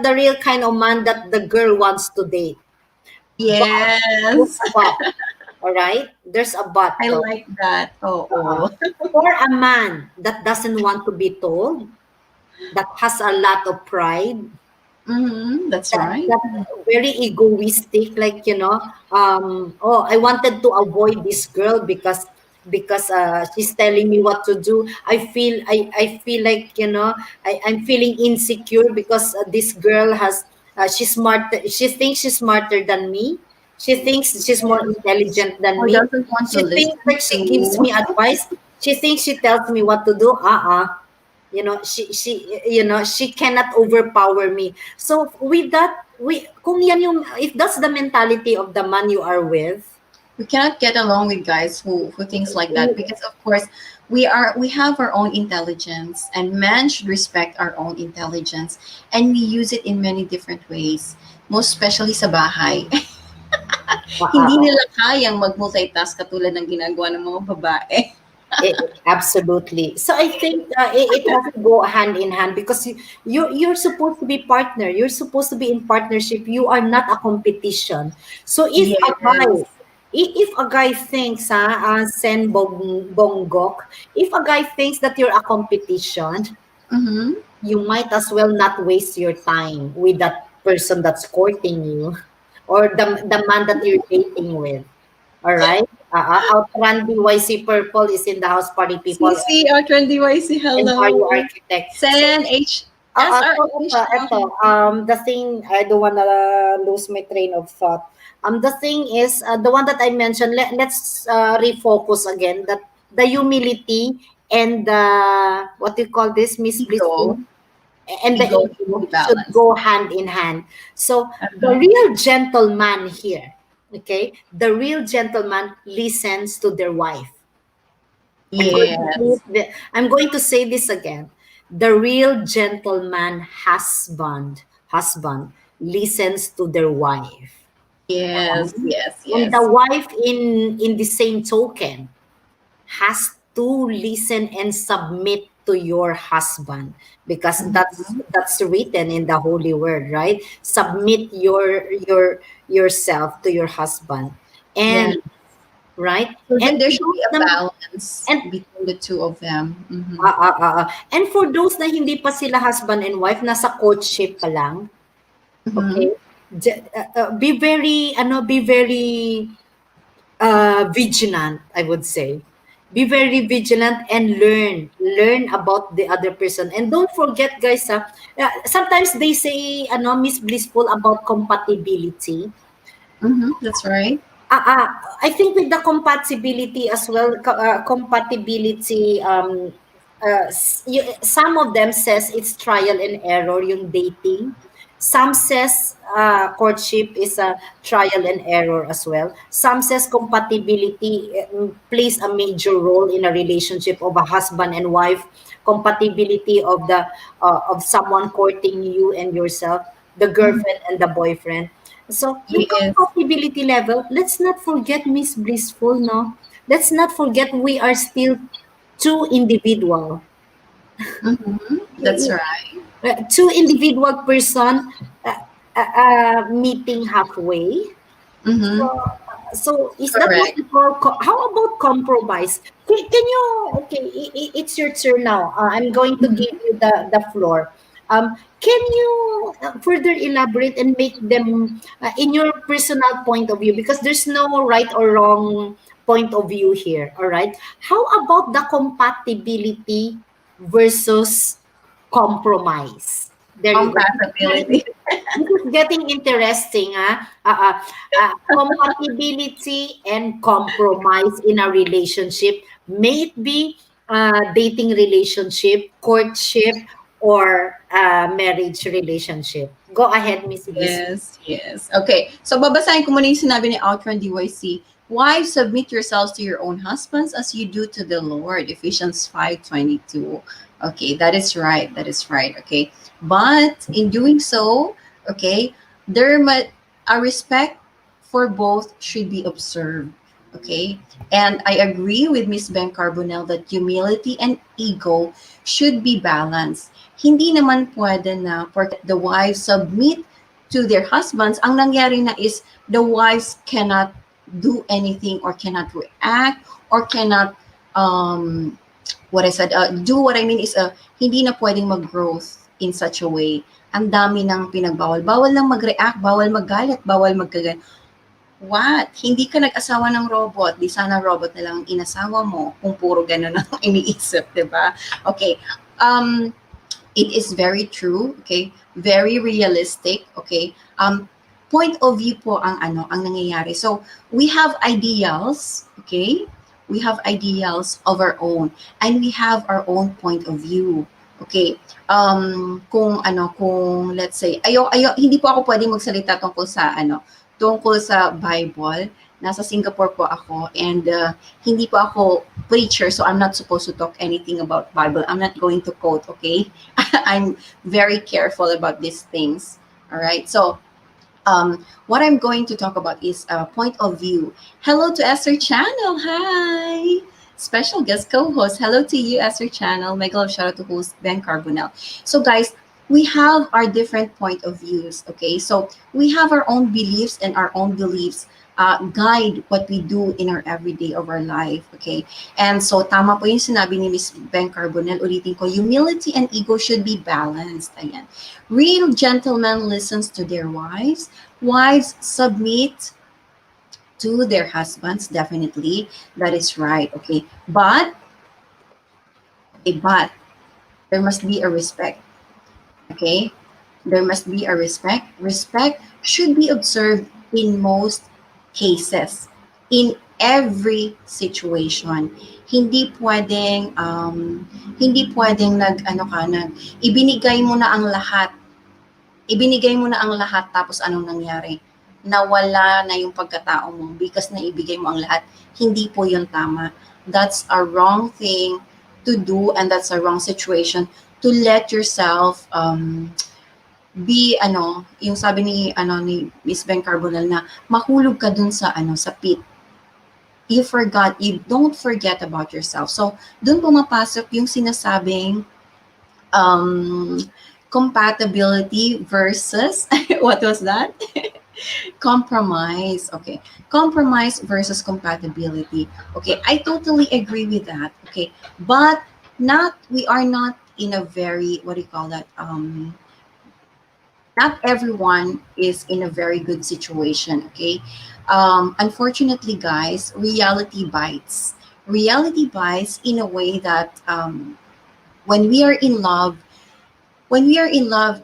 the real kind of man that the girl wants to date. But there's Yes. a but, all right? There's a but I though. like that. Uh, Oh. for a man that doesn't want to be told, that has a lot of pride, Mm-hmm. That's right. that very egoistic, like, oh, I wanted to avoid this girl because she's telling me what to do. I feel like, I'm feeling insecure because this girl she's smart, she thinks she's smarter than me, she thinks she's more intelligent than Or me, doesn't want to she thinks listen like she gives to. me advice, she thinks she tells me what to do. She cannot overpower me. So with that, kung yan yung, if that's the mentality of the man you are with, We cannot get along with guys who thinks like that because of course we have our own intelligence and men should respect our own intelligence and we use it in many different ways, most especially sa bahay. uh, Hindi uh, nila kayang mag-multitask katulad ng ginagawa ng mga babae. absolutely. So I think it has to go hand in hand, because you're supposed to be partner. You're supposed to be in partnership. You are not a competition. So Yes. if a guy thinks, Bonggok, if a guy thinks that you're a competition, Mm-hmm. you might as well not waste your time with that person that's courting you, or the man that you're dating with. All right. Outran BYC Purple is in the house, party people, CC or 20YC, and Mario hello. Architect. So, Sen H SR the thing, I don't wanna lose my train of thought. The thing is, the one that I mentioned. Let's refocus again. That the humility and the, what do you call this, Miss ego. Blissful, and the Ego should be ego should balanced. go hand in hand. So the Uh-huh. real gentleman here, okay, the real gentleman listens to their wife. I'm going to say Yes. I'm going to say this again. The real gentleman husband listens to their wife. Yes, yes, And the yes. wife, in the same token, has to listen and submit to your husband, because Mhm. that's written in the holy word, right? Submit yourself to your husband. Yeah. And right. So and there for should be those a na, balance and between the two of them. Hmm. and for those na hindi pa sila husband and wife, nasa courtship pa lang, Hmm. okay, be very vigilant, I would say. Be very vigilant and learn about the other person. And don't forget, guys, sometimes they say, ano, Miss Blissful, about compatibility. That's right. Ah, ah, I think with the compatibility as well, compatibility, some of them says it's trial and error, yung dating. Some says courtship is a trial and error as well. Some says compatibility plays a major role in a relationship of a husband and wife. Compatibility of the of someone courting you and yourself, the Mhm. girlfriend and the boyfriend. So, yung Yes. compatibility level, let's not forget, Miss Blissful, no? Let's not forget we are still two individual. That's right. Two individual person meeting halfway. So, Mm-hmm. is that what Correct. you call, how about compromise? Can you, okay, it's your turn now. I'm going to give you the floor. Can you further elaborate and make them in your personal point of view? Because there's no right or wrong point of view here, all right? How about the compatibility versus compromise? There you go. Compatibility. This is getting interesting, ah. Compatibility and compromise in a relationship, may it be dating relationship, courtship, or marriage relationship. Go ahead, Miss Bliss. Yes, yes. Okay, so babasahin ko muna yung sinabi ni Outron DYC. Wives, submit yourselves to your own husbands as you do to the Lord. Ephesians 5:22. Okay, that is right. That is right. Okay. But in doing so, okay, there must a respect for both should be observed. Okay. And I agree with Miss Ben Carbonell that humility and ego should be balanced. Hindi naman pwede na porket the wives submit to their husbands, ang nangyari na is the wives cannot do anything or cannot react or cannot what I said, do what I mean is hindi na pwedeng mag-growth in such a way. Ang dami ng pinagbawal. Bawal lang mag-react, bawal maggalit, bawal magkagan. What? Hindi ka nag-asawa ng robot. Di sana robot na lang ang inasawa mo kung puro ganun ang iniisip, di ba? Okay. It is very true, okay? Very realistic, okay? Point of view po ang ang nangyayari. So, we have ideals, okay? We have ideals of our own and we have our own point of view. Okay. Kung let's say hindi po ako pwedeng magsalita tungkol sa Bible. Nasa Singapore po ako and hindi po ako preacher so I'm not supposed to talk anything about Bible. I'm not going to quote, okay? I'm very careful about these things. All right. So, what I'm going to talk about is point of view. Hello to Esther Channel. Hi. Special guest co-host. Hello to you, Esther Channel. Mega love shout out to host Ben Carbonell. So, guys, we have our different point of views. Okay. So, we have our own beliefs and our own beliefs guide what we do in our everyday of our life. Okay. And so, tama po yung sinabi ni Miss Ben Carbonell. Ulitin ko, humility and ego should be balanced. Ayan. Real gentlemen listens to their wives. Wives submit to their husbands, definitely. That is right. Okay. But there must be a respect. Okay. There must be a respect. Respect should be observed in most cases, in every situation. Hindi pwedeng nag ibinigay mo na ang lahat. Ibinigay mo na ang lahat tapos anong nangyari? Nawala na yung pagkatao mo because naibigay mo ang lahat. Hindi po yun tama. That's a wrong thing to do and that's a wrong situation to let yourself be yung sabi ni Miss Ben Carbonell na mahulog ka dun sa sa pit. You don't forget about yourself. So, dun pumapasok yung sinasabing um, compatibility versus, what was that? Compromise. Okay. Compromise versus compatibility. Okay. I totally agree with that. Okay. But we are not in a very, what do you call that? Not everyone is in a very good situation. Okay. Unfortunately, guys, reality bites. reality bites in a way that when we are in love,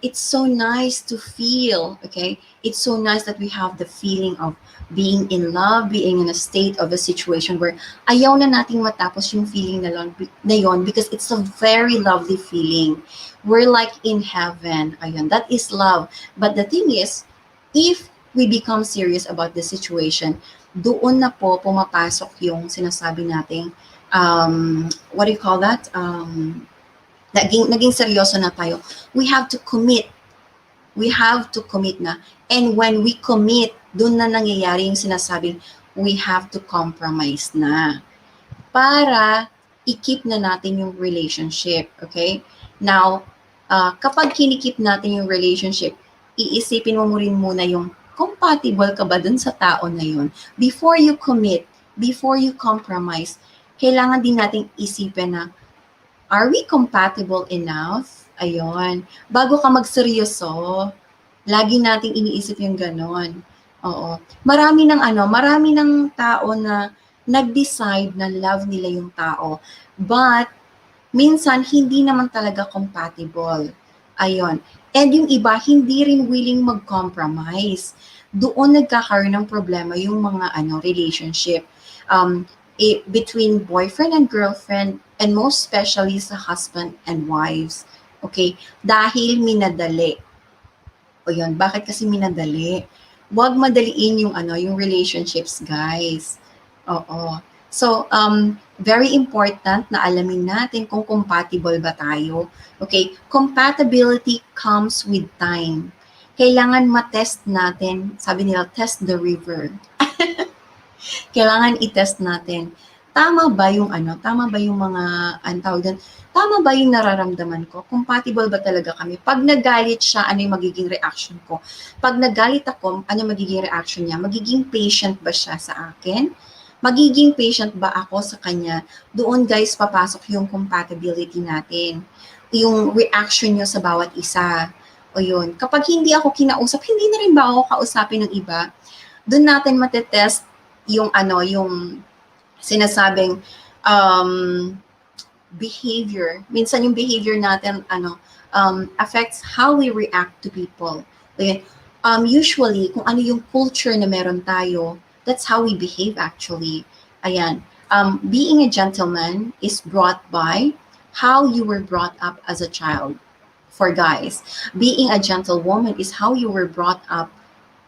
it's so nice to feel, okay? It's so nice that we have the feeling of being in love, being in a state of a situation where ayaw na nating matapos yung feeling na yon, because it's a very lovely feeling. We're like in heaven. Ayun, that is love. But the thing is, if we become serious about the situation, doon na po pumapasok yung sinasabi nating, what do you call that? Naging seryoso na tayo. We have to commit. We have to commit na. And when we commit, doon na nangyayari yung sinasabing we have to compromise na. Para i-keep na natin yung relationship. Okay? Now, kapag kinikip natin yung relationship, iisipin mo rin muna yung compatible ka ba dun sa tao na yun. Before you commit, before you compromise, kailangan din nating isipin na, are we compatible enough? Ayun. Bago ka magseryoso, lagi nating iniisip yung ganon. Oo. Marami ng tao na nag-decide na love nila yung tao. But, minsan, hindi naman talaga compatible. Ayun. And yung iba, hindi rin willing mag-compromise. Doon nagkakaroon ng problema yung mga relationship. Between boyfriend and girlfriend, and most especially sa husband and wives. Okay? Dahil minadali. O yun, bakit kasi minadali? Huwag madaliin yung relationships, guys. Oo. So, very important na alamin natin kung compatible ba tayo. Okay? Compatibility comes with time. Kailangan matest natin, sabi nila, test the river. Kailangan i-test natin. Tama ba yung mga, tawag doon, tama ba yung nararamdaman ko? Compatible ba talaga kami? Pag nagalit siya, ano yung magiging reaction ko? Pag nagalit ako, ano yung magiging reaction niya? Magiging patient ba siya sa akin? Magiging patient ba ako sa kanya? Doon, guys, papasok yung compatibility natin. Yung reaction nyo sa bawat isa. O yun. Kapag hindi ako kinausap, hindi na rin ba ako kausapin ng iba? Doon natin matetest yung sinasabing behavior. Minsan yung behavior natin affects how we react to people. Okay? Usually, kung ano yung culture na meron tayo, that's how we behave actually. Ayan. Being a gentleman is brought by how you were brought up as a child. For guys, being a gentlewoman is how you were brought up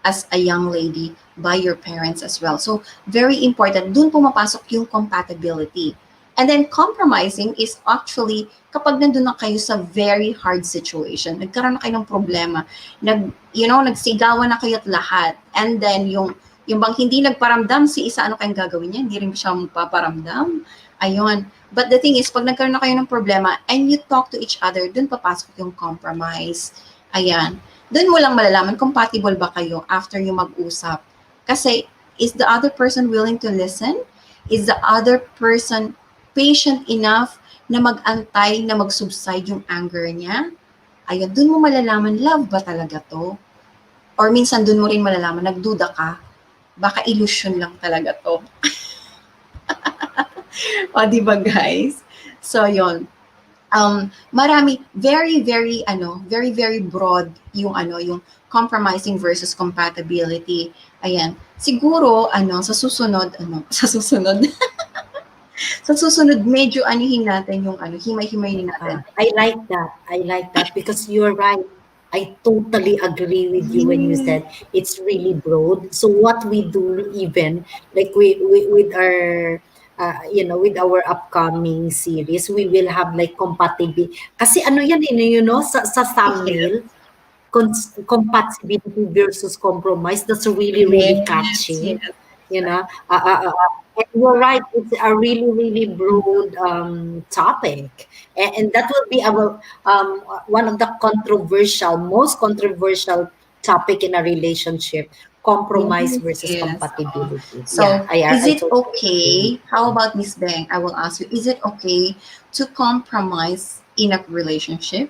as a young lady by your parents as well. So, very important. Doon pumapasok yung compatibility. And then, compromising is actually kapag nandun na kayo sa very hard situation, nagkaroon na kayo ng problema, nagsigawan na kayo at lahat. And then, yung bang hindi nagparamdam si isa, ano kayong gagawin niya? Hindi rin siya magpaparamdam. Ayun. But the thing is, pag nagkaroon na kayo ng problema and you talk to each other, dun papasok yung compromise. Ayan. Doon mo lang malalaman compatible ba kayo after yung mag-usap. Kasi, is the other person willing to listen? Is the other person patient enough na mag-antay, na mag-subside yung anger niya? Ayun, doon mo malalaman, love ba talaga to? Or minsan doon mo rin malalaman, nagduda ka, baka illusion lang talaga to. O, di ba guys? So, yon. Marami, very, very, very, very broad yung compromising versus compatibility. Ayan. Siguro, sa susunod, sa susunod, sa susunod, medyo natin yung himay-himayin natin. I like that. I like that because you're right. I totally agree with you when you said it's really broad. So what we do, even like we with our with our upcoming series, we will have like compatibility. Kasi ano yan sa Yes. thumbnail, compatibility versus compromise. That's really really Yes. catchy. Yes. You know, and you're right. It's a really, really broad topic, and that will be our one of the most controversial topic in a relationship: compromise Yes, versus yes. compatibility. Yeah, So, is I it totally agree. okay? How about Miss Beng? I will ask you, is it okay to compromise in a relationship?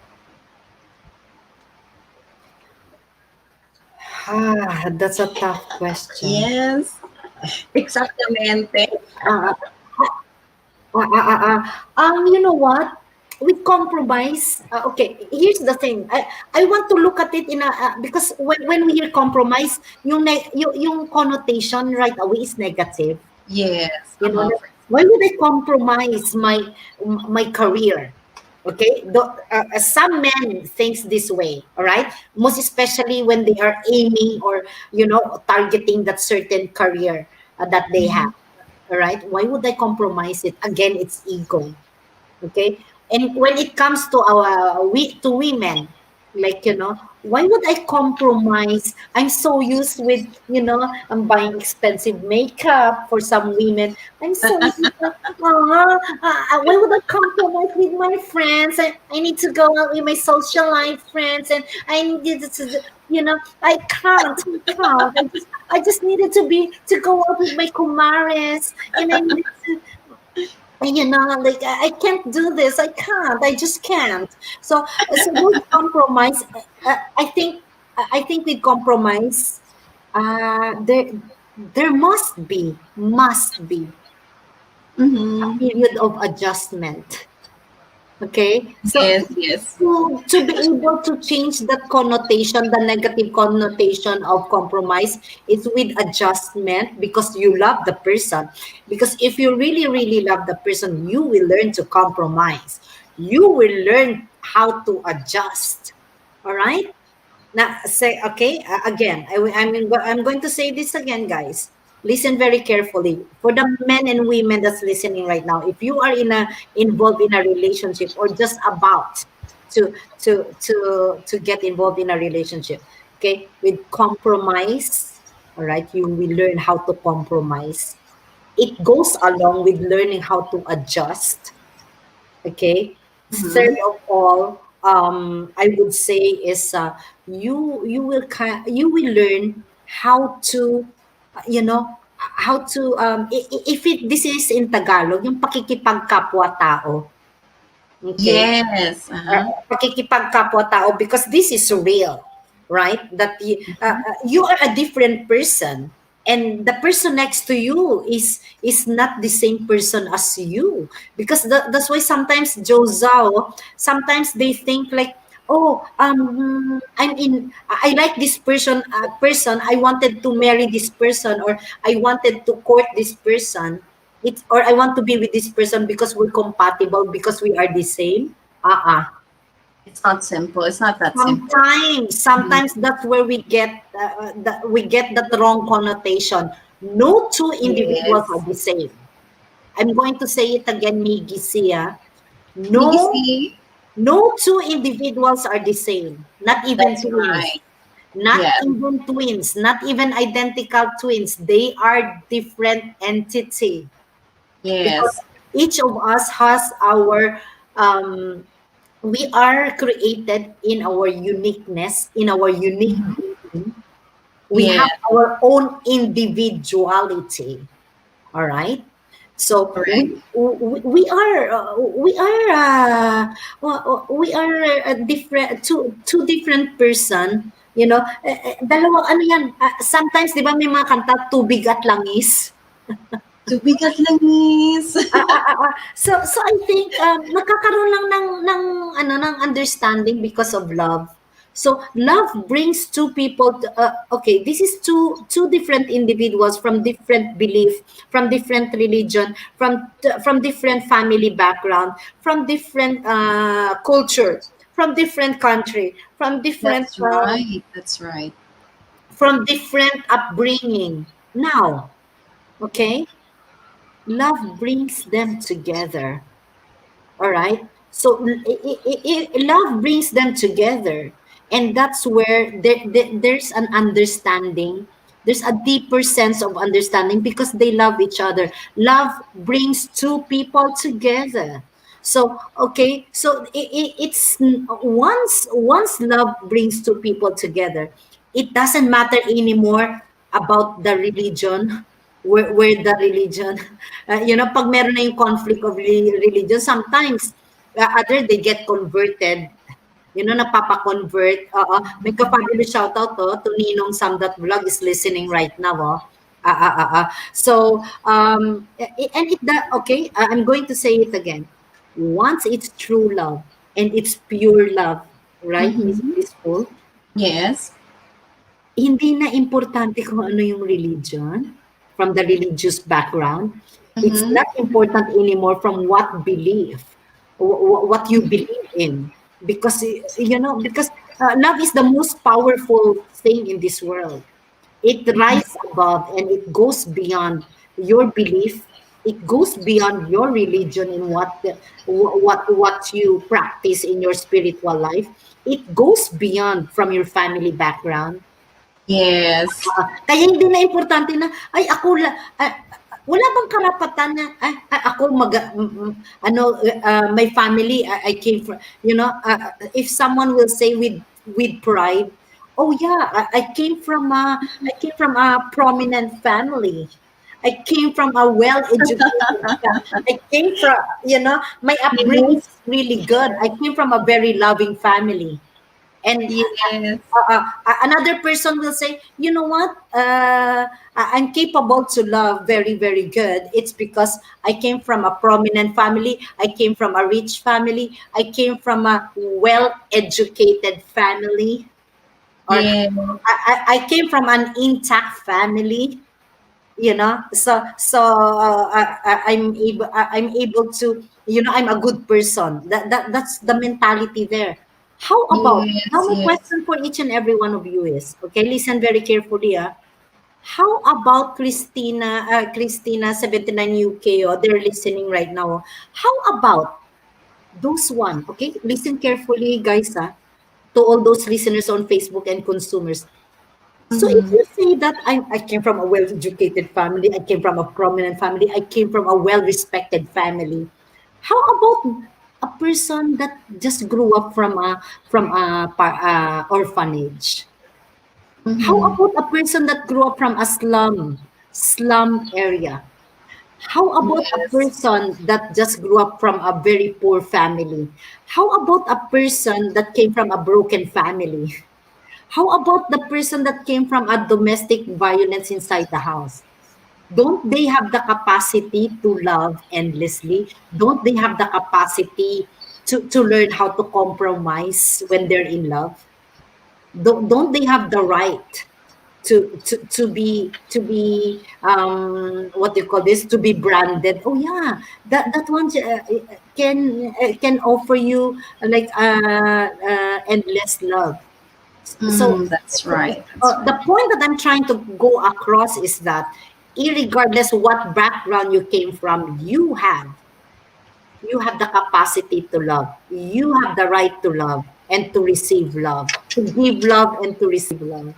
That's a tough question. Yes, exactamente. Uh, You know what? We compromise. Okay, here's the thing. I want to look at it in a because when we hear compromise, yung connotation right away is negative. Yes. You know, like, For why would I compromise my career? Okay, some men thinks this way. All right, most especially when they are aiming or targeting that certain career that they have. All right, why would I compromise it? Again, it's ego. Okay, and when it comes to to women, like, why would I compromise? I'm so used with, I'm buying expensive makeup for some women. I'm so used to, why would I compromise with my friends? I need to go out with my social life friends, and I need to, I just needed to go out with my kumares, and I needed to, like, I can't do this. I can't. I just can't. So those compromise. I think with compromise, there must be a mm-hmm. period of adjustment. Okay, so Yes, yes. to be able to change that connotation, the negative connotation of compromise, is with adjustment, because you love the person. Because if you really, really love the person, you will learn to compromise. You will learn how to adjust. All right. Now, say, okay, again, I'm going to say this again, guys. Listen very carefully. For the men and women that's listening right now, if you are involved in a relationship, or just about to to get involved in a relationship, okay, with compromise, all right, you will learn how to compromise. It goes along with learning how to adjust. Okay. Third Mm-hmm. of all, I would say is, you will learn how to, you know how to, if this is in Tagalog, yung pakikipagkapwa-tao. Okay, Yes. Uh-huh. pakikipagkapwa-tao, because this is real, right? That you are a different person, and the person next to you is not the same person as you, because that's why sometimes Josao, sometimes they think like, oh, I like this person, I wanted to marry this person, or I wanted to court this person, or I want to be with this person because we're compatible, because we are the same. It's not simple. It's not that simple. Mhm. Sometimes that's where we get that wrong connotation. No two individuals are Yes. the same. I'm going to say it again, Miggy Sia. Miggy No, C, no two individuals are the same. Not even that's twins. right. Not Yes. even twins. Not even identical twins. They are different entity, because Yes. each of us has our, um, we are created in our uniqueness, in our unique Mhm. being. We have Yes. our own individuality. All right. So Correct. we are a different, two different person. Dalawang ano yan. Sometimes, di ba, may mga kanta, tubig at langis. Tubigat langis. So I think, nagkakaroon lang ng understanding because of love. So love brings two people to, okay, this is two different individuals from different belief, from different religion, from different family background, from different culture, from different country, That's right. That's right. from different upbringing. Now, okay, love brings them together. All right. So love brings them together. And that's where there's an understanding. There's a deeper sense of understanding, because they love each other. Love brings two people together. So, okay. So it's, once love brings two people together, it doesn't matter anymore about the religion, where the religion, pag meron na yung conflict of religion, sometimes, other, they get converted, napapa-convert. May ka-fabulous shoutout to Ninong Sam, that vlog is listening right now. So, and okay, I'm going to say it again. Once it's true love and it's pure love, right, Miss Mm-hmm. Blissful, Yes. hindi na importante kung ano yung religion, from the religious background. It's Mm-hmm. not important anymore from what belief, what you believe in. Because, because love is the most powerful thing in this world. It rises above and it goes beyond your belief. It goes beyond your religion and what you practice in your spiritual life. It goes beyond from your family background. Yes. Kaya hindi na importante na, ay ako, wala bang karapatan na, ako my family, I came from, if someone will say with pride, oh yeah, I came from a prominent family. I came from a well-educated family. I came from, my upbringing Yes. is really good. I came from a very loving family. And Yes. another person will say, you know what? I'm capable to love very, very good. It's because I came from a prominent family. I came from a rich family. I came from a well-educated family. Or Yeah. I came from an intact family. I'm able to, I'm a good person. That's the mentality there. How about, now Yes. my Yes. question for each and every one of you is, okay, listen very carefully. How about Christina 79 UK, or they're listening right now? How about those one? Okay, listen carefully, guys. To all those listeners on Facebook and consumers. So if Mm-hmm. you say that I came from a well-educated family, I came from a prominent family, I came from a well-respected family, how about a person that just grew up from a orphanage? How Mm-hmm. about a person that grew up from a slum area? How about a Yes. person that just grew up from a very poor family? How about a person that came from a broken family? How about the person that came from a domestic violence inside the house? Don't they have the capacity to love endlessly? Don't they have the capacity to learn how to compromise when they're in love? Don't they have the right to be what do you call this, to be branded? Oh yeah, that one can offer you like endless love. So, Mm, that's right. That's the right. point that I'm trying to go across is that, irregardless what background you came from, you have the capacity to love. You have the right to love and to receive love, to give love and to receive love.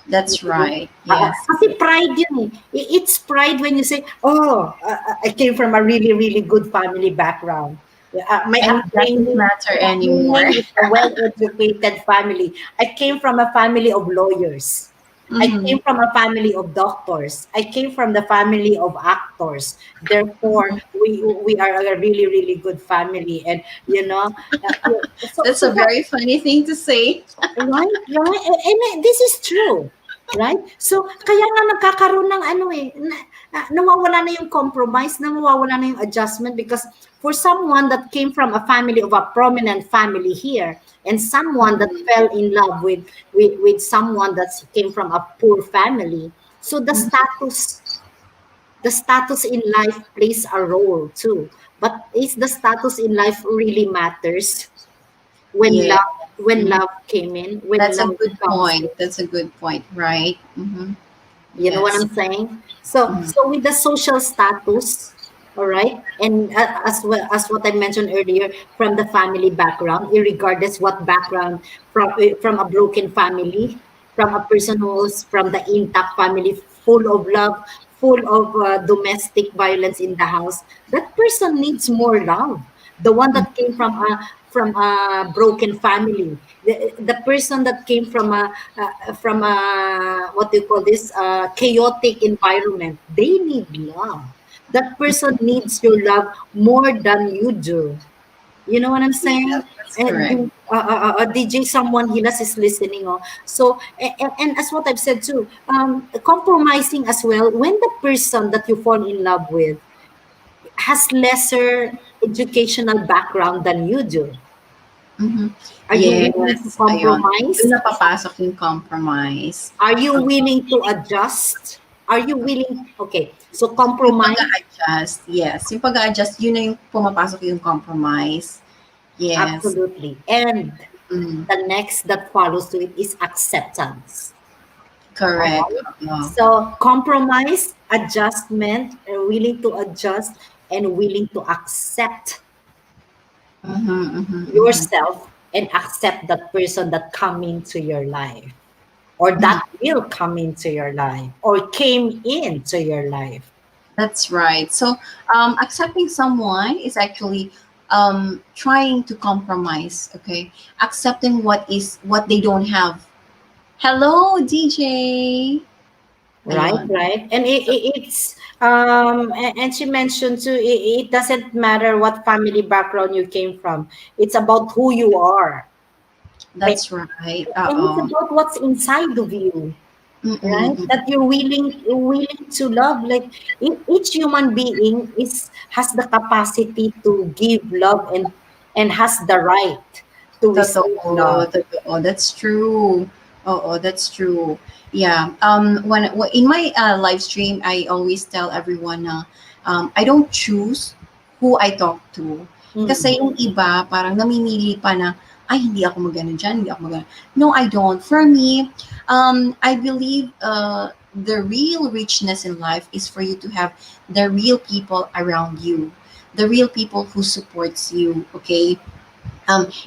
That's right. Yes. Kasi pride yun eh. It's pride when you say, oh, I came from a really, really good family background. My And it doesn't upbringing, matter anymore. is a well-educated family. I came from a family of lawyers. I Mm-hmm. came from a family of doctors. I came from the family of actors. Therefore, we are a really, really good family. And, That's a very funny thing to say. right, right. And this is true. Right? So, kaya nga nagkakaroon ng ano eh, nawawala na yung compromise, nawawala na yung adjustment, because for someone that came from a family of a prominent family here, and someone that fell in love with someone that came from a poor family, so the status in life plays a role too. But is the status in life really matters when Yeah. love came in, when That's a love good comes in? point. That's a good point, right? Mm-hmm. You know what Yes. I'm saying? So, Mm-hmm. so with the social status, all right, and as well as what I mentioned earlier, from the family background, regardless what background, from a broken family, from a person who's from the intact family, full of love, full of domestic violence in the house, that person needs more love. The one that came from a broken family, the person that came from a what do you call this, chaotic environment, they need love. That person needs your love more than you do. You know what I'm Yeah, saying? that's And correct. you, DJ, someone Hilas is listening. Oh, so and as what I've said too, compromising as well when the person that you fall in love with has lesser educational background than you do. Mm-hmm. Are you willing to Yes, ayun. Doon compromise? na papasok yung compromise. Are you Um, willing to adjust? Are you willing? Okay, so yung compromise. pag-a-adjust, yes. Yung pag-a-adjust, yun na yung pumapasok yung compromise. Yes. Absolutely. And Mm, the next that follows to it is acceptance. All correct. right. Oo. So compromise, adjustment, willing to adjust, and willing to accept Mhm, mhm, mhm. yourself and accept that person that come into your life or Mhm. that will come into your life or came into your life. That's right. So, accepting someone is actually trying to compromise. Okay, accepting what they don't have. Hello, DJ. Right, Ayun. right. And it's and she mentioned too, it doesn't matter what family background you came from. It's about who you are. And, That's right. and it's Oo. about what's inside of you, Mm-mm, right? That you're willing to love. Like each human being is has the capacity to give love and has the right to receive Totoo, love. totoo. That's true. Oo, that's true. Yeah. In my live stream, I always tell everyone na I don't choose who I talk to. Kasi Mm. yung iba, parang namimili pa na, ay, hindi ako magano dyan, hindi ako magano. No, I don't. For me, I believe the real richness in life is for you to have the real people around you, the real people who supports you, okay?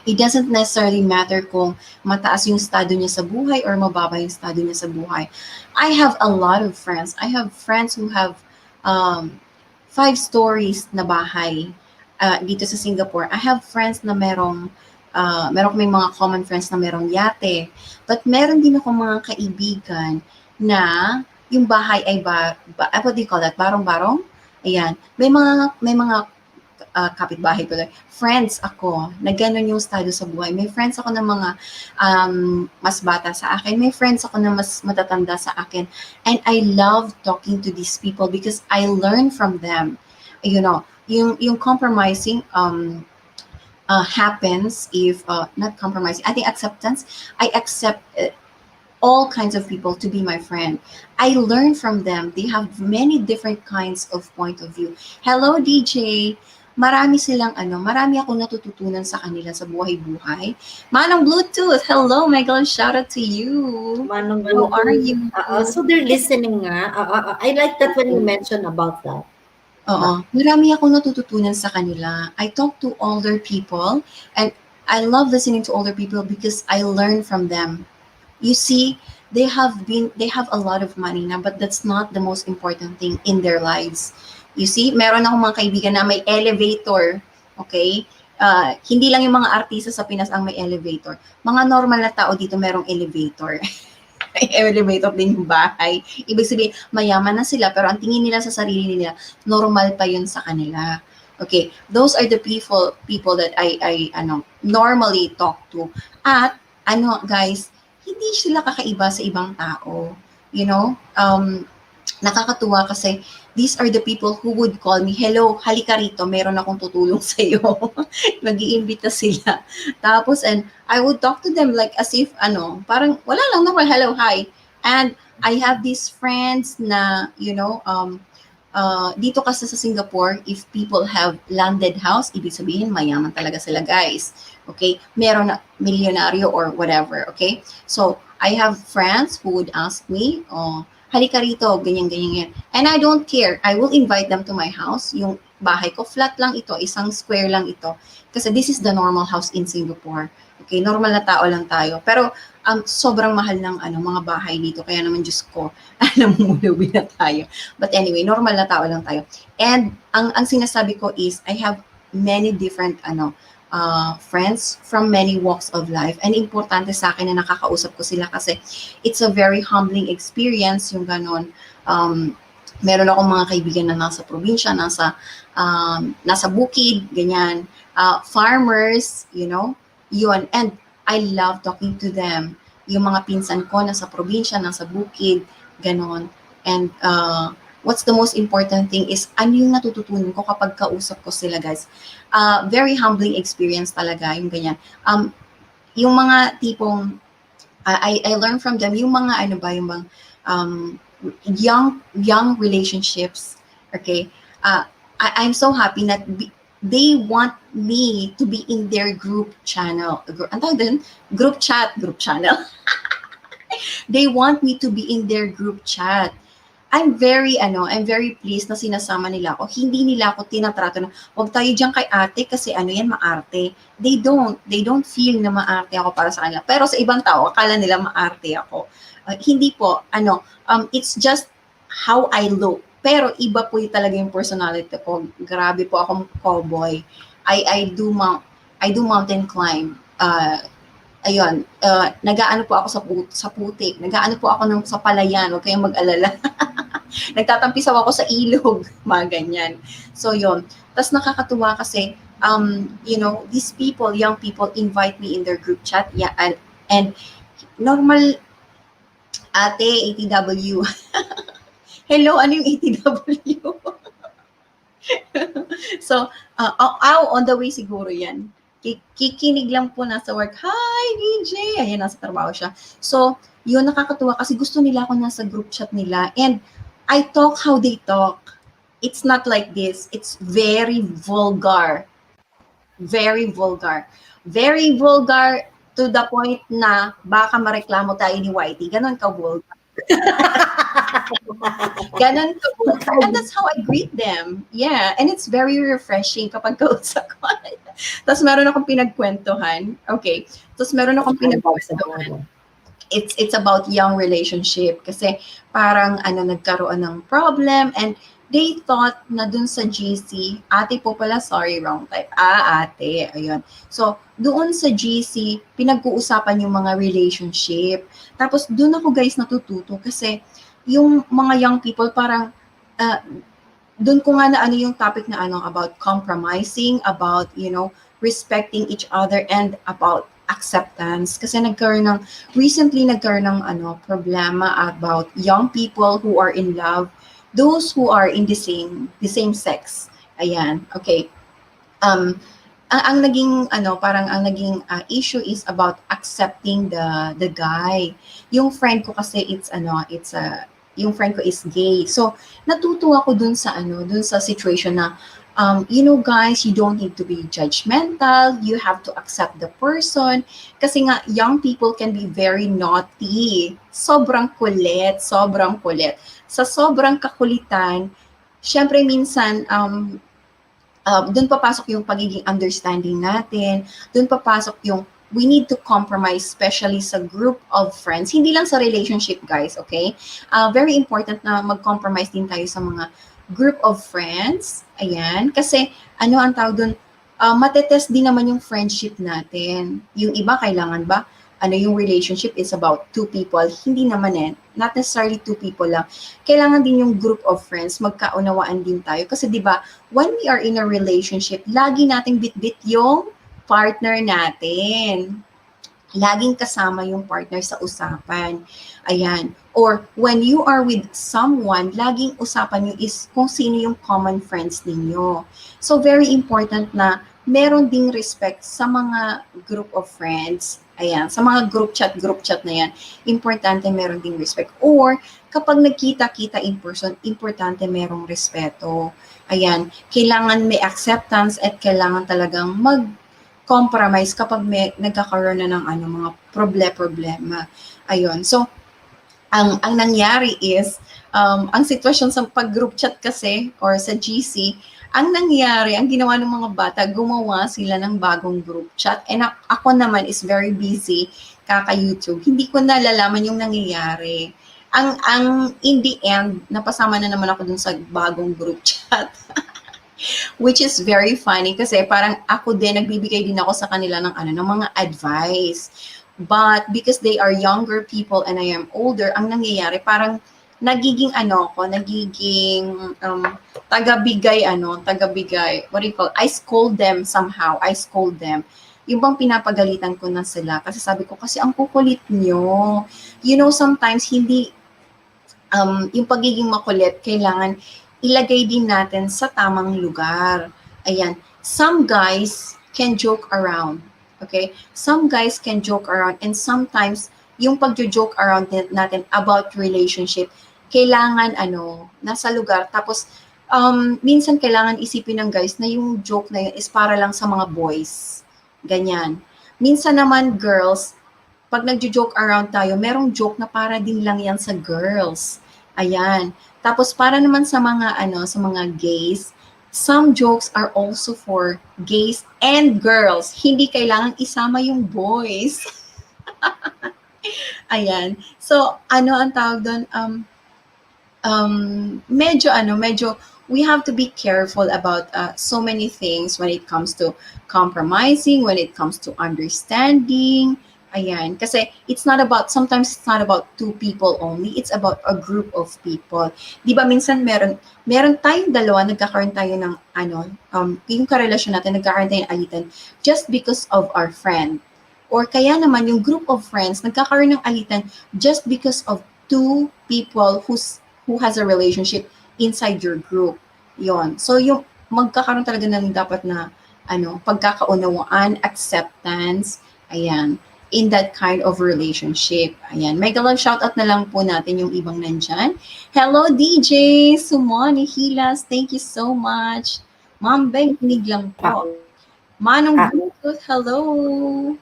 It doesn't necessarily matter kung mataas yung estado niya sa buhay or mababa yung estado niya sa buhay. I have a lot of friends. I have friends who have um, 5 stories na bahay dito sa Singapore. I have friends na meron kaming mga common friends na merong yate. But meron din ako mga kaibigan na yung bahay ay what do you call that? Barong-barong? Ayan. May mga kapitbahay ko lang, friends ako na gano'n yung estado sa buhay. May friends ako ng mga mas bata sa akin. May friends ako na mas matatanda sa akin. And I love talking to these people because I learn from them. You know, yung compromising happens if not compromising. I think acceptance. I accept all kinds of people to be my friend. I learn from them. They have many different kinds of point of view. Hello, DJ. Marami akong natututunan sa kanila sa buhay-buhay. Manong Bluetooth, hello, my girl, shout out to you. Manong How are Bluetooth. you? So they're listening nga. I like that when you mention about that. Oo, marami akong natututunan sa kanila. I talk to older people and I love listening to older people because I learn from them. You see, they have a lot of money na, but that's not the most important thing in their lives. You see, meron akong mga kaibigan na may elevator, okay? Hindi lang yung mga artista sa Pinas ang may elevator. Mga normal na tao dito merong elevator. Elevator din yung bahay. Ibig sabihin, mayaman na sila, pero ang tingin nila sa sarili nila, normal pa yun sa kanila. Okay, those are the people that I normally talk to. At guys, hindi sila kakaiba sa ibang tao. You know, nakakatuwa kasi these are the people who would call me, hello, halika rito, meron akong tutulong sa iyo. Mag-iimbita sila. Tapos, and I would talk to them like as if, parang wala lang, normal, hello, hi. And I have these friends na, dito kasi sa Singapore, if people have landed house, ibig sabihin, mayaman talaga sila, guys. Okay? Meron na milyonaryo or whatever, okay? So, I have friends who would ask me, halika rito, ganyan, ganyan, ganyan. And I don't care. I will invite them to my house. Yung bahay ko, flat lang ito, isang square lang ito. Kasi this is the normal house in Singapore. Okay, normal na tao lang tayo. Pero sobrang mahal ng mga bahay dito. Kaya naman, Diyos ko, alam mo, umuwi na tayo. But anyway, normal na tao lang tayo. And ang sinasabi ko is, I have many different friends from many walks of life. And importante sa akin na nakakausap ko sila kasi it's a very humbling experience yung ganon. Meron akong mga kaibigan na nasa probinsya, nasa bukid, ganyan. farmers, yun. And I love talking to them. Yung mga pinsan ko nasa probinsya, nasa bukid, ganon. And what's the most important thing is ano yung natututunan ko kapag kausap ko sila, guys. Very humbling experience talaga yung ganyan. Yung mga tipong I learned from them yung mga ano ba yung mga young relationships. Okay, I'm so happy that they want me to be in their group channel. Ang tawag din, group channel. They want me to be in their group chat. I'm very pleased na sinasama nila ako. Hindi nila ako tinatrato na, wag tayo diyan kay ate kasi ano yan, maarte. They don't feel na maarte ako para sa kanila. Pero sa ibang tao, akala nila maarte ako. Hindi po, it's just how I look. Pero iba po yung talaga yung personality ko. Grabe po akong cowboy. I do mountain climb. Ayun, nag-aano po ako sa putik. Nag-aano po ako sa palayan. Huwag kayong mag-alala. Nagtatampisaw ako sa ilog, mga ganyan. So, yun. Tapos nakakatuwa kasi, these people, young people, invite me in their group chat. Yeah, and normal, ate, ATW. Hello, ano yung ATW? So, on the way siguro yan. Kikinig lang po nasa work. Hi, DJ! Ayan, nasa trabaho siya. So, yun, nakakatuwa kasi gusto nila ako nasa group chat nila. And I talk how they talk. It's not like this. It's very vulgar. Very vulgar. Very vulgar to the point na baka mareklamo tayo ni Whitey. Ganon ka-vulgar. Ganon ka-vulgar. And that's how I greet them. Yeah. And it's very refreshing kapag kausap ko. Tapos meron akong pinagkwentuhan. Okay. Tapos meron akong pinagkwentuhan. It's about young relationship kasi parang nagkaroon ng problem and they thought na dun sa GC, ate po pala, sorry, wrong type. Ate, ayun. So, doon sa GC, pinag-uusapan yung mga relationship. Tapos dun ako, guys, natututo kasi yung mga young people parang dun ko nga na yung topic na about compromising, about, respecting each other and about acceptance kasi recently nagkaroon ng problema about young people who are in love, those who are in the same sex. Ayan, okay. Ang naging issue is about accepting the guy. Yung friend ko kasi yung friend ko is gay. So natutuwa ko dun sa situation na guys, you don't need to be judgmental. You have to accept the person. Kasi nga, young people can be very naughty. Sobrang kulit. Sa sobrang kakulitan, syempre minsan, dun papasok yung pagiging understanding natin. Dun papasok yung we need to compromise, especially sa group of friends. Hindi lang sa relationship, guys, okay? Very important na mag-compromise din tayo sa mga group of friends. Ayan. Kasi, ang tawag dun, matetest din naman yung friendship natin. Yung iba, kailangan ba, yung relationship is about two people. Hindi naman not necessarily two people lang. Kailangan din yung group of friends, magkaunawaan din tayo. Kasi, di ba, when we are in a relationship, lagi nating bit-bit yung partner natin. Laging kasama yung partner sa usapan. Ayan. Or when you are with someone, laging usapan nyo is kung sino yung common friends ninyo. So very important na meron ding respect sa mga group of friends. Ayan. Sa mga group chat na yan, importante meron ding respect. Or kapag nagkita-kita in person, importante merong respeto. Ayan. Kailangan may acceptance at kailangan talagang compromise kapag may nagkakaroon na ng mga problema. Ayun. So, ang nangyari is, ang sitwasyon sa pag-group chat kasi, or sa GC, ang nangyari, ang ginawa ng mga bata, gumawa sila ng bagong group chat. And ako naman is very busy, kaka-YouTube. Hindi ko nalalaman yung nangyayari. Ang in the end, napasama na naman ako dun sa bagong group chat. Which is very funny kasi parang ako din, nagbibigay din ako sa kanila ng mga advice. But because they are younger people and I am older, ang nangyayari parang nagiging ano ko, nagiging tagabigay, what do you call, I scold them somehow, I scold them. Yung bang pinapagalitan ko na sila kasi sabi ko kasi ang kukulit nyo. You know, sometimes hindi yung pagiging makulit, kailangan ilagay din natin sa tamang lugar. Ayan. Some guys can joke around. Okay? Some guys can joke around and sometimes yung pagjo-joke around natin about relationship, kailangan nasa lugar. Tapos, minsan kailangan isipin ng guys na yung joke na yun is para lang sa mga boys. Ganyan. Minsan naman, girls, pag nagjo-joke around tayo, merong joke na para din lang yan sa girls. Ayan. Tapos para naman sa mga sa mga gays, some jokes are also for gays and girls. Hindi kailangan isama yung boys. Ayan. So, ang tawag doon? Medyo we have to be careful about so many things when it comes to compromising, when it comes to understanding. Ayan. Kasi sometimes it's not about two people only. It's about a group of people. Di ba minsan meron tayong dalawa, nagkakaroon tayo ng yung karelasyon natin, nagkakaroon tayo ng alitan just because of our friend. Or kaya naman yung group of friends, nagkakaroon ng alitan just because of two people who has a relationship inside your group. Yon. So yung magkakaroon talaga ng dapat na pagkakaunawaan, acceptance, ayan, in that kind of relationship. Ayan. Mega love shoutout na lang po natin yung ibang nandyan. Hello, DJ Sumoni Hilas. Thank you so much. Ma'am Beng, kinig lang po. Manong Bluetooth, hello.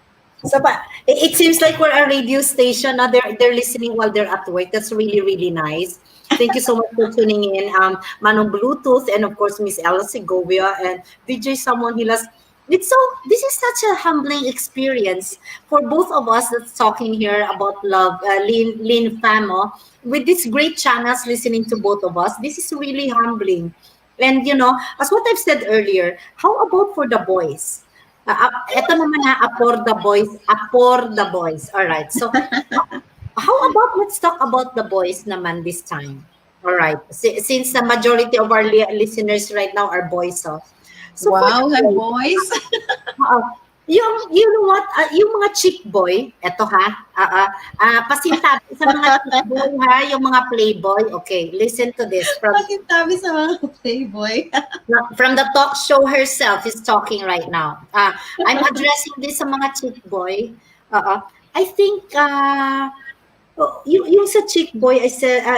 So, it seems like we're a radio station. They're listening while they're at work. That's really, really nice. Thank you so much for tuning in. Manong Bluetooth and of course Miss Ella Segovia and DJ Samuel Hilas. This is such a humbling experience for both of us that's talking here about love, Lynn Famo, with these great channels listening to both of us. This is really humbling. And as what I've said earlier, how about for the boys? Ito naman for the boys. All right. So, how about let's talk about the boys naman this time. All right. Since the majority of our listeners right now are boys, so wow, boys. You know what? Yung mga chick boy, eto pasintabi sa mga chick boy yung mga playboy. Okay, listen to this. Pasintabi sa mga playboy. From the talk show herself is talking right now. I'm addressing this sa mga chick boy. I think yung sa chick boy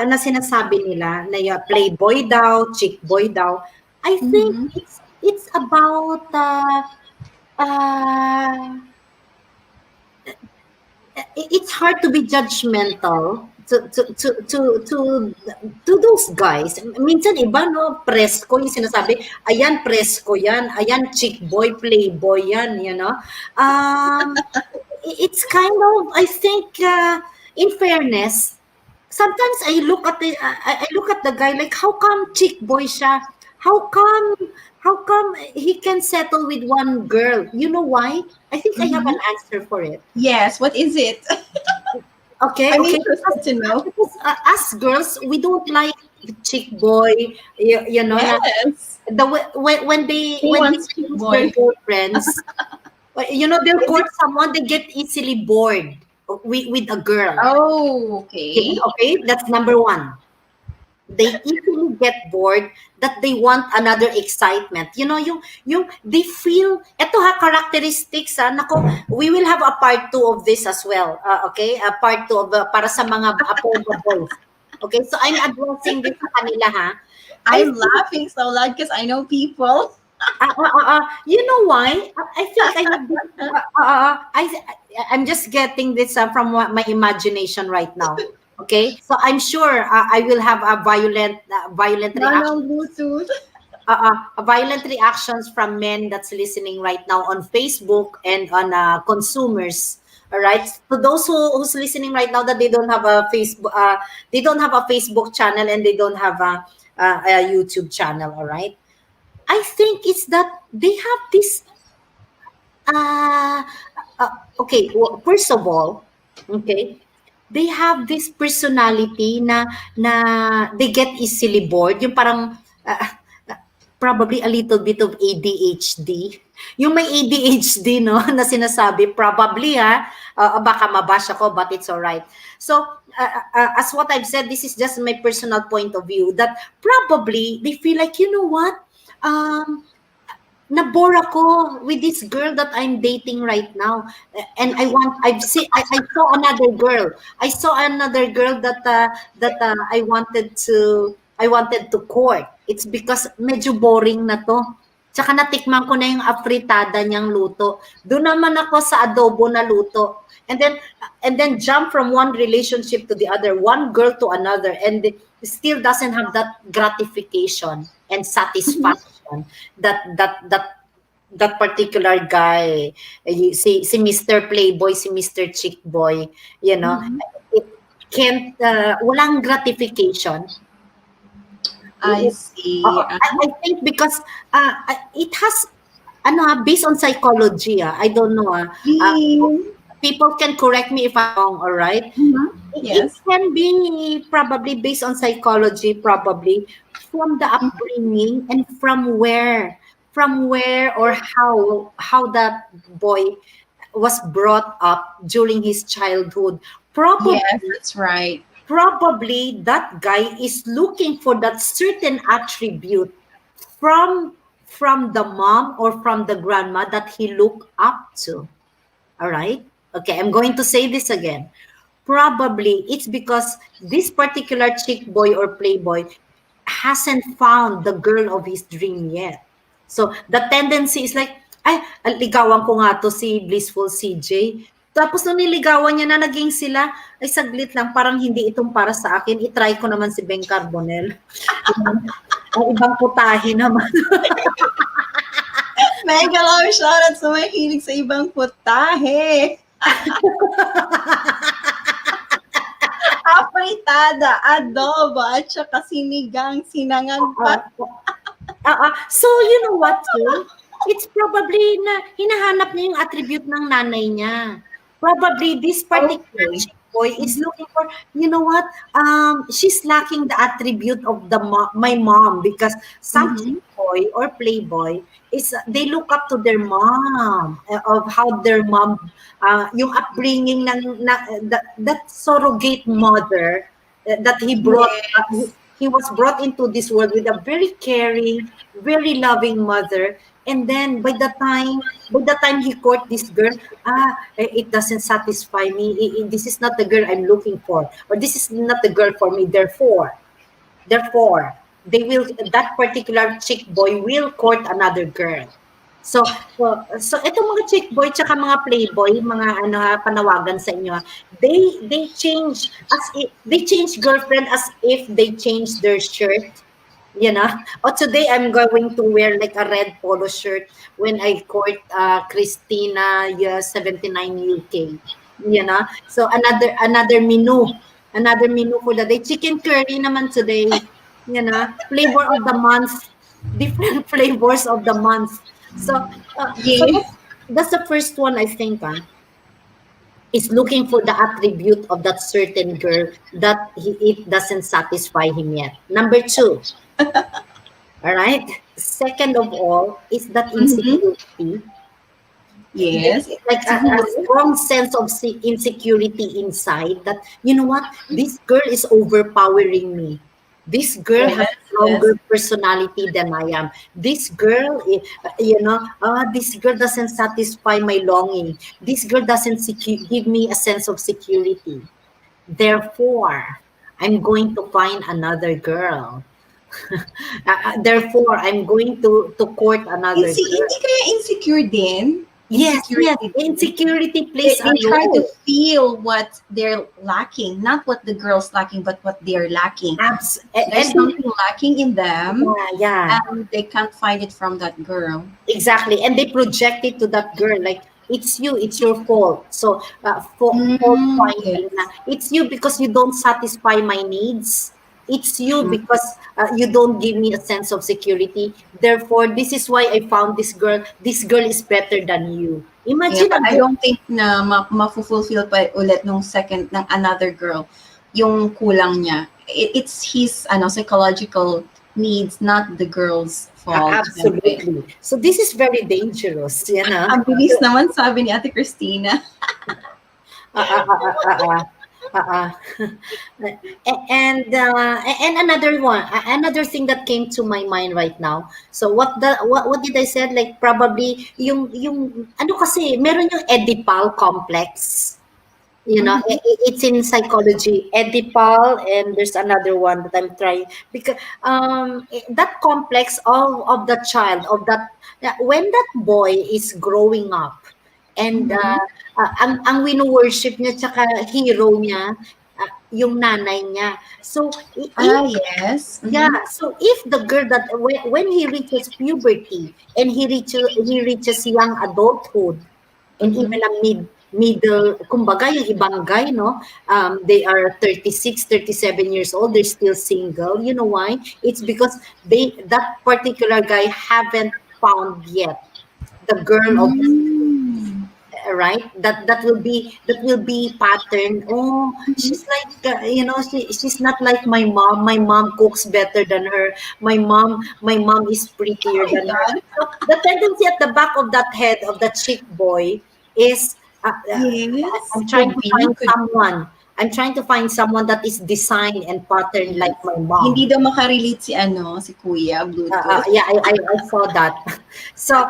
na sinasabi nila na yung playboy daw, chick boy daw. I think it's about it's hard to be judgmental to those guys. Minsan iba presko yung sinasabi, ayan presko yan, ayan chick boy, playboy yan, it's kind of, I think, in fairness, sometimes I look at the guy like, how come chick boy siya? How come he can settle with one girl? You know why? I think I have an answer for it. Yes, what is it? Okay. I'm interested to know. Because us girls, we don't like chick boy. Yes. When they chick choose boy. their girlfriends, they'll court someone. They get easily bored with a girl. Oh, okay. Okay, that's number one. They easily get bored that they want another excitement. Yung they feel, eto characteristics, nako, we will have a part 2 of this as well. Okay? A part 2 of para sa mga apoga boys. Okay? So I'm addressing this sa kanila, I'm laughing so loud because I know people. You know why? I think I'm just getting this from my imagination right now. Okay, so I'm sure I will have a violent reaction. Bluetooth. Violent reactions from men that's listening right now on Facebook and on consumers. All right. To those who's listening right now that they don't have a Facebook channel and they don't have a YouTube channel. All right. I think it's that they have this. Okay. Well, first of all, okay. they have this personality na they get easily bored. Yung parang probably a little bit of ADHD. Yung may ADHD, no, na sinasabi, probably, baka mabash ako, but it's alright. So, as what I've said, this is just my personal point of view, that probably they feel like, you know what, nabore ako with this girl that I'm dating right now, and I saw another girl. I saw another girl that I wanted to court. It's because medyo boring na to. Tsaka natikman ko na yung afritada niyang luto. Doon naman ako sa adobo na luto. And then jump from one relationship to the other, one girl to another, and still doesn't have that gratification and satisfaction that particular guy, si Mr. Playboy, si Mr. Chick Boy, it can't, walang gratification. I see. I think because it has, based on psychology, I don't know, people can correct me if I'm wrong, all right? Yes. It can be probably based on psychology, probably from the upbringing and from where or how that boy was brought up during his childhood. Probably, Yes, that's right. probably that guy is looking for that certain attribute from the mom or from the grandma that he looked up to. All right? Okay, I'm going to say this again. Probably it's because this particular chick boy or playboy hasn't found the girl of his dream yet. So the tendency is like, ay, ligawan ko nga to si Blissful CJ. Tapos nung niligawan niya na naging sila, ay saglit lang, parang hindi itong para sa akin. I-try ko naman si Beng Carbonell. Ang ibang putahe naman. Mega love shoutout sa may hilig sa ibang putahe. Afritada, adobo, at saka sinigang, sinangag pa. So, you know what, sir? It's probably na hinahanap niya yung attribute ng nanay niya. Probably this particular chick boy is looking for, you know what, she's lacking the attribute of my mom, because some chick boy or playboy is, they look up to their mom, of how their mom, yung upbringing that surrogate mother, that he brought up. He was brought into this world with a very caring, very loving mother. And then by the time he court this girl, it doesn't satisfy me. This is not the girl I'm looking for, or this is not the girl for me. Therefore, that particular chick boy will court another girl. So itong mga chick boy tsaka mga playboy, mga panawagan sa inyo, they change girlfriend as if they change their shirt, or today I'm going to wear like a red polo shirt when I court Christina 79 UK, so another menu for the day, chicken curry naman today, flavor of the month, different flavors of the month. So that's the first one, I think, is looking for the attribute of that certain girl that it doesn't satisfy him yet. Number 2, all right. Second of all is that insecurity. Yes. Like a strong sense of insecurity inside, that, you know what, this girl is overpowering me. This girl has a stronger personality than I am. This girl, this girl doesn't satisfy my longing. This girl doesn't give me a sense of security. Therefore, I'm going to find another girl. Therefore, I'm going to court another girl. Hindi kaya insecure din? Yes. Insecurity plays a They try to role. feel what they're lacking, not what the girl's lacking, but what they're lacking. There's something lacking in them, and they can't find it from that girl. Exactly, and they project it to that girl, like, it's you, it's your fault. So, fault finding, it's you because you don't satisfy my needs. It's you because you don't give me a sense of security. Therefore, this is why I found this girl. This girl is better than you. Yeah, Imagine but a I boy. don't think na ma-fulfill pa ulit nung second ng another girl yung kulang niya. It's his psychological needs, not the girl's fault, syempre. Absolutely. So this is very dangerous, yan ah. Ang bilis naman sabi ni Ate Christina. Ah, ah, ah, ah, ah, ah. Uh-uh. And another one, another thing that came to my mind right now. So what did I said, like probably yung ano, kasi meron yung Oedipal complex. You know, Mhm. it's in psychology, Oedipal, and there's another one that I'm trying, because that complex of the child, of that, when that boy is growing up, and Mhm. ang wino-worship niya tsaka hero niya, yung nanay niya. So if, Ah, yes. yeah, Mhm. so if the girl that when he reaches puberty, and he reaches young adulthood, and even Mhm. a middle, kumbaga yung ibang guy, no, they are 36, 37 years old, they're still single. You know why? It's because that particular guy haven't found yet the girl of his dreams, Mm. right? That will be pattern. Oh, she's like, she's not like my mom. My mom cooks better than her. My mom is Oh prettier my than her. God. So the tendency at the back of that head of that chick boy is, Yes, I'm trying could to be, find could someone. I'm trying to find someone that is designed and patterned yes. like my Hindi mom. daw makarelate si Kuya, Bluetooth. Yeah, I saw that. So,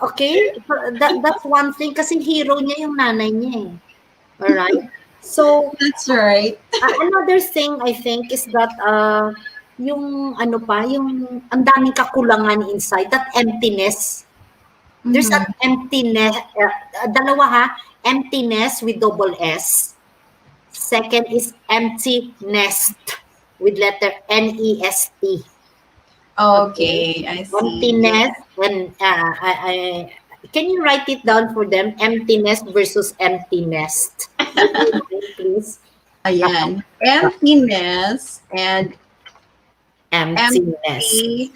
okay, so that's one thing, kasi hero niya yung nanay niya eh. All right. So, That's right. another thing I think is that, yung ano pa, yung ang daming kakulangan inside, that emptiness. There's an Mhm. emptiness, dalawa ha, emptiness with double S. Second is empty nest with letter N-E-S-T. Okay. Okay, I see. Emptiness, Yes. and can you write it down for them? Emptiness versus empty nest. Would you mind, please? Ayan. Emptiness and Emptiness. empty.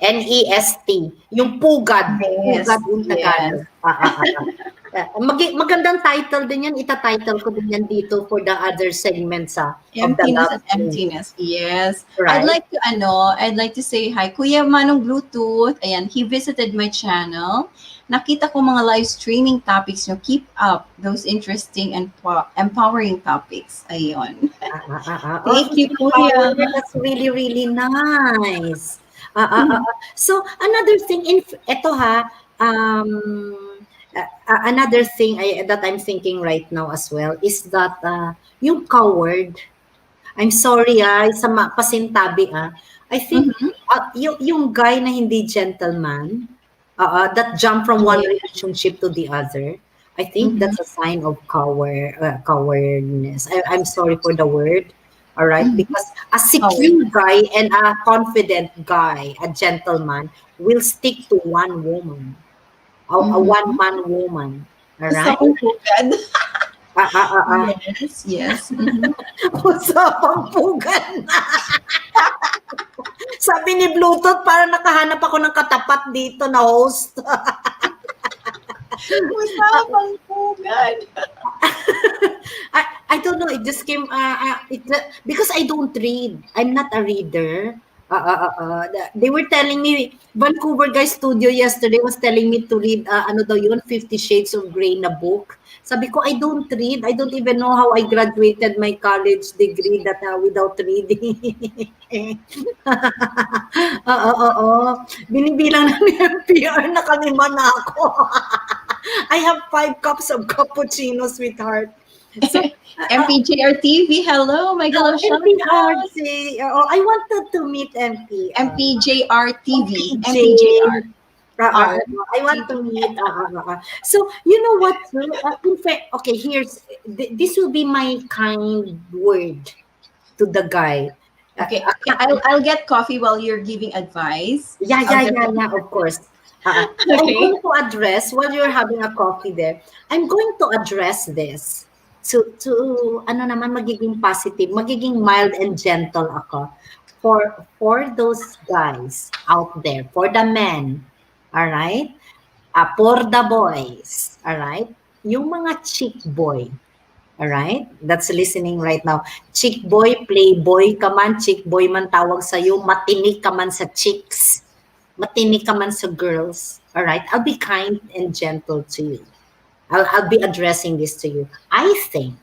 N-E-S-T. Yung pugad. Pugad Yes, in yes. Tagalog. Magandang title din yan. Ita-title ko din yan dito for the other segments of the Emptiness love and team. emptiness. Yes. Right? I'd like to say hi. Kuya Manong Bluetooth. Ayan, he visited my channel. Nakita ko mga live streaming topics nyo. Keep up those interesting and empowering topics. Ayun. Oh, Thank he's you, empowered. Kuya. That's really, really nice. So, another thing, eto ha, another thing that I'm thinking right now as well is that, yung coward, I'm sorry pasintabi I think, Mhm. yung guy na hindi gentleman, that jump from one Yeah. relationship to the other, I think Mhm. that's a sign of cowardness. I'm sorry for the word, all right? Mhm. Because a secure Cowardice. guy and a confident guy, a gentleman, will stick to one woman, a Mhm. one-man woman, all right? Usapang pugad. Ah, ah, ah, ah. Yes, yes. Mhm. Usapang pugan. Sabi ni Bluetooth, parang nakahanap ako ng katapat dito na host. Usapang pugad. I don't know. It just came. Because I don't read. I'm not a reader. They were telling me, Vancouver Guys Studio yesterday was telling me to read, ano daw yun, 50 Shades of Grey na book. Sabi ko, I don't read. I don't even know how I graduated my college degree that without reading. Oo. Binibilang na ni NPR na kalima na ako. I have 5 cups of cappuccino, sweetheart. So, MPJR TV, hello, my galong shout out. MPRC, I wanted to meet MPR. MPJR TV, MPJ. MPJR. R. I want to meet. So, you know what? Sir? In fact, okay, this will be my kind word to the guy. Okay, I'll get coffee while you're giving advice. I'll get Yeah, of course. I'm Okay. going to address, while you're having a coffee there, I'm going to address this to ano naman, magiging positive, magiging mild and gentle ako for those guys out there, for the men, all right? For the boys, all right? Yung mga chick boy, all right? That's listening right now. Chick boy, playboy ka man, chick boy man tawag sa'yo, matinik ka man sa chicks, matinik ka man sa girls, all right? I'll be kind and gentle to you. I'll be addressing this to you. I think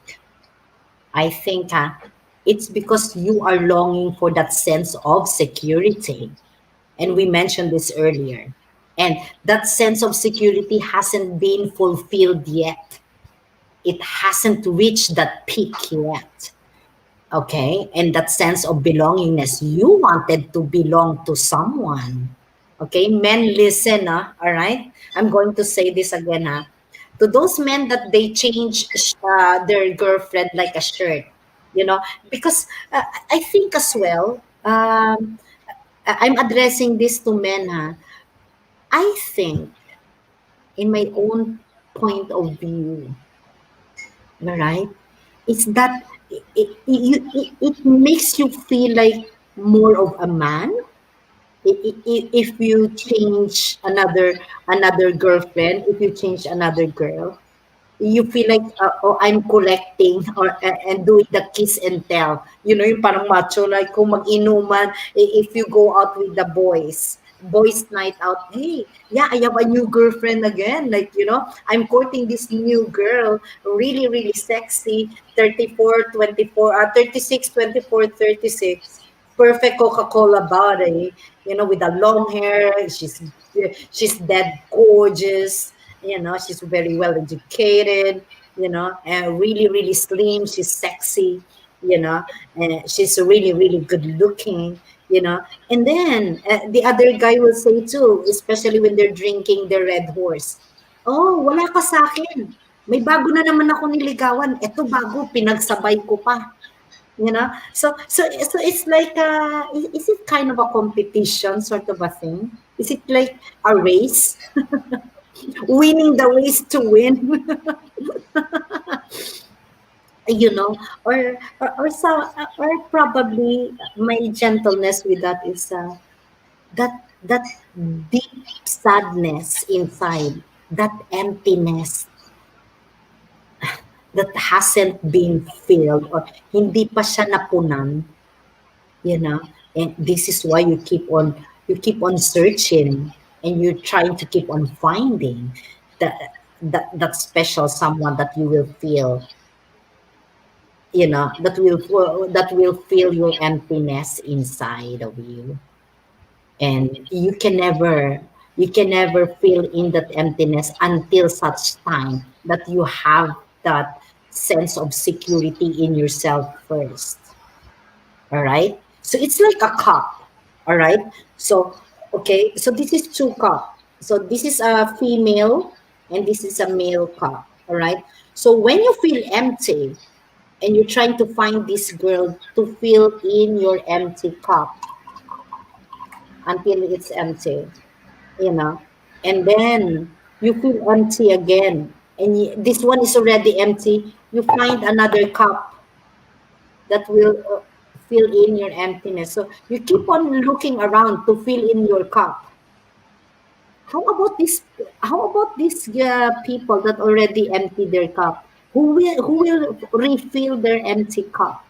it's because you are longing for that sense of security. And we mentioned this earlier. And that sense of security hasn't been fulfilled yet. It hasn't reached that peak yet. Okay? And that sense of belongingness, you wanted to belong to someone. Okay? Men, listen, all right? I'm going to say this again, to those men that they change their girlfriend like a shirt, you know, because I think as well, I'm addressing this to men, I think, in my own point of view, right? It's that it makes you feel like more of a man if you change another girlfriend, if you change another girl, you feel like, oh, I'm collecting or and doing the kiss and tell. You know, yung parang macho, like kung mag-inuman, if you go out with the boys night out, hey, yeah, I have a new girlfriend again. Like, you know, I'm courting this new girl, really, really sexy, 34, 24, 36, 24, 36. Perfect Coca-Cola body, you know, with a long hair. She's dead gorgeous, you know, she's very well educated, you know, and really, really slim. She's sexy, you know, and she's really, really good looking, you know. And then the other guy will say too, especially when they're drinking the Red Horse, oh, wala ka sa akin. May bago na naman ako niligawan. Eto bago, pinagsabay ko pa. You know, so it's like, is it kind of a competition sort of a thing? Is it like a race, winning the race to win? You know, or probably my gentleness with that is, that deep sadness inside, that emptiness that hasn't been filled or hindi pa siya napunan, you know. And this is why you keep on searching, and you're trying to keep on finding that special someone that you will feel, you know, that will fill your emptiness inside of you. And you can never fill in that emptiness until such time that you have that sense of security in yourself first. All right, so it's like a cup. All right, so okay, so this is two cup, so this is a female and this is a male cup. All right, so when you feel empty and you're trying to find this girl to fill in your empty cup until it's empty, you know, and then you feel empty again, and this one is already empty, you find another cup that will fill in your emptiness. So you keep on looking around to fill in your cup. How about this? How about these people that already empty their cup? Who will refill their empty cup?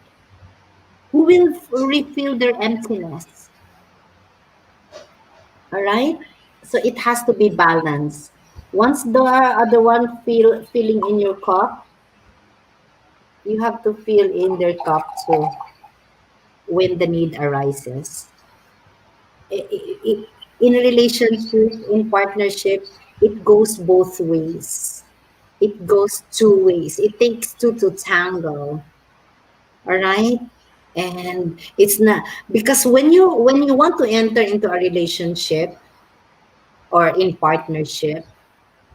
Who will refill their emptiness? All right. So it has to be balanced. Once the other one filling in your cup, you have to fill in their cup too when the need arises. In relationship, in partnership, it goes both ways. It goes two ways. It takes two to tango. All right. And it's not because when you want to enter into a relationship or in partnership,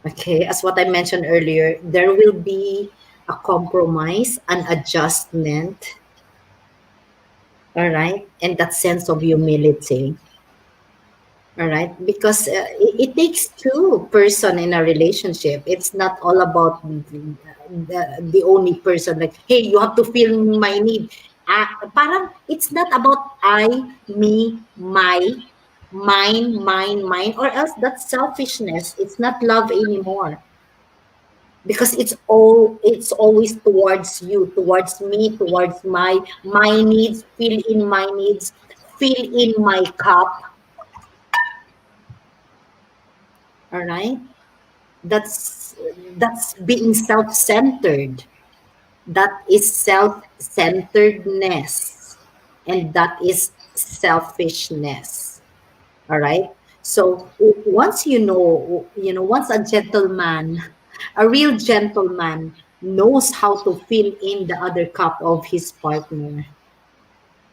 okay, as what I mentioned earlier, there will be a compromise, an adjustment, all right, and that sense of humility. All right, because it takes two person in a relationship. It's not all about the only person. Like, hey, you have to feel my need. Parang it's not about I, me, my. mine, or else that's selfishness. It's not love anymore because it's always towards you, towards me, towards my needs, fill in my needs, fill in my cup. All right, that's that's being self-centered. That is self-centeredness, and that is selfishness. All right. So once once a gentleman, a real gentleman knows how to fill in the other cup of his partner,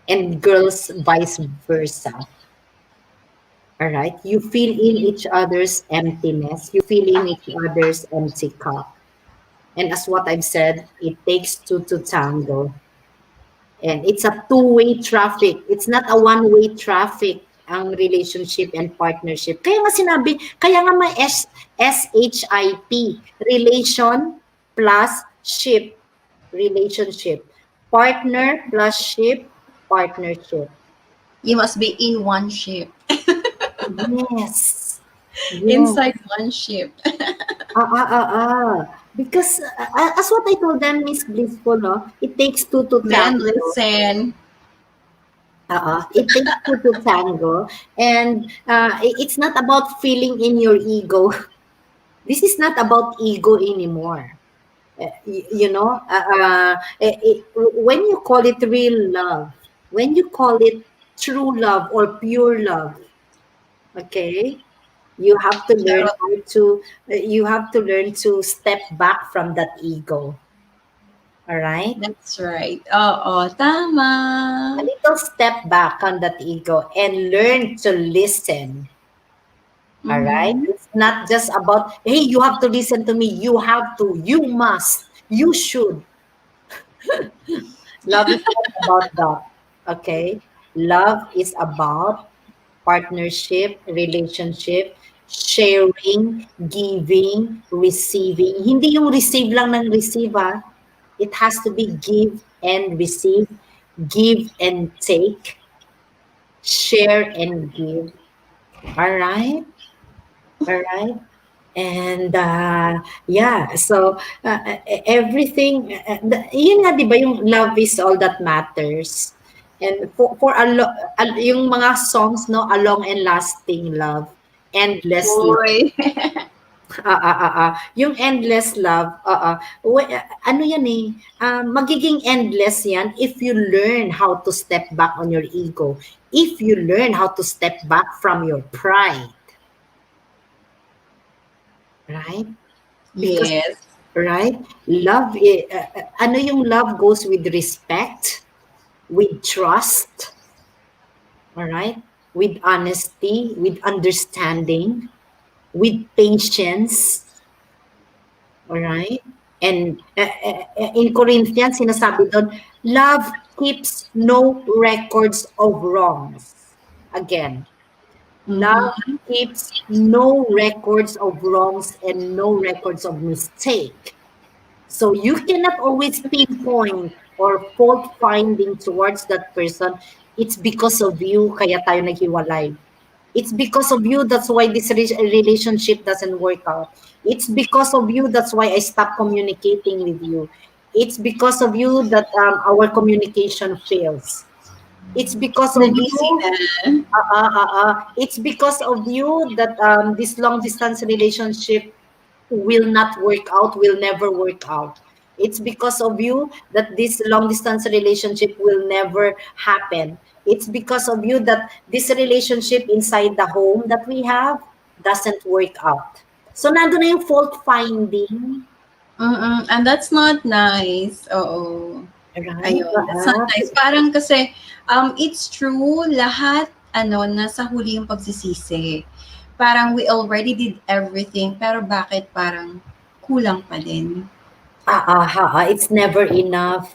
and girls vice versa. All right. You fill in each other's emptiness, you fill in each other's empty cup. And as what I've said, it takes two to tango. And it's a two-way traffic. It's not a one-way traffic ang relationship and partnership. Kaya nga may SHIP, relation plus ship, relationship. Partner plus ship, partnership. You must be in one ship, Yes. Yes. inside one ship. Because as what I told them, Miss Blissful, no, it takes two to Men, tango. listen. It takes two to tango, and it's not about feeling in your ego. This is not about ego anymore. When you call it real love, when you call it true love or pure love, okay, you have to learn Charot. how to you have to learn to step back from that ego. All right, That's right. Oo, a tama. little step back on that ego and learn to listen. All right. Mm-hmm. It's not just about, hey, you have to listen to me. You have to, you must, you should. Love is not about that. Okay. Love is about partnership, relationship, sharing, giving, receiving. Hindi yung receive lang ng receive, ha? It has to be give and receive, give and take, share and give. All right. All right. And yeah, so everything, yun nga, di ba, yung love is all that matters. And yung mga songs, no, a long and lasting love, endless love. Uy. Yung endless love, ano yan eh, magiging endless yan if you learn how to step back on your ego, if you learn how to step back from your pride, right? Because, Yes. right, ano yung love goes with respect, with trust, all right, with honesty, with understanding, with patience, all right. And in Corinthians, sinasabi doon, love keeps no records of wrongs. Again, love Mm-hmm. keeps no records of wrongs and no records of mistake. So you cannot always pinpoint or fault finding towards that person. It's because of you kaya tayo naghiwalay. It's because of you that's why this relationship doesn't work out. It's because of you that's why I stopped communicating with you. It's because of you that our communication fails. It's because of Nag-easy you. na. It's because of you that this long distance relationship will not work out, will never work out. It's because of you that this long distance relationship will never happen. It's because of you that this relationship inside the home that we have doesn't work out. So nandun na yung fault finding, Mm-mm. And that's not nice. Oo. right? Ayun, that's not nice. Parang kasi, it's true, lahat, nasa huli yung pagsisisi. Parang we already did everything, pero bakit parang kulang pa din? It's never enough.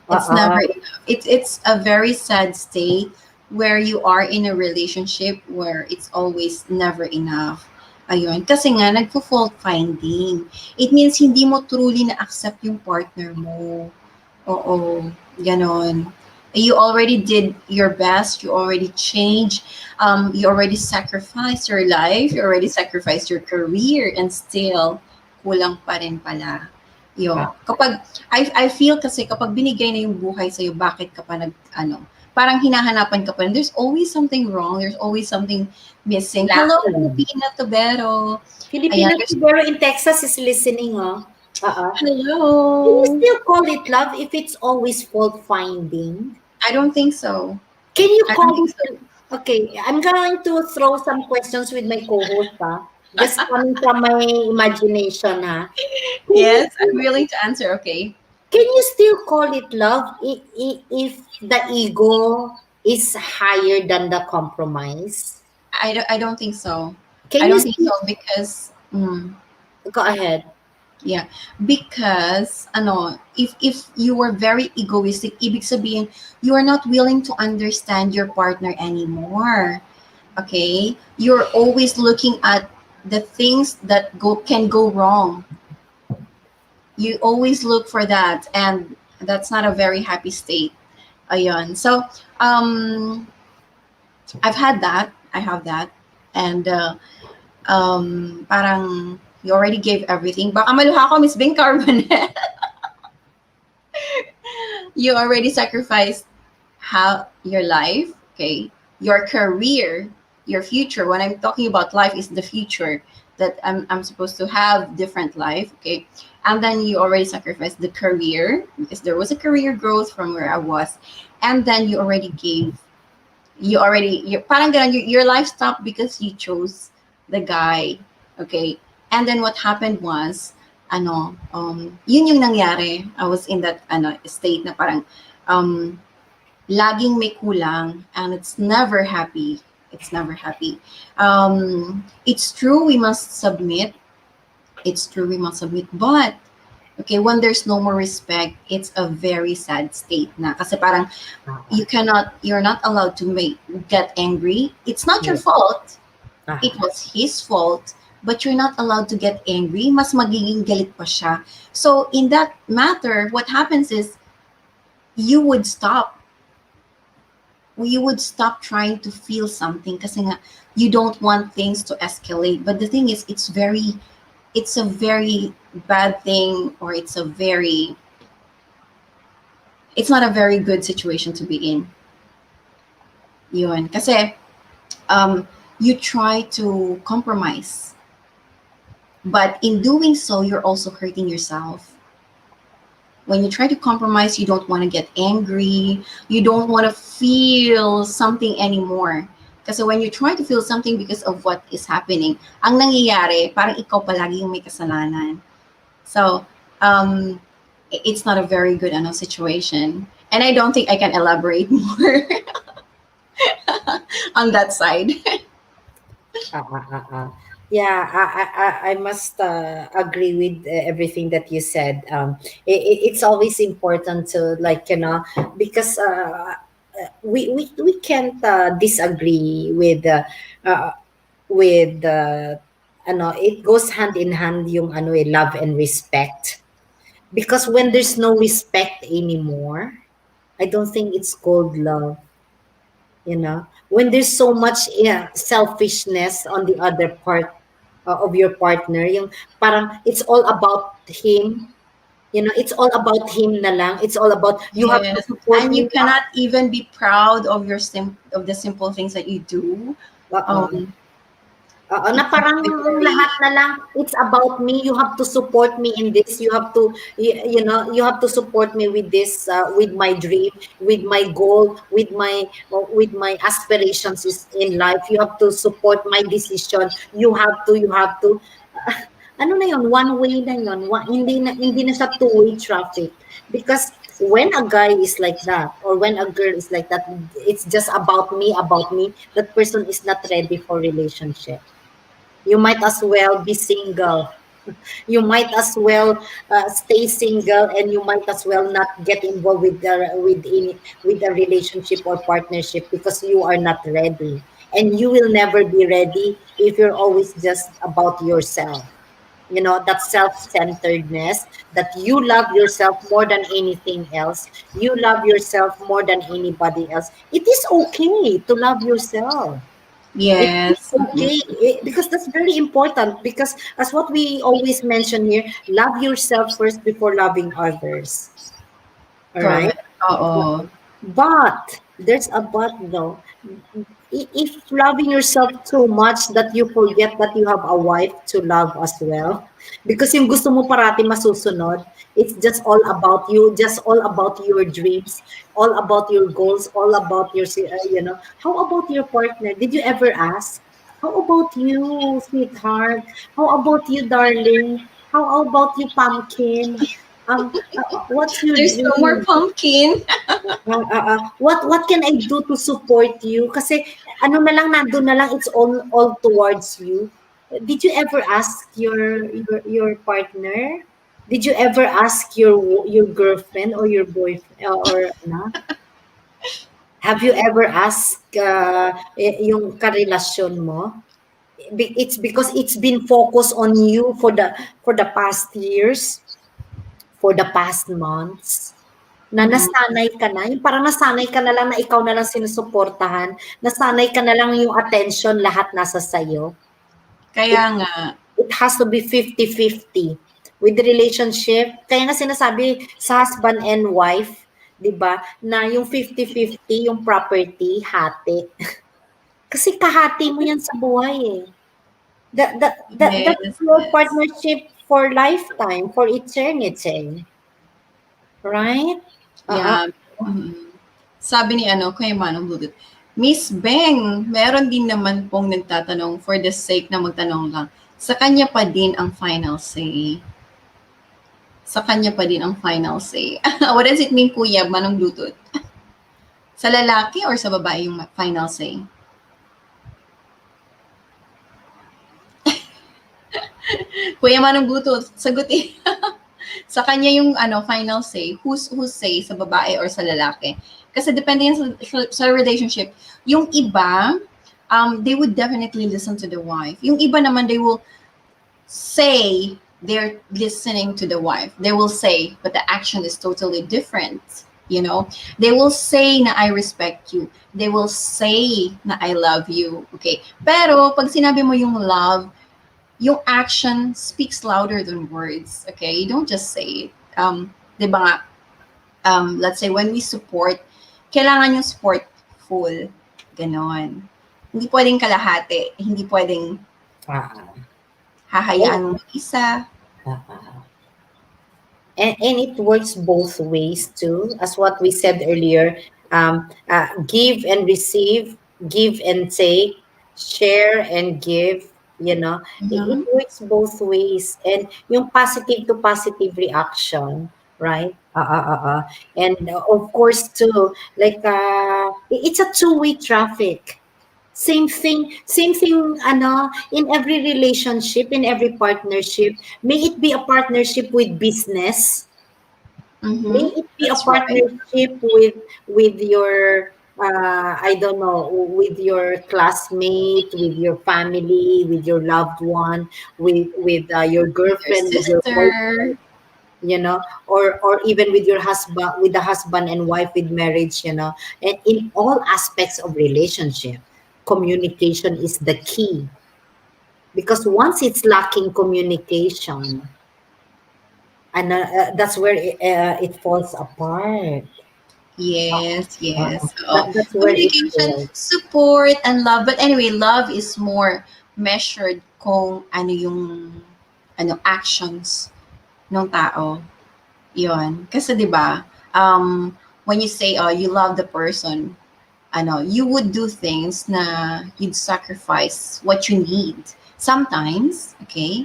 It's never enough. It's a very sad state where you are in a relationship where it's always never enough. Ayun. Kasi nga, nagpo-fault finding. It means hindi mo truly na-accept yung partner mo. Oo. Ganon. You already did your best. You already changed. You already sacrificed your life. You already sacrificed your career, and still kulang pa rin pala. Ah, Kapag I feel kasi kapag binigay na yung buhay sa'yo, bakit ka pa parang hinahanapan ka pa rin. There's always something wrong. There's always something missing. Hello, lacking. Filipina Tobero. Ayan, Filipina there's Tibero in Texas is listening, oh. Can you hello. still call it love if it's always fault finding? I don't think so. Can you I don't call think so. it? Okay, I'm going to throw some questions with my co-host, ha? Just coming from my imagination, ha? Can you Yes, I'm still, willing to answer. Okay. can you still call it love if the ego is higher than the compromise? I don't think so. I Can you don't think still so because go ahead? yeah, because if you were very egoistic, ibig sabihin you are not willing to understand your partner anymore. Okay? You're always looking at the things that can go wrong. You always look for that, and that's not a very happy state. Ayun. So, um I've had that. I have that. And parang you already gave everything. Baka maluha ko, Miss Bing Carbonell. You already sacrificed how your life, okay, your career, your future. When I'm talking about life, is the future that I'm supposed to have different life, okay. And then you already sacrificed the career because there was a career growth from where I was, and then you already gave. You parang ganun, your life stopped because you chose the guy, okay. And then what happened was, yun yung nangyari. I was in that state na parang um laging may kulang, and it's never happy. It's never happy. It's true we must submit. It's true we must submit, but okay, when there's no more respect, it's a very sad state na. Kasi parang Uh-huh. you're not allowed to get angry. It's not your Yeah. fault. It Uh-huh. was his fault, but you're not allowed to get angry. Mas magiging galit pa siya. So in that matter, what happens is you would stop you would stop trying to feel something kasi nga you don't want things to escalate. But the thing is, it's a very bad thing, or it's not a very good situation to be in. Yun. Kasi you try to compromise, but in doing so, you're also hurting yourself. When you try to compromise, you don't want to get angry. You don't want to feel something anymore. Kasi when you try to feel something because of what is happening, ang nangyayari, parang ikaw palagi yung may kasalanan. So, it's not a very good situation. And I don't think I can elaborate more on that side. Yeah, I must agree with everything that you said. It's always important to, like, because we can't disagree uh, with it goes hand in hand yung love and respect, because when there's no respect anymore, I don't think it's called love. When there's so much, yeah, selfishness on the other part of your partner, yung parang it's all about him, it's all about him na lang, it's all about you have to Yes. support And you me. cannot even be proud of of the simple things that you do. Oo. Um, Oo, na it's parang lahat very na lang, it's about me. You have to support me in this. You have to, you have to support me with this, with my dream, with my goal, with my aspirations in life. You have to support my decision. You have to. Ano na yon, one way na yon. Hindi na siya two-way traffic. Because when a guy is like that, or when a girl is like that, it's just about me. That person is not ready for relationship. You might as well be single. You might as well stay single, and you might as well not get involved with a relationship or partnership, because you are not ready, and you will never be ready if you're always just about yourself. that self-centeredness, that you love yourself more than anything else. You love yourself more than anybody else. It is okay to love yourself. It is Yes. okay because that's very important, because as what we always mention here, love yourself first before loving others. All right. Correct. Oo. But there's a but though. If loving yourself too much that you forget that you have a wife to love as well, because yung gusto mo parati masusunod, it's just all about you, just all about your dreams, all about your goals, all about your, how about your partner? Did you ever ask? How about you, sweetheart? How about you, darling? How about you, pumpkin? What's your There's no more dream? pumpkin. What can I do to support you? Kasi ano na lang, nandun na lang, it's all towards you. Did you ever ask your partner? Did you ever ask your girlfriend or your boyfriend or ano? Have you ever asked yung karelasyon mo? It's because it's been focused on you for the past years, for the past months. Na Mhm. nasanay ka na, yung parang nasanay ka na lang na ikaw na lang sinusuportahan, nasanay ka na lang yung attention lahat nasa sa'yo. Kaya It nga. it has to be 50-50 with the relationship. Kaya nga sinasabi sa husband and wife, 'di ba, na yung 50-50 yung property, hati. Kasi kahati mo yan sa buhay eh. That's Yes, your yes. partnership for lifetime, for eternity. Right? Uh, Yeah. Mm. Sabi ni Kuya Manong Budut, Miss Beng, meron din naman pong nagtatanong for the sake na magtanong lang. Sa kanya pa din ang final say. Sa kanya pa din ang final say. What does it mean, Kuya Manong Budut? Sa lalaki or sa babae yung final say? Kuya Manong Budut, sagutin. Sa kanya yung final say, who's say, sa babae or sa lalaki. Kasi depende yan sa relationship. Yung iba, they would definitely listen to the wife. Yung iba naman, they will say they're listening to the wife. They will say, but the action is totally different. You know, they will say na I respect you. They will say na I love you. Okay. Pero pag sinabi mo yung love, yung action speaks louder than words. Okay, you don't just say it. 'Di ba nga, let's say when we support, kailangan yung support full. Ganon. Hindi pwedeng kalahati. Hindi pwedeng uh, hahayaan mo isa. and it works both ways too, as what we said earlier. Give and receive, give and take, share and give. It Mhm. works both ways, and yung positive to positive reaction, right? And of course too, like it's a two-way traffic. Same thing, in every relationship, in every partnership. May it be a partnership with business, may Mhm. it be a That's right. partnership with your, I don't know, with your classmate, with your family, with your loved one, with your Your girlfriend, with your sister. boyfriend, or even with your husband, with the husband and wife, with marriage, and in all aspects of relationship, communication is the key, because once it's lacking communication, and that's where it falls apart. Yes, Uh, yes. Oo. that's where it Communication, falls. support, and love. But anyway, love is more measured kung ano yung actions ng tao. Yun. Kasi 'di ba, when you say you love the person, you would do things na you'd sacrifice what you need. Sometimes, okay?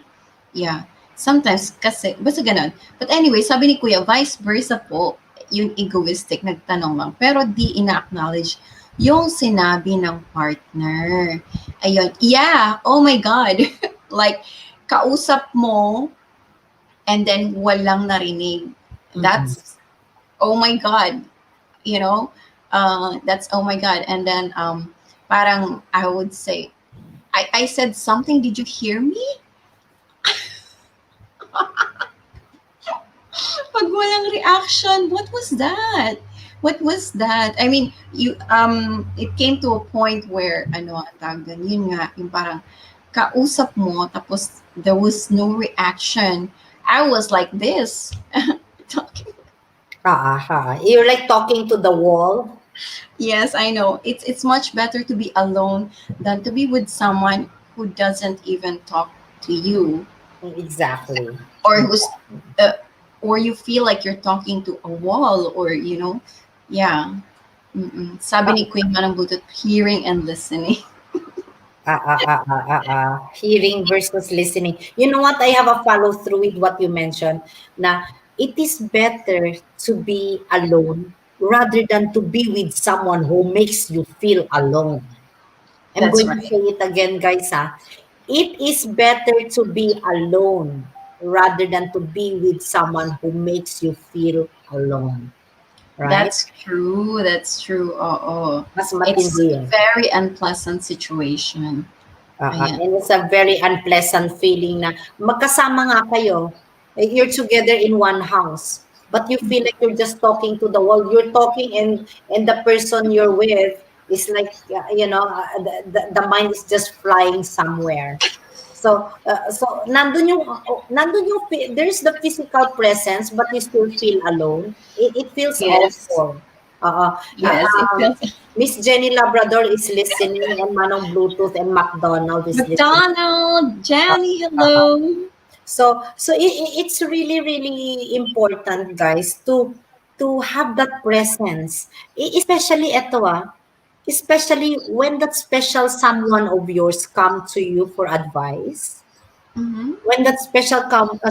Yeah. Sometimes kasi, basta ganun. But anyway, sabi ni Kuya, vice versa po, yung egoistic, nagtanong lang. Pero di ina-acknowledge yung sinabi ng partner. Ayun. Yeah. Oh my God. Like, kausap mo, and then walang narinig. Mm-mm. That's, oh my God. You know? That's, oh my God. And then, parang, I would say, I said something, did you hear me? pag walang reaction, what was that? What was that? I mean, it came to a point where, ano, ang tawag doon, yun nga, yung parang, kausap mo, tapos there was no reaction. I was like this. Talking. You're like talking to the wall. Yes, I know. It's much better to be alone than to be with someone who doesn't even talk to you, Exactly. or who's uh, or you feel like you're talking to a wall, or yeah. Sabi ni Queen Manang Butot, hearing and listening. Hearing versus listening. You know what? I have a follow through with what you mentioned. Na it is better to be alone rather than to be with someone who makes you feel alone. I'm That's going to right. say it again, guys. It is better to be alone rather than to be with someone who makes you feel alone. Right? That's true. That's true. Oh. Mas It's matindi yun. very unpleasant situation. Ayan. And it's a very unpleasant feeling na magkasama nga kayo, you're together in one house, but you feel like you're just talking to the wall. You're talking and the person you're with is like, the mind is just flying somewhere. So there's the physical presence, but you still feel alone. It feels Yes. awful. Uh, uh, Yes. It um, feels Miss Jenny Labrador is listening, and Manong Bluetooth and McDonald is listening. McDonald, Uh, Jenny, uh, uh. hello. It's really really important, guys, to have that presence. Especially especially when that special someone of yours come to you for advice, Mm-hmm. when that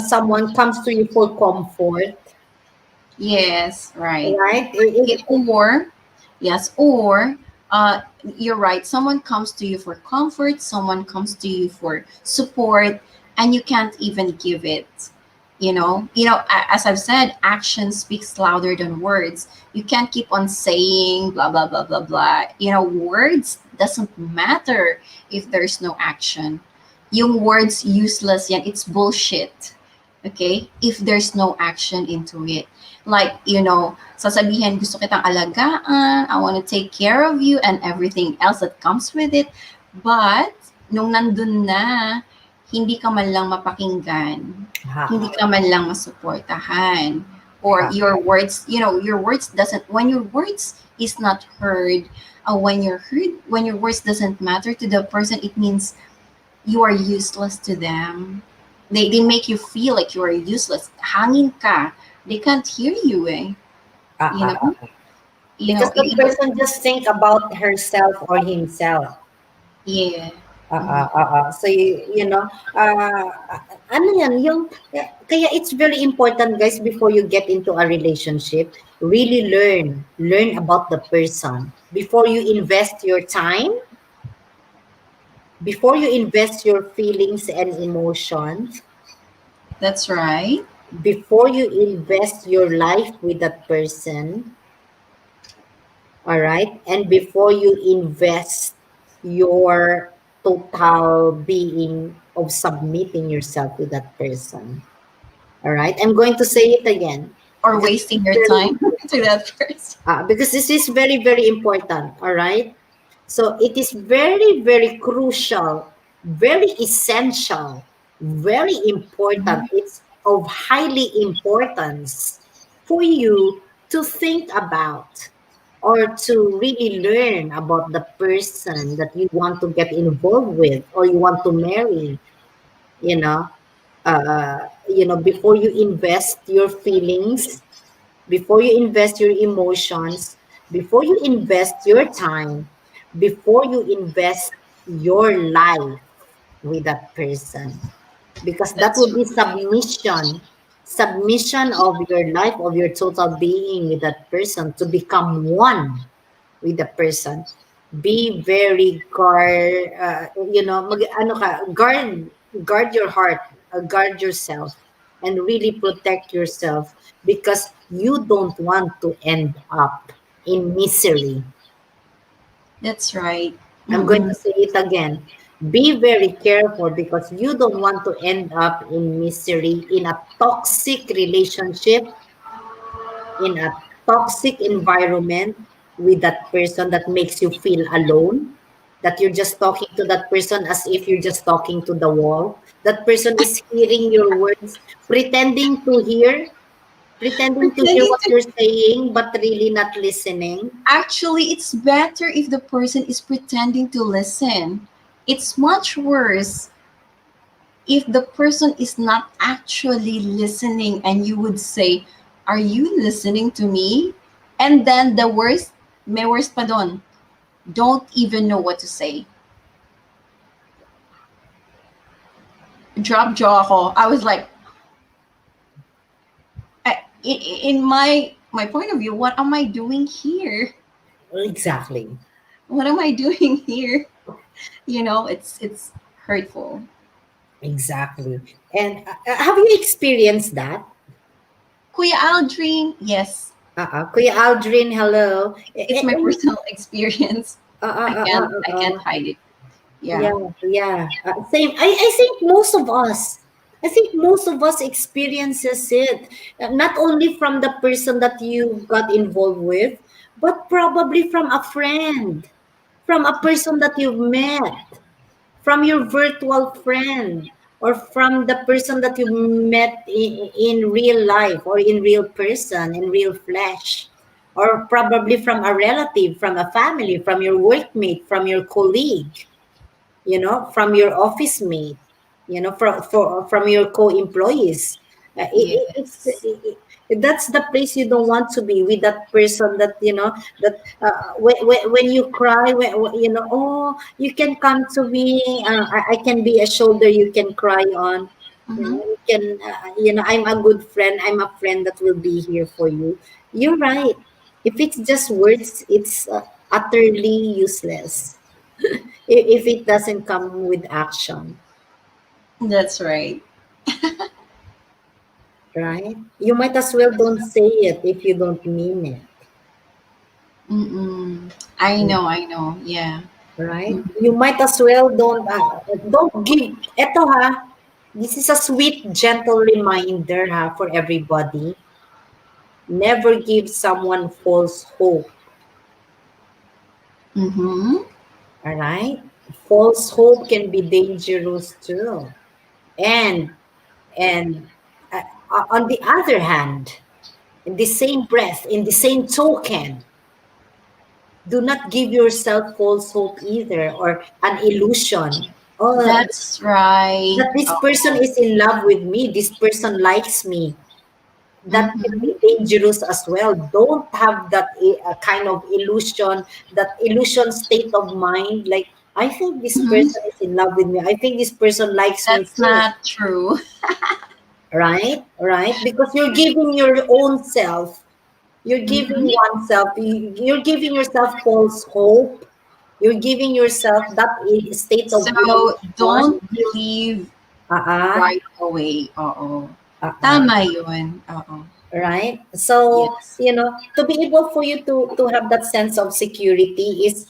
someone comes to you for comfort, Yes, right. right? Or yes, or you're right. Someone comes to you for comfort. Someone comes to you for support, and you can't even give it. As I've said, action speaks louder than words. You can't keep on saying blah blah blah blah blah. Words doesn't matter if there's no action. Yung words useless yan. It's bullshit. Okay? If there's no action into it. Like, sasabihin, gusto kitang alagaan, I want to take care of you, and everything else that comes with it. But, nung nandun na, hindi ka man lang mapakinggan, hindi Ha, ka man lang masuportahan, or ha, your words doesn't, when your words is not heard, when your words doesn't matter to the person, it means you are useless to them. They make you feel like you are useless. Hangin ka. They can't hear you, eh. ah, You ah, know? ah. Because the person just think about herself or himself. Yeah. Mhm. So uh, ano yan, kaya it's very important, guys, before you get into a relationship, really learn about the person before you invest your time, before you invest your feelings and emotions, That's right. before you invest your life with that person, all right, and before you invest your total being of submitting yourself to that person. All right, I'm going to say it again Or because wasting your time to that person. this is very very important. All right, so it is very very crucial, very essential, very important. It's of highly importance for you to think about or to really learn about the person that you want to get involved with or you want to marry, you know before you invest your feelings, before you invest your emotions, before you invest your time, before you invest your life with that person, because that That's would be submission of your life, of your total being with that person to become one with the person. Be very guard your heart, guard yourself, and really protect yourself because you don't want to end up in misery. that's right. I'm going to Mm-mm. say it again. Be very careful because you don't want to end up in misery in a toxic relationship in a toxic environment with that person that makes you feel alone, that you're just talking to that person as if you're just talking to the wall. That person is hearing your words, pretending to hear Pretending what to you're saying, but really not listening. Actually, it's better if the person is pretending to listen. It's much worse if the person is not actually listening and you would say, "Are you listening to me?" And then the worst, may worst pa dun, don't even know what to say. Drop jaw ako. I was like, in my point of view, what am I doing here? Exactly. What am I doing here? It's hurtful. Exactly. And have you experienced that? Kuya Aldrin, yes, Kuya Aldrin, hello. it's my personal experience. Uh, I uh, uh, can't uh, I uh, can't uh, hide it. Yeah. yeah, yeah. Same. I think most of us, I think most of us experiences it. Not only from the person that you got involved with, but probably from a friend, from a person that you've met, from your virtual friend, or from the person that you met in real life, or in real person, in real flesh, or probably from a relative, from a family, from your workmate, from your colleague, from your office mate, from your co-employees. Yes. That's the place you don't want to be, with that person that that when you cry, oh, you can come to me, I can be a shoulder you can cry on. Mm-hmm. You can, I'm a good friend, I'm a friend that will be here for you. You're right. If it's just words, it's utterly useless if it doesn't come with action, That's right. right? You might as well don't say it if you don't mean it, Mm-mm. I know. Yeah. right? You might as well don't give. Eto ha, this is a sweet, gentle reminder ha for everybody. Never give someone false hope, Mm-hmm. all right? False hope can be dangerous too. And and on the other hand, in the same breath, in the same token, do not give yourself false hope either, or an illusion. Oh, That's right. that this person Oh. is in love with me, this person likes me. That can Mm-hmm. be dangerous as well. Don't have that kind of illusion, that illusion state of mind, like, I think this Mm-hmm. person is in love with me, I think this person likes me That's too. not true. Right, because you're giving your own self, you're giving Mm-hmm. oneself, you're giving yourself false hope, you're giving yourself that state of So illusion. don't believe Uh-uh, right away. Oo. uh-uh, Tama yun. Oo. right? So, Yes. to be able for you to have that sense of security is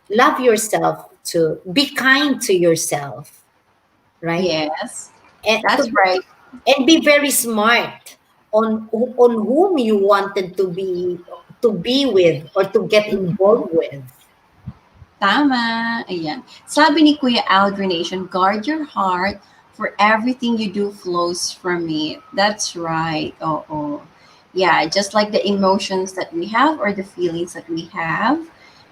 love yourself, to be kind to yourself, right? Yes. And That's right. be very smart on whom you wanted to be with, or to get involved with. Tama. Ayan. Sabi ni Kuya Aldrination, guard your heart, for everything you do flows from it. That's right. Oo. Yeah, just like the emotions that we have or the feelings that we have.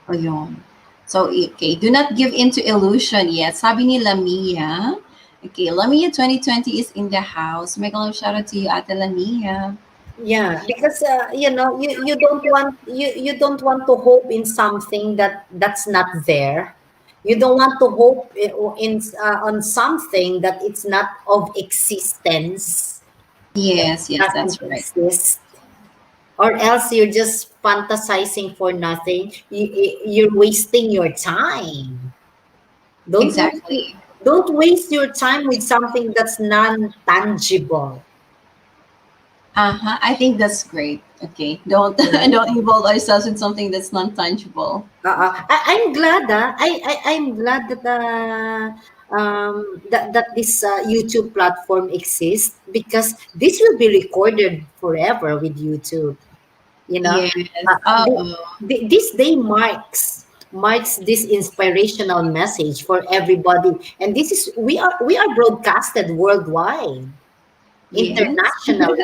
Ayun. So, okay, do not give in to illusion yet. Sabi ni Lamia. Okay, Lamia 2020 is in the house. Make a love shout out to you, Ate Lamia. Yeah, because you don't want to hope in something that's not there. You don't want to hope on something that it's not of existence, that Yes, yes, doesn't that's right. exist, or else you're just fantasizing for nothing. You're wasting your time. Don't waste, Exactly. don't waste your time with something that's non-tangible. Uh-huh. I think that's great. Okay. Don't don't involve ourselves in something that's non-tangible. I'm glad. I'm glad that that this YouTube platform exists, because this will be recorded forever with YouTube. You know, Yes. the, Oh, this day marks this inspirational message for everybody, and this is we are broadcasted worldwide, yes. international,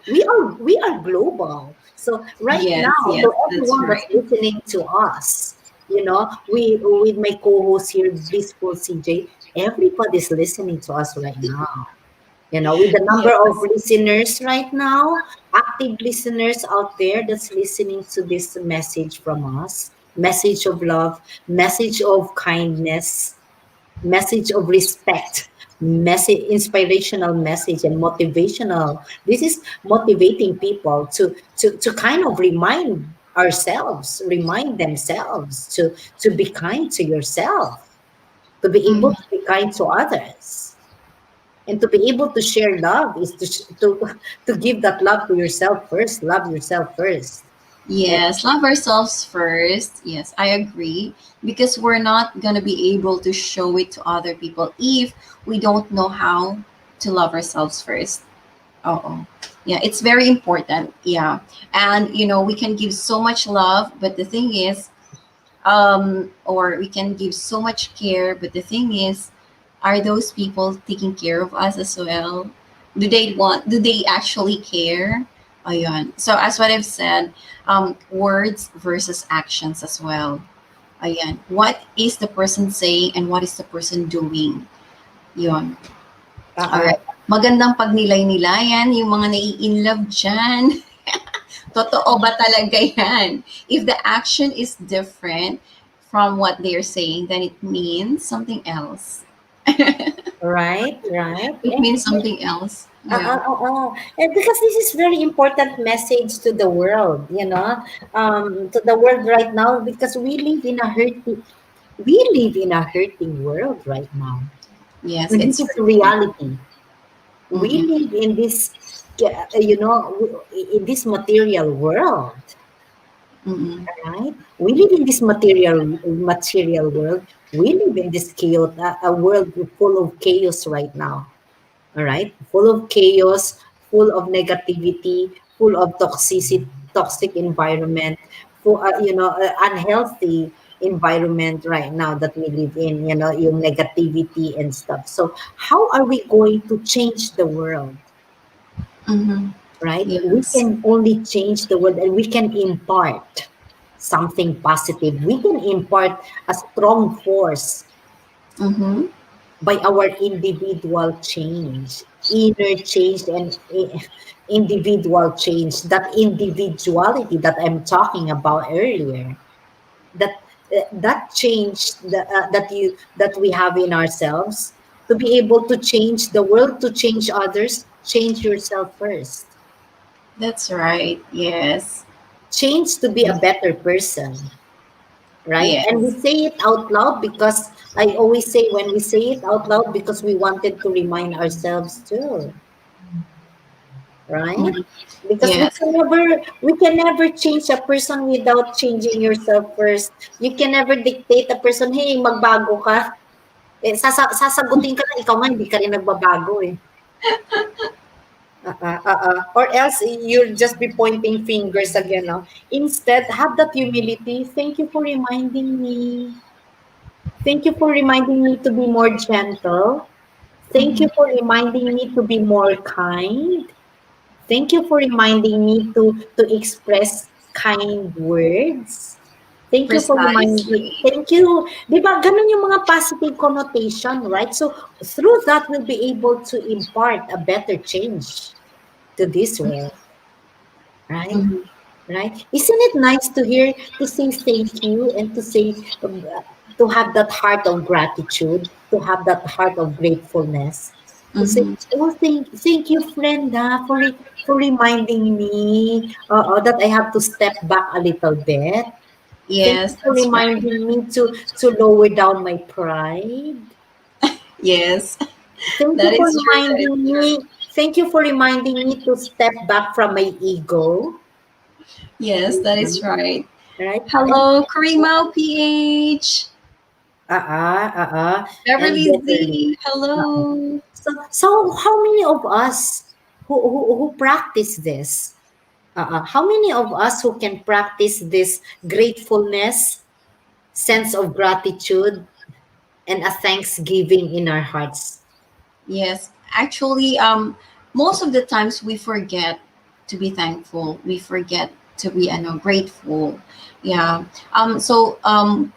we are global. So right Yes, now, yes, to that's everyone that's right. listening to us, we with my co-host here, Blissful CJ, everybody's listening to us right now. With the number of Yes. listeners right now, active listeners out there that's listening to this message from us, message of love, message of kindness, message of respect, message, inspirational message, and motivational. This is motivating people to kind of remind themselves to be kind to yourself, to be able Mhm. to be kind to others, and to be able to share love is to give that love to yourself first. Love yourself first. And Yes, love ourselves first. Yes, I agree. Because we're not going to be able to show it to other people if we don't know how to love ourselves first. Oh, yeah, it's very important. Yeah. And, we can give so much love, but the thing is, or we can give so much care, but the thing is, are those people taking care of us as well? Do they actually care? Ayun. So as what I've said, words versus actions as well. Ayan. What is the person saying and what is the person doing? Yun. uh, Alright. Magandang pagnilay-nilayan yung mga nai-inlove dyan. Totoo ba talaga yan? If the action is different from what they're saying, then it means something else. right, It means something else. Yeah. And because this is very important message to the world, to the world right now, because we live in a hurting world right now. Yes, And this it's is hurting. reality. We Mm-mm. live in this, in this material world. Mm-mm. Right? We live in this material world. We live in this chaos, a world full of chaos right now. All right, full of chaos, full of negativity, full of toxic environment, full, unhealthy environment right now that we live in. Yung negativity and stuff. So how are we going to change the world? Mm-hmm. Right? We Yes. can only change the world, and we can impart something positive. We can impart a strong force Mm-hmm. by our individual change, inner change, and individual change. That individuality that I'm talking about earlier, that change that we have in ourselves, to be able to change the world, to change others, change yourself first. That's right. Yes. Change to be a better person, right? And we Yes. say it out loud because I always say, when we say it out loud, because we wanted to remind ourselves too, right? Mhm. Because we Yes. can never we can never change a person without changing yourself first. You can never dictate a person, hey, magbago ka. Sasagutin ka na, ikaw nga hindi ka rin nagbabago eh. Or else you'll just be pointing fingers again. No? Instead, have that humility. Thank you for reminding me. Thank you for reminding me to be more gentle. Thank you Mm-hmm. for reminding me to be more kind. Thank you for reminding me to express kind words. Thank you for reminding me. Precisely. Thank you. Di ba, ganun yung mga positive connotation, right? So, through that, we'll be able to impart a better change to this world, right? Mm-hmm. Right? Isn't it nice to hear, to say thank you, and to have that heart of gratitude, to have that heart of gratefulness, to say, Mm-hmm. oh, thank you, friend, for reminding me that I have to step back a little bit. Thank Yes, you for that's right. reminding me to lower down my pride. Yes. Thank you That for is true. That is reminding true. me. Thank you for reminding me to step back from my ego. Yes, that is right. Right? And Hello, Karima PH. and Beverly Beverly. Z. Hello. So how many of us who practice this? How many of us who can practice this gratefulness, sense of gratitude, and a thanksgiving in our hearts? Yes, actually, most of the times we forget to be thankful. We forget to be, grateful. Yeah.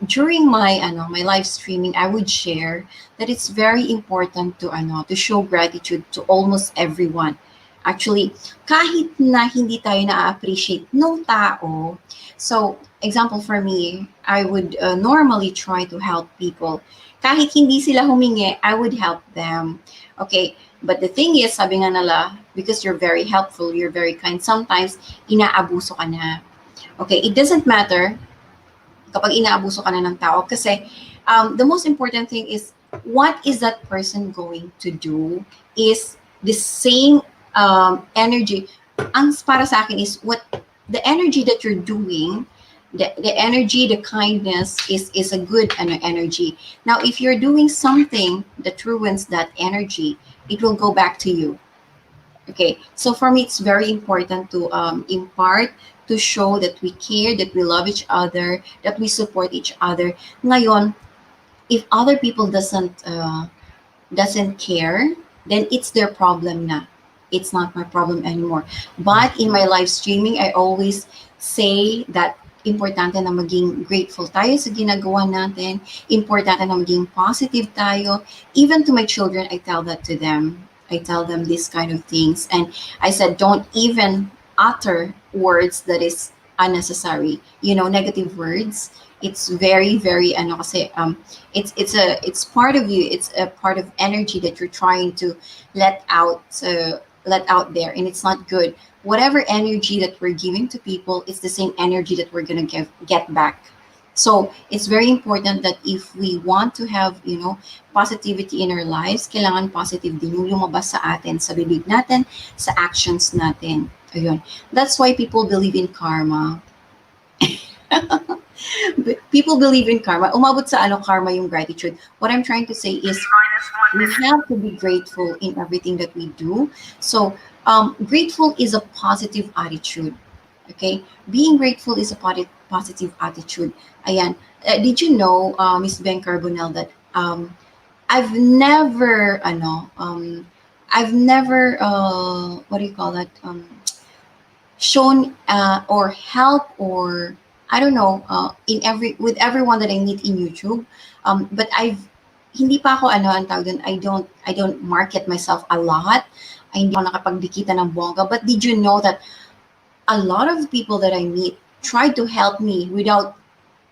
During my, my live streaming, I would share that it's very important to, to show gratitude to almost everyone. Actually, kahit na hindi tayo na-appreciate ng tao. So, example for me, I would normally try to help people. Kahit hindi sila humingi, I would help them. Okay, but the thing is, sabi nga nila, because you're very helpful, you're very kind, sometimes inaabuso ka na. Okay, it doesn't matter kapag inaabuso ka na ng tao kasi the most important thing is what is that person going to do is the same energy. Ang para sa akin is what the energy that you're doing, the energy, the kindness is a good energy. Now, if you're doing something that ruins that energy, it will go back to you. Okay, so for me, it's very important to impart, to show that we care, that we love each other, that we support each other. Ngayon, if other people doesn't care, then it's their problem na. It's not my problem anymore. But in my live streaming, I always say that importante na maging grateful tayo sa ginagawa natin. Importante na maging positive tayo. Even to my children, I tell that to them. I tell them these kind of things. And I said, don't even utter words that is unnecessary. Negative words. It's very, very, kasi, it's part of you. It's a part of energy that you're trying to let out, let out there, and it's not good. Whatever energy that we're giving to people, it's the same energy that we're gonna get back. So it's very important that if we want to have, positivity in our lives, kailangan positive din yung lumabas sa atin, sa bibig natin, sa actions natin. Ayun. That's why people believe in karma. People believe in karma. Umabot sa karma yung gratitude. What I'm trying to say is we have to be grateful in everything that we do. So grateful is a positive attitude. Okay? Being grateful is a positive attitude. Ayan. Did you know, Miss Beng Carbonell, that I've never, what do you call that? Shown or help or I don't know in with everyone that I meet in YouTube. But hindi pa ako ang tawag dun, I don't market myself a lot. Ay, hindi ako nakapagdikita ng bongga. But did you know that a lot of people that I meet try to help me without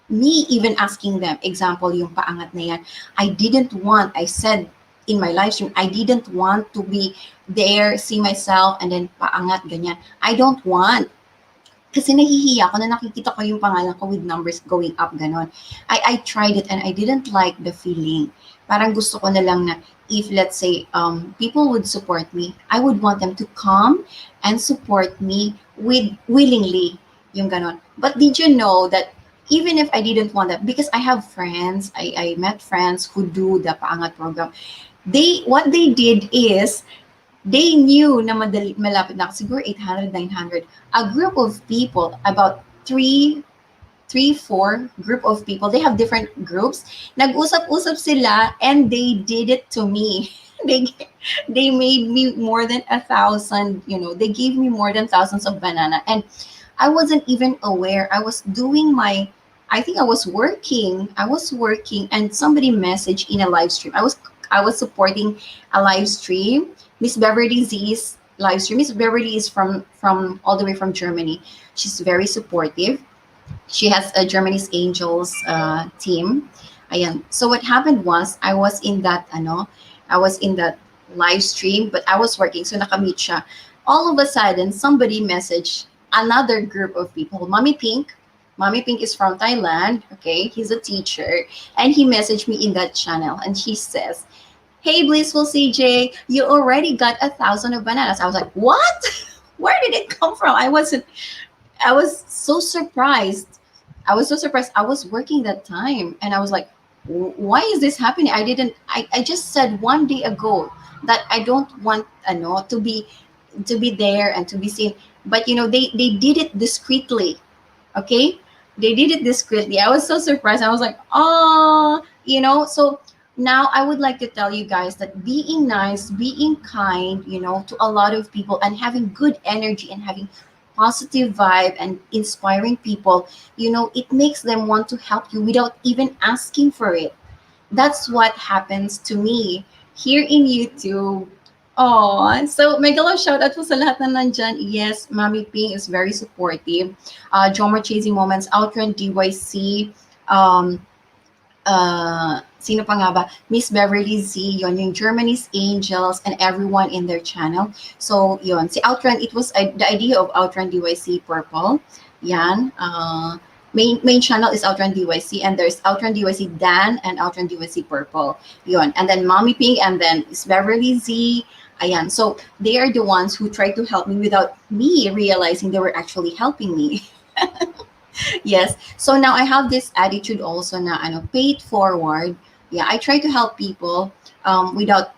me even asking them? Example, yung paangat na yan. I said in my live stream, I didn't want to be there, see myself, and then paangat, ganyan. I don't want. Kasi nahihiya ako na nakikita ko yung pangalan ko with numbers going up, ganon. I tried it and I didn't like the feeling. Parang gusto ko na lang na if, let's say, people would support me, I would want them to come and support me willingly, yung ganon. But did you know that even if I didn't want that, because I have friends, I met friends who do the paangat program, what they did is, they knew na malapit na, siguro 800, 900. A group of people, about 4 group of people, they have different groups. Nag-usap-usap sila and they did it to me. They made me more than 1,000, they gave me more than thousands of banana. And I wasn't even aware. I was doing I think I was working and somebody messaged in a live stream. I was supporting a live stream. Miss Beverly Z's live stream. Miss Beverly is from all the way from Germany. She's very supportive. She has a Germany's Angels team. Ayan. So what happened was I was in that live stream, but I was working, so nakamute siya. All of a sudden, somebody messaged another group of people. Mommy Pink. Mommy Pink is from Thailand. Okay, he's a teacher, and he messaged me in that channel, and he says, "Hey, Blissful CJ, you already got 1,000 of bananas." I was like, "What? Where did it come from?" I was so surprised. I was working that time, and I was like, "Why is this happening?" I just said one day ago that I don't want to be to be there and to be seen. But they did it discreetly. Okay, they did it discreetly. I was so surprised. I was like, oh, so now I would like to tell you guys that being nice, being kind, to a lot of people, and having good energy and having positive vibe and inspiring people, it makes them want to help you without even asking for it. That's what happens to me here in YouTube. Oh, so mega love shout out po sa lahat na nandyan. Yes, Mami Ping is very supportive. Drummer Chasing Moments, Outrun DYC, um, sino pa nga ba? Miss Beverly Z, yon yung Germany's Angels, and everyone in their channel. So, yon. Si Outrun, it was the idea of Outrun DYC Purple. Yan. Main channel is Outrun DYC, and there's Outrun DYC Dan and Outrun DYC Purple. Yon. And then Mommy Pink, and then Miss Beverly Z. Ayan. So, they are the ones who try to help me without me realizing they were actually helping me. Yes. So now I have this attitude also na pay it forward. Yeah, I try to help people without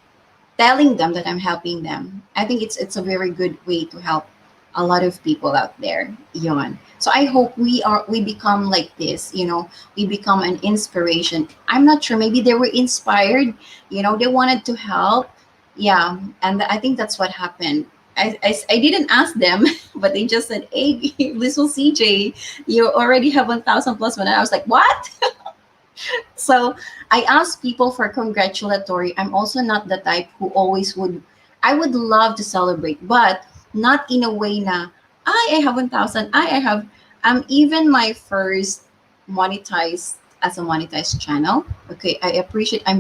telling them that I'm helping them. I think it's a very good way to help a lot of people out there. Yon. So I hope we become like this, we become an inspiration. I'm not sure, maybe they were inspired, they wanted to help. Yeah, and I think that's what happened. I didn't ask them, but they just said, "Hey, Blissful CJ, you already have 1,000 plus one." And I was like, "What?" So I asked people for congratulatory. I'm also not the type who always would. I would love to celebrate, but not in a way na I have 1,000. I have. Even my first monetized as a monetized channel. Okay, I appreciate. I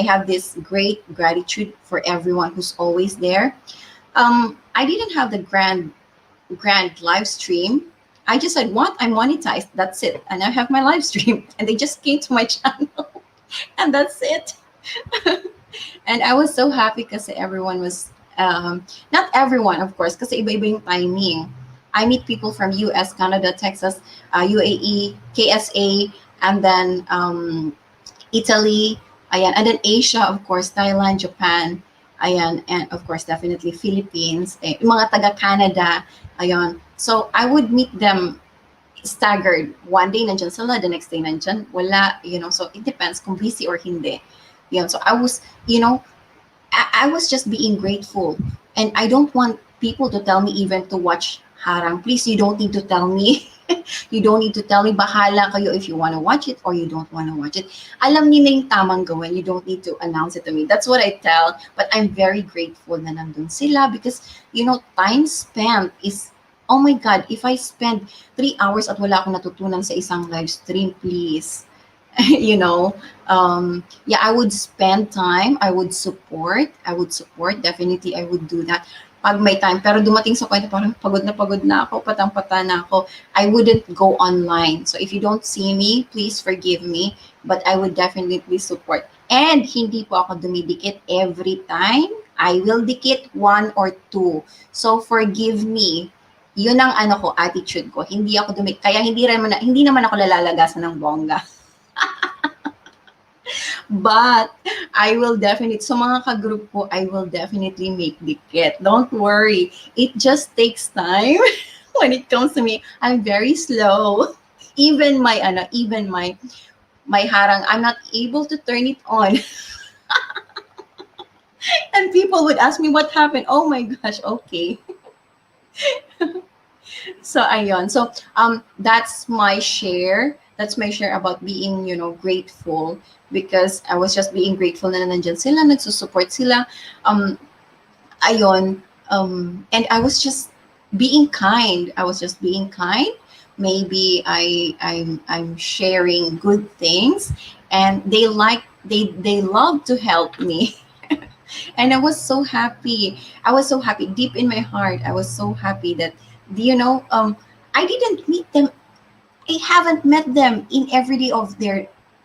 have this great gratitude for everyone who's always there. I didn't have the grand live stream. I just said, "What? I'm monetized. That's it." And I have my live stream, and they just came to my channel, and that's it. And I was so happy because everyone was, not everyone, of course, because iba-iba yung timing. I meet people from US, Canada, Texas, UAE, KSA, and then Italy, ayan, and then Asia, of course, Thailand, Japan, ayan, and of course, definitely Philippines, yung mga taga-Canada, ayan. So, I would meet them staggered. One day, nandyan sila, the next day, nandyan, wala, so it depends kung busy or hindi. Yun, so I was just being grateful. And I don't want people to tell me even to watch harang. Please, you don't need to tell me. You don't need to tell me, bahala kayo if you want to watch it or you don't want to watch it. Alam niyo na yung tamang gawin. You don't need to announce it to me. That's what I tell. But I'm very grateful na nandun sila because, time spent is, oh my God, if I spend 3 hours at wala akong natutunan sa isang live stream, please. Yeah, I would spend time. I would support. Definitely, I would do that pag may time. Pero dumating sa point na parang pagod na ako, patang-pata na ako, I wouldn't go online. So if you don't see me, please forgive me. But I would definitely support. And hindi po ako dumidikit every time. I will dikit 1 or 2. So forgive me. Yun ang attitude ko. Hindi ako kaya hindi naman ako lalagasan ng bongga. But I will definitely, so mga ka-group ko, I will definitely make dikit. Don't worry. It just takes time. When it comes to me, I'm very slow. Even my harang, I'm not able to turn it on. And people would ask me what happened. Oh my gosh, okay. So ayun. So that's my share. That's my share about being, grateful, because I was just being grateful na nandyan sila, nagsusupport sila. Ayun. And I was just being kind. Maybe I'm sharing good things, and they love to help me. And I was so happy. Deep in my heart. I was so happy that, I didn't meet them. I haven't met them in every day of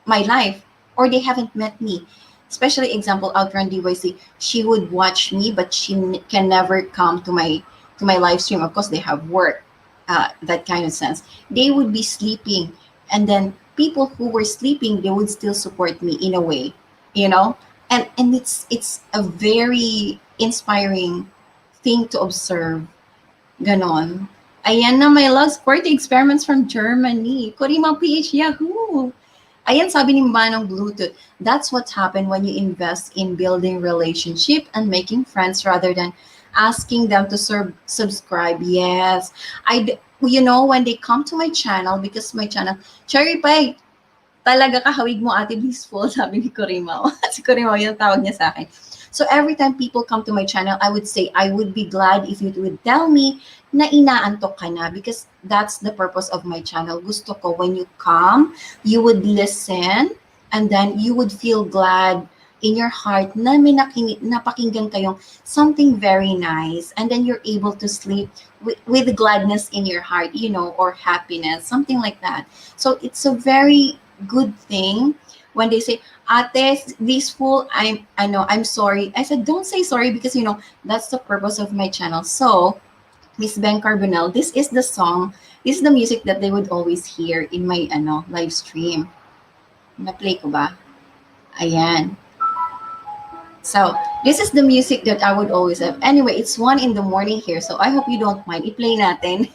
my life, or they haven't met me. Especially example, Outrun DYC, she would watch me, but she can never come to my live stream. Of course, they have work, that kind of sense. They would be sleeping, and then people who were sleeping, they would still support me in a way, and it's a very inspiring thing to observe. Ganon. Ayan na, my loves. Sporty experiments from Germany. Kurima PH Yahoo! Ayan, sabi ni Manong Bluetooth, that's what happened when you invest in building relationship and making friends rather than asking them to subscribe. Yes. When they come to my channel, because my channel, Cherry Pie, talaga kahawig mo Ate Blissful, sabi ni Kurimaw. Si Kurimaw yung tawag niya sa akin. So every time people come to my channel, I would say, I would be glad if you would tell me na inaantok ka na, because that's the purpose of my channel. Gusto ko when you come, you would listen and then you would feel glad in your heart na may napakinggan kayong something very nice, and then you're able to sleep with gladness in your heart, or happiness, something like that. So it's a very good thing when they say, Ate, this fool, I'm sorry. I said, don't say sorry, because that's the purpose of my channel. So Miss Beng Carbonell, this is the song, this is the music that they would always hear in my live stream. Na-play ko ba? Ayan. So, this is the music that I would always have. Anyway, it's 1 in the morning here, so I hope you don't mind. I-play natin.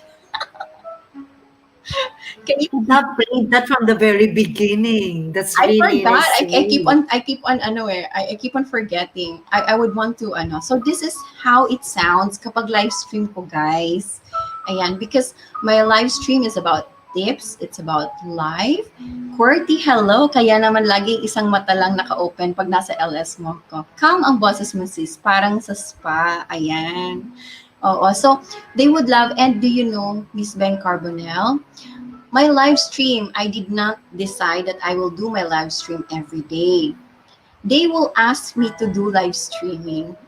Can you not play that from the very beginning? That's I really forgot. sweet. I keep on I keep on forgetting. I would want to So this is how it sounds kapag live stream ko, guys. Ayan, because my live stream is about tips, it's about life. QWERTY, hello. Kaya naman laging isang mata lang naka-open pag nasa LS mo ko. Calm ang boses mo, sis. Parang sa spa. Ayan. Oo. So, they would love, and do you know, Miss Beng Carbonell, my live stream, I did not decide that I will do my live stream every day. They will ask me to do live streaming.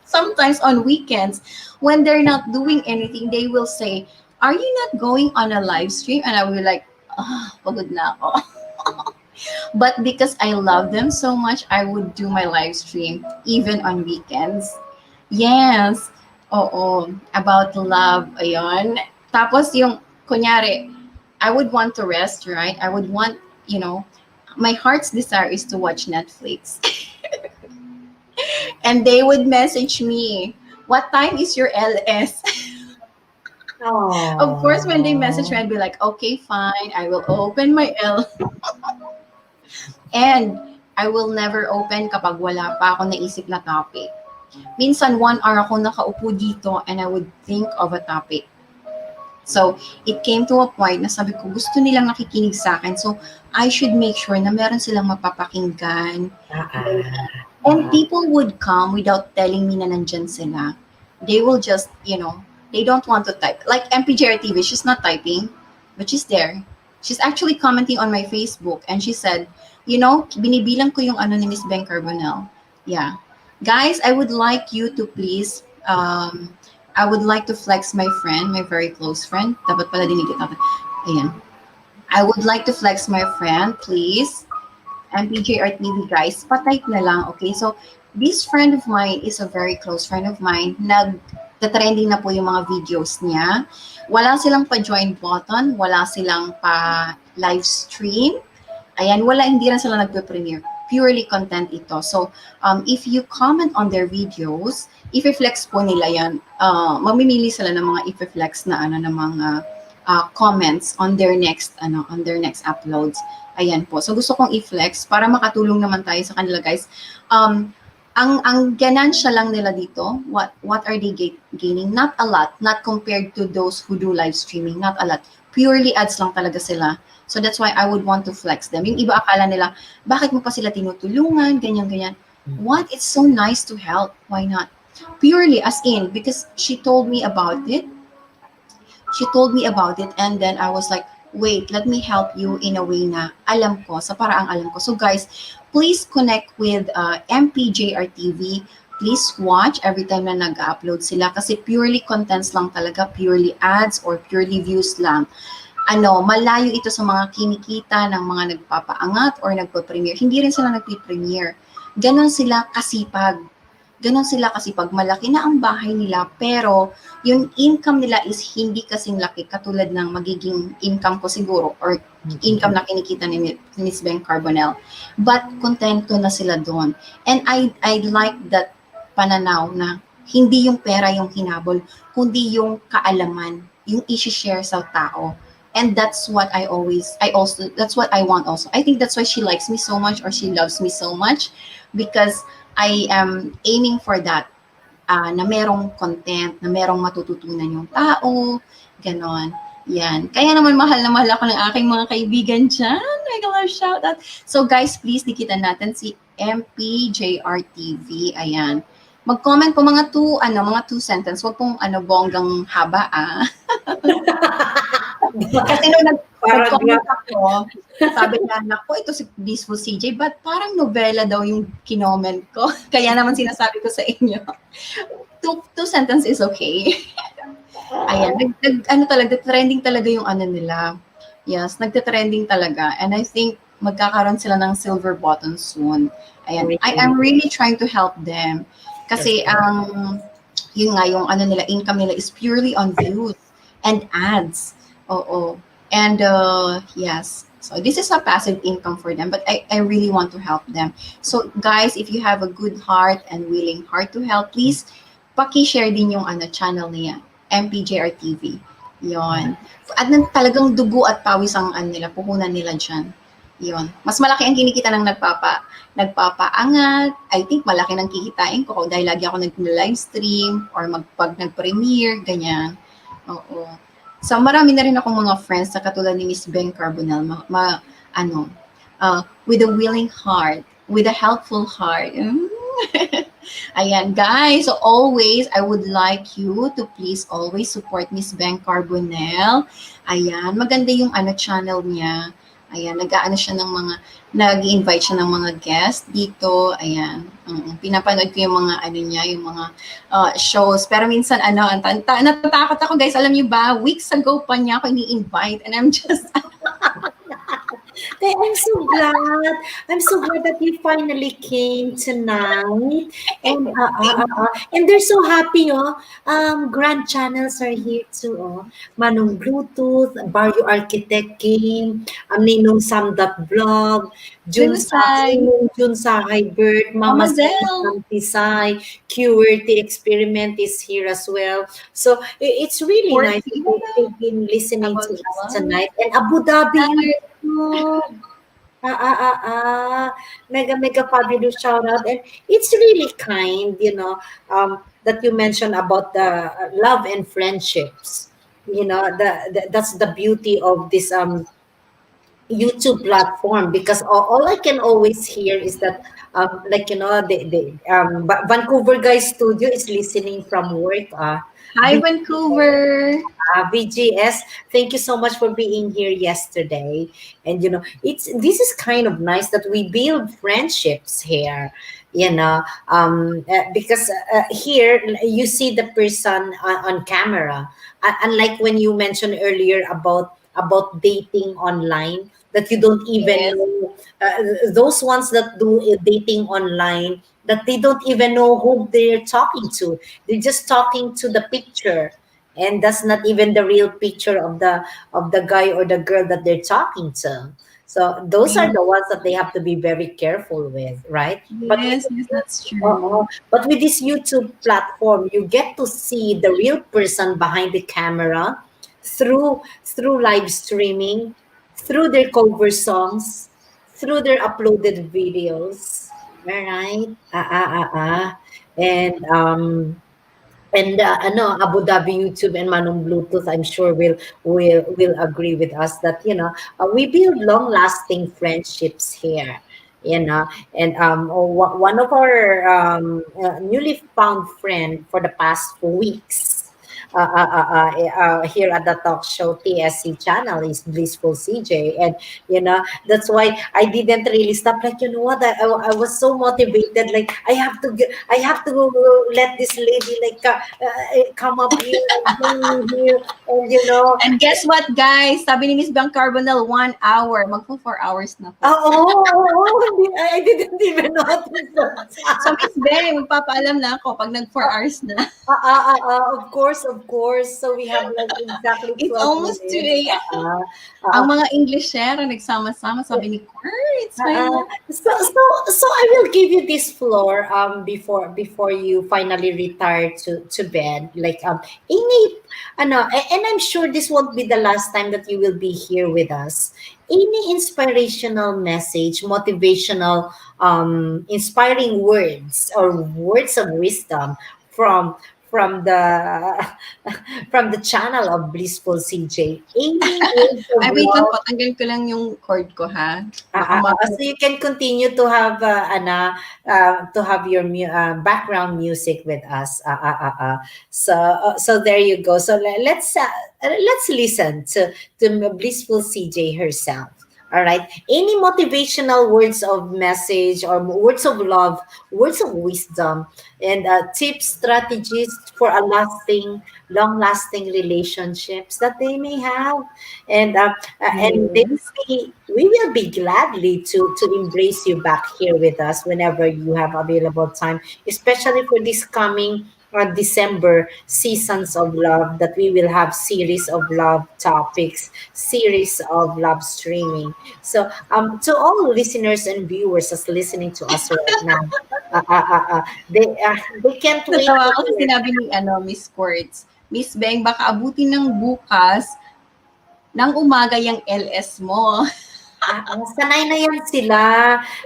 Sometimes on weekends, when they're not doing anything, they will say, are you not going on a live stream? And I will be like, pagod na ako. But because I love them so much, I would do my live stream even on weekends. Yes. Oo. About love. Ayun. Tapos yung, kunyari, I would want to rest, right? I would want, my heart's desire is to watch Netflix. And they would message me, what time is your LS? Of course, when they message me, I'd be like, okay, fine. I will open my L. And I will never open kapag wala pa ako naisip na topic. Minsan, 1 hour ako nakaupo dito and I would think of a topic. So, it came to a point na sabi ko, gusto nilang nakikinig sa akin. So, I should make sure na meron silang mapapakinggan. And people would come without telling me na nandyan sila. They will just, they don't want to type. Like MPJR TV, she's not typing, but she's there. She's actually commenting on my Facebook, and she said, binibilang ko yung ni Miss Beng Carbonell. Yeah. Guys, I would like you to please, I would like to flex my friend, my very close friend. Dapat pala dinigit natin. Ayan. I would like to flex my friend, please. MPJR TV, guys, patype na lang, okay? So, this friend of mine is a very close friend of mine. Nag-trending na po yung mga videos niya. Wala silang pa-join button, wala silang pa-live stream. Ayan, hindi rin sila nagpe-premiere. Purely content ito. So, if you comment on their videos, i-flex po nila yan. Mamimili sila ng mga i-flex na ng mga comments on their next uploads. Ayan po. So gusto kong i-flex para makatulong naman tayo sa kanila, guys. Ang ganansya lang nila dito, what are they gaining? Not a lot, not compared to those who do live streaming, not a lot. Purely ads lang talaga sila. So that's why I would want to flex them. Yung iba akala nila, bakit mo pa sila tinutulungan, ganyan. What? It's so nice to help. Why not? Purely as in, because she told me about it. And then I was like, wait, let me help you in a way na alam ko, sa paraang alam ko. So guys, please connect with MPJR TV. Please watch every time na nag-upload sila kasi purely contents lang talaga, purely ads or purely views lang. Malayo ito sa mga kinikita ng mga nagpapaangat or nagpa-premiere. Hindi rin sila nagpi-premiere. Ganon sila kasipag. Malaki na ang bahay nila, pero yung income nila is hindi kasing laki katulad ng magiging income ko siguro or income na kinikita ni Miss Beng Carbonell. But contento na sila doon. And I like that pananaw na Hindi yung pera yung hinabol, kundi yung kaalaman, yung i-share sa tao. And that's what that's what I want also. I think that's why she likes me so much or she loves me so much because I am aiming for that, na merong content, na merong matututunan yung tao, ganon. Yan. Kaya naman mahal ako ng aking mga kaibigan dyan. Mega love shout out. So guys, please dikitan natin si MPJRTV. Ayan. Mag-comment po mga two sentence. Huwag pong bonggang haba Kasi nung nag-comment ako, sabi niya, naku, ito si Blissful CJ, but parang nobela daw yung kinoment ko. Kaya naman sinasabi ko sa inyo, two sentence is okay. Ayan, trending talaga yung nila. Yes, nagte-trending talaga. And I think magkakaroon sila ng silver button soon. Ayan, I'm really trying to help them. Kasi yun nga, yung nila, income nila is purely on views and ads. Oo. And yes, so this is a passive income for them, but I really want to help them. So guys, if you have a good heart and willing heart to help, please paki-share din yung channel niya, MPJR TV. Yon. At talagang dugo at pawis ang nila, puhunan nila dyan. Yon. Mas malaki ang kinikita ng nagpapaangat. I think malaki nang kikitain ko dahil lagi ako nag-live stream or pag nag-premiere, ganyan. Oo. So marami na rin akong mga friends na katulad ni Miss Beng Carbonell, with a willing heart, with a helpful heart. Ayan, guys. So always, I would like you to please always support Miss Beng Carbonell. Ayan, maganda yung channel niya. Ayan, nag-i-invite siya ng mga guests dito. Ayan, pinapanood ko yung mga niya, yung mga shows. Pero minsan natatakot ako, guys. Alam niyo ba, weeks ago pa niya ako ini-invite and I'm just I'm so glad. I'm so glad that you finally came tonight. And they're so happy, oh. Grand channels are here too, oh. Manong Bluetooth, Barrio Architect Game, Ninong Samdat Vlog, Junsay Bird, Mama Tisay, QWERTY Experiment is here as well. So it's really nice that they've been listening to us tonight. And Abu Dhabi, mega fabulous shout out, and it's really kind, that you mentioned about the love and friendships. That's the beauty of this YouTube platform, because all I can always hear is that Vancouver Guys Studio is listening from work. Hi, Vancouver. VGS, thank you so much for being here yesterday. And this is kind of nice that we build friendships here. Because here you see the person on camera, unlike when you mentioned earlier about dating online, that you don't even know, those ones that do dating online, that they don't even know who they're talking to. They're just talking to the picture, and that's not even the real picture of the guy or the girl that they're talking to. So those are the ones that they have to be very careful with, right? Yes, that's true. But with this YouTube platform, you get to see the real person behind the camera through live streaming, through their cover songs, through their uploaded videos. All right. And Abu Dhabi YouTube and Manong Bluetooth, I'm sure will agree with us that we build long lasting friendships here. And one of our newly found friend for the past 4 weeks here at the talk show TSC channel is Blissful CJ, and that's why I didn't really stop. Like, what, I was so motivated. Like, I have to let this lady come up here and here, and And guess what, guys? Sabi ni Miss Bang Carbonell, 1 hour. Magpo 4 hours na po. I didn't even notice that. So Miss Bang, magpapaalam na ako pag nag 4 hours na. Of course. of course. So we have like exactly It's 12 almost 2 minutes. a.m. Uh, Ang mga Englishera nagsama-sama, sabi ni Kurt, it's my Uh, love. so I will give you this floor before you finally retire to bed, like any and I'm sure this won't be the last time that you will be here with us. Any inspirational message, motivational, inspiring words or words of wisdom from from the from the channel of Blissful CJ. Any words of Ay, wait lang po, love. tanggalin ko lang yung cord ko, ha? Baka So you can continue to have your background music with us. So there you go. So let's listen to Blissful CJ herself. All right. Any motivational words of message or words of love, words of wisdom, and tips, strategies for a long-lasting relationships that they may have, and they yes. we will be gladly to embrace you back here with us whenever you have available time, especially for this coming December seasons of love, that we will have series of love topics, series of love streaming. So to all listeners and viewers that's listening to us right now, they can't wait Natawa to ako sa hear. sinabi ni Miss Quartz. Miss Beng, baka abutin ng bukas ng umaga yung LS mo. Sanay na yan sila.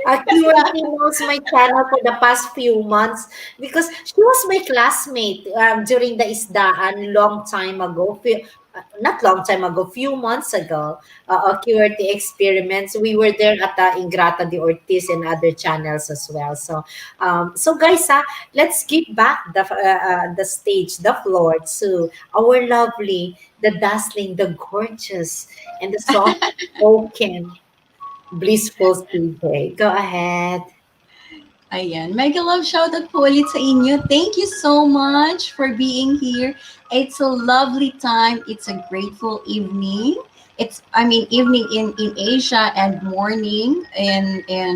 Kasi nga, QRT knows my channel for the past few months because she was my classmate during the ISDAan long time ago. Not long time ago, few months ago, QRT experiments. We were there at Ingrata de Ortiz and other channels as well. So guys, let's give back the stage, the floor to our lovely, the dazzling, the gorgeous, and the soft spoken Blissful CJ. Go ahead. ayan, mega love shoutout po ulit sa inyo. Thank you so much for being here. It's a lovely time. It's a grateful evening. Evening in Asia and morning in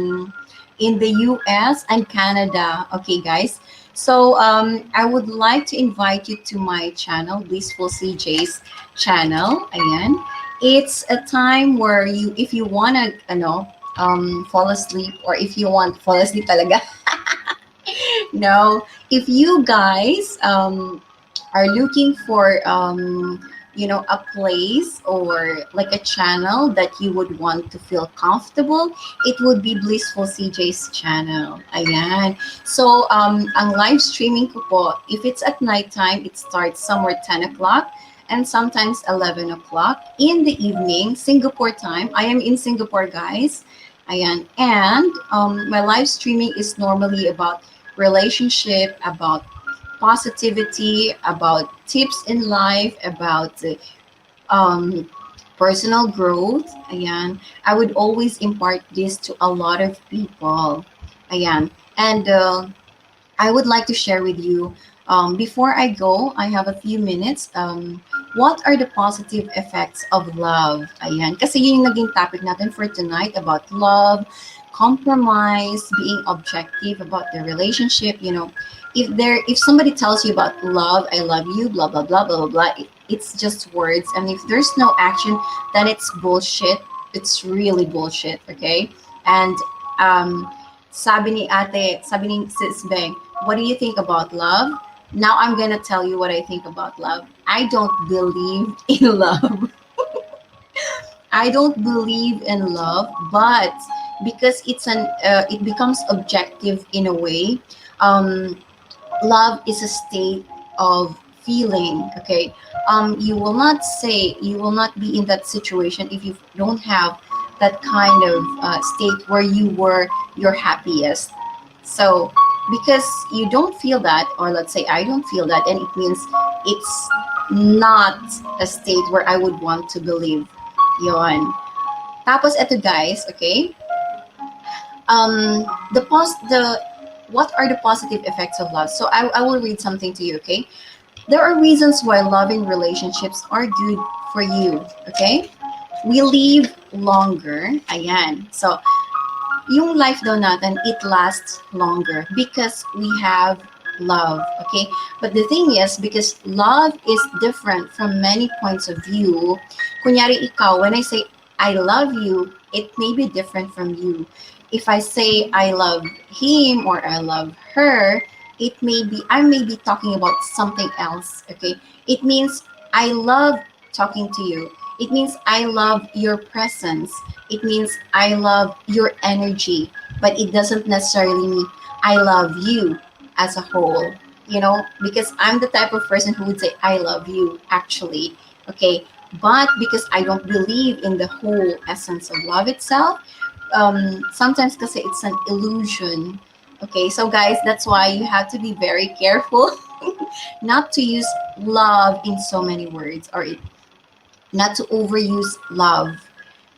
the US and Canada. Okay, guys. So I would like to invite you to my channel, Blissful CJ's channel. Ayan. It's a time where if you wanna, fall asleep, or if you want fall asleep talaga. No, if you guys are looking for a place or like a channel that you would want to feel comfortable, it would be Blissful CJ's channel. Ayan. So ang live streaming ko po, if it's at nighttime, it starts somewhere 10 o'clock and sometimes 11 o'clock in the evening, Singapore time. I am in Singapore, guys. Ayan. And my live streaming is normally about relationship, about positivity, about tips in life, about um, personal growth. Ayan. I would always impart this to a lot of people. Ayan. And I would like to share with you, before I go, I have a few minutes. What are the positive effects of love? Ayan. Kasi yun yung naging topic natin for tonight, about love, compromise, being objective about the relationship. If somebody tells you about love, I love you, blah blah blah blah blah blah, it's just words. And if there's no action, then it's bullshit. It's really bullshit. Okay. And sabi ni Sis Beng, what do you think about love? Now I'm gonna tell you what I think about love. I don't believe in love. I don't believe in love, but because it becomes objective in a way. Love is a state of feeling. Okay, you will not be in that situation if you don't have that kind of state where you were your happiest. So because you don't feel that, or let's say I don't feel that, and it means it's not a state where I would want to believe. Yon. Tapos eto, guys, okay? The what are the positive effects of love? So I will read something to you, okay? There are reasons why loving relationships are good for you, okay? We live longer. Ayan. So yung life daw natin, it lasts longer because we have love, okay? But the thing is, because love is different from many points of view, kunyari ikaw, when I say I love you, it may be different from you. If I say I love him or I love her, it may be, I may be talking about something else, okay? It means I love talking to you. It means I love your presence. It means I love your energy, but it doesn't necessarily mean I love you as a whole, because I'm the type of person who would say I love you actually, okay? But because I don't believe in the whole essence of love itself, sometimes kasi it's an illusion. Okay, so guys, that's why you have to be very careful not to use love in so many words, or not to overuse love.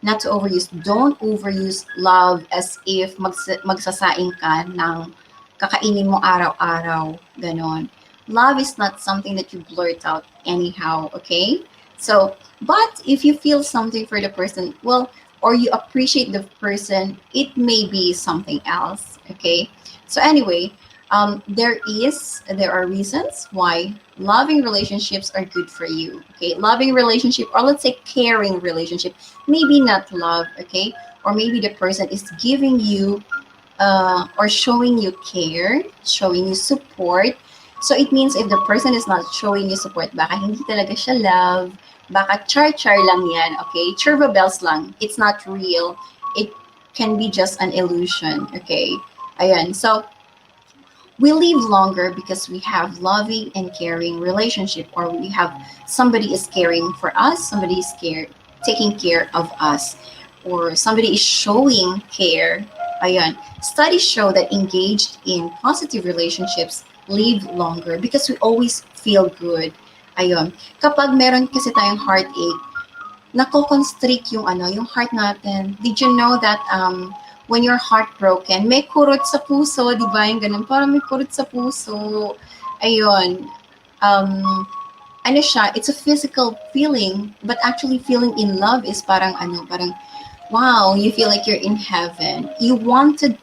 Not to overuse. Don't overuse love as if magsasaing ka ng kakainin mo araw-araw. Ganon. Love is not something that you blurt out anyhow, okay? So, but if you feel something for the person, well, or you appreciate the person, it may be something else, okay? So anyway, there are reasons why loving relationships are good for you, okay? Loving relationship, or let's say caring relationship, maybe not love, okay? Or maybe the person is giving you or showing you care, showing you support. So it means if the person is not showing you support, baka hindi talaga siya love, baka char-char lang yan, okay? Churva bells lang. It's not real. It can be just an illusion, okay? Ayan. So we live longer because we have loving and caring relationship, or we have somebody is caring for us, somebody is taking care of us, or somebody is showing care. Ayan. Studies show that engaged in positive relationships live longer because we always feel good. Ayun. Kapag meron kasi tayong heartache, nako-constrict yung yung heart natin. Did you know that when you're heartbroken, may kurot sa puso, di ba? Yung ganun, parang may kurot sa puso. Ayun. Ano siya, it's a physical feeling, but actually feeling in love is parang wow, you feel like you're in heaven. You wanted,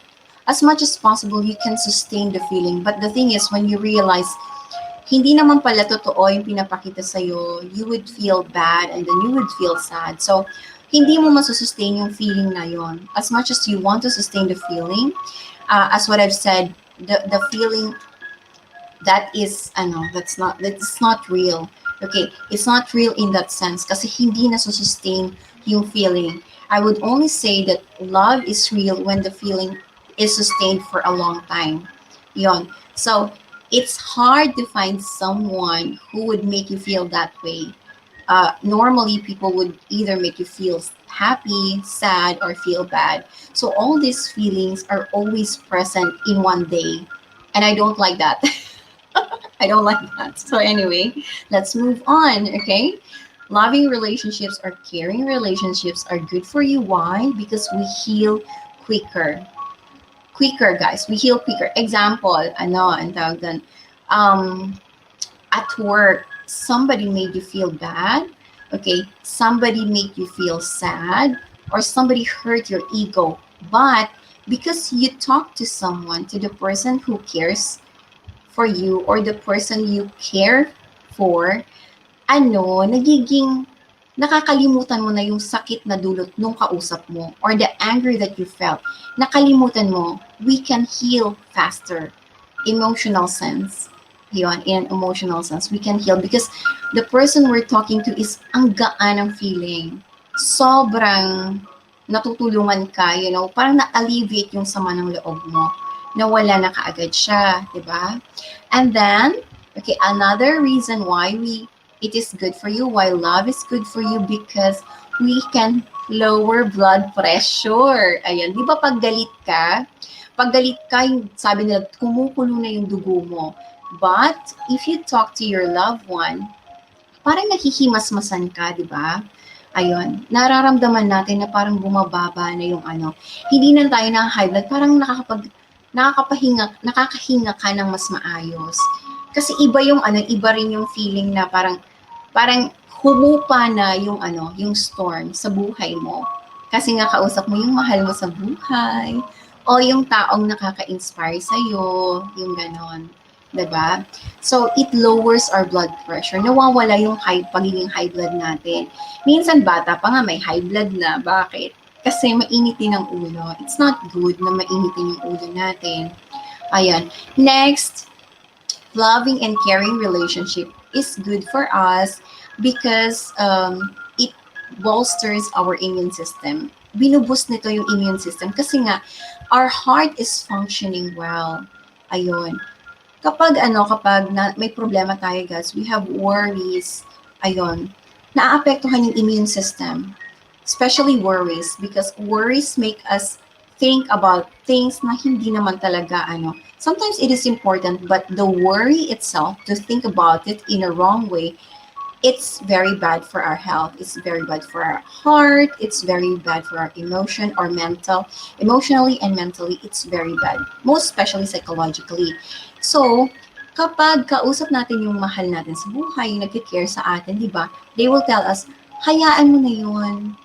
as much as possible, you can sustain the feeling. But the thing is, when you realize hindi naman pala totoo yung pinapakita sa'yo, you would feel bad and then you would feel sad. So, hindi mo masusustain yung feeling na yon. As much as you want to sustain the feeling, as what I've said, the feeling that is, that's not real. Okay, it's not real in that sense kasi hindi nasusustain yung feeling. I would only say that love is real when the feeling is sustained for a long time. Yon. So, it's hard to find someone who would make you feel that way. Normally, people would either make you feel happy, sad, or feel bad. So all these feelings are always present in one day. And I don't like that. I don't like that. So anyway, let's move on, okay? Loving relationships or caring relationships are good for you. Why? Because we heal quicker. Quicker, guys. We heal quicker. Example, ang tawag doon, at work, somebody made you feel bad, okay? Somebody made you feel sad, or somebody hurt your ego. But because you talk to someone, to the person who cares for you, or the person you care for, nagiging nakakalimutan mo na yung sakit na dulot nung kausap mo, or the anger that you felt. Nakalimutan mo, we can heal faster. Emotional sense. Yun, in an emotional sense, we can heal because the person we're talking to is ang gaan ng feeling. Sobrang natutulungan ka, parang na-alleviate yung sama ng loob mo. Nawala na kaagad siya, di ba? And then, okay, another reason why it is good for you, why love is good for you, because we can lower blood pressure. Ayan, di ba pag galit ka, sabi nila, kumukulo na yung dugo mo. But if you talk to your loved one, parang nahihimas-masan ka, di ba? Ayun, nararamdaman natin na parang bumababa na yung hindi na tayo na high blood, parang nakakahinga ka ng mas maayos. Kasi iba iba rin yung feeling na parang humupa na yung storm sa buhay mo. Kasi nga kausap mo yung mahal mo sa buhay, o yung taong nakaka-inspire sa'yo, yung ganon. 'Diba? So, it lowers our blood pressure. Nawawala yung pagiging high blood natin. Minsan bata pa nga may high blood na. Bakit? Kasi mainitin ang ulo. It's not good na mainitin yung ulo natin. Ayan. Next, loving and caring relationship is good for us because it bolsters our immune system. Binuboost nito yung immune system kasi nga our heart is functioning well. Ayun. Kapag may problema tayo, guys, we have worries, ayun, naapektuhan yung immune system. Especially worries, because worries make us think about things na hindi naman talaga, sometimes it is important, but the worry itself, to think about it in a wrong way, it's very bad for our health. It's very bad for our heart. It's very bad for our emotionally and mentally. It's very bad, most especially psychologically. So, kapag kausap natin yung mahal natin sa buhay, yung nag-care sa atin, di ba? They will tell us, hayaan mo na yun.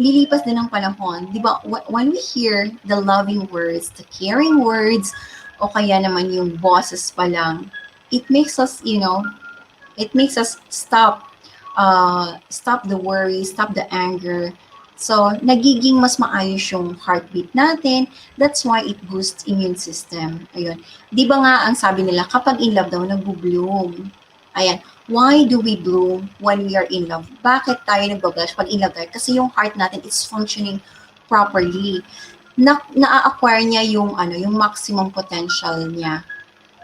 Lilipas din ang panahon. Di ba? When we hear the loving words, the caring words, o kaya naman yung boses pa lang, it makes us, stop the worry, stop the anger. So, nagiging mas maayos yung heartbeat natin. That's why it boosts immune system. Ayun. Di ba nga ang sabi nila, kapag in love daw, nagbo-bloom. Ayan. Why do we bloom when we are in love? Bakit tayo nagbo-blush pag in love tayo? Kasi yung heart natin is functioning properly. Na-acquire niya yung maximum potential niya.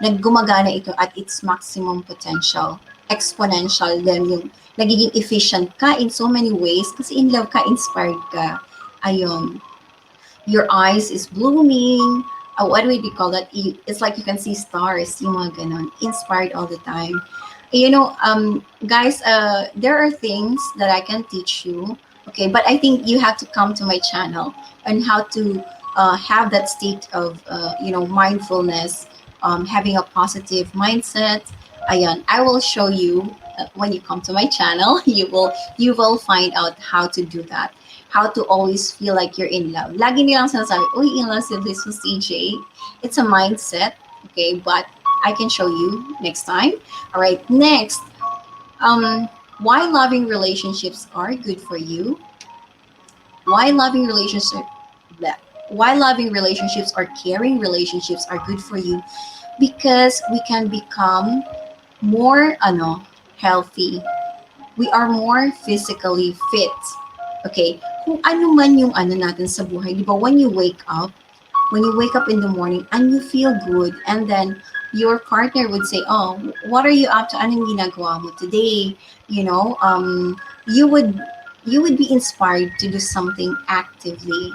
Naggumagana ito at its maximum potential. Exponential din yung nagiging efficient ka in so many ways kasi in love ka, inspired ka. Ayun. Your eyes is blooming. What do we call that? It's like you can see stars. Yung mga ganon. Inspired all the time. Guys, there are things that I can teach you. Okay, but I think you have to come to my channel and how to have that state of, mindfulness, having a positive mindset. Ayan, I will show you when you come to my channel. You will find out how to do that. How to always feel like you're in love. Lagi nilang sinasabi, uy, in love si Blissful CJ. It's a mindset, okay? But I can show you next time. All right, next. Why loving relationships are good for you? Why loving relationships or caring relationships are good for you? Because we can become more healthy. We are more physically fit. Okay? Kung ano man yung natin sa buhay, di ba, when you wake up in the morning and you feel good, and then your partner would say, oh, what are you up to? Anong ginagawa mo today? You would be inspired to do something actively,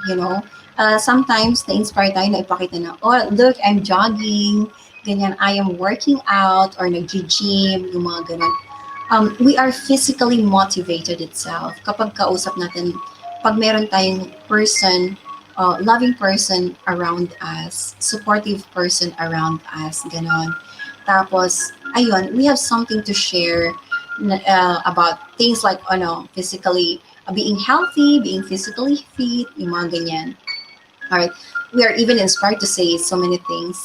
sometimes na-inspire tayo na ipakita na, oh, look, I'm jogging, ganyan, I am working out, or nag-gym, yung mga ganun. We are physically motivated itself. Kapag kausap natin, pag meron tayong person, loving person around us, supportive person around us, ganon. Tapos, ayun, we have something to share about things like, physically, being healthy, being physically fit, yung mga ganyan. Alright, we are even inspired to say so many things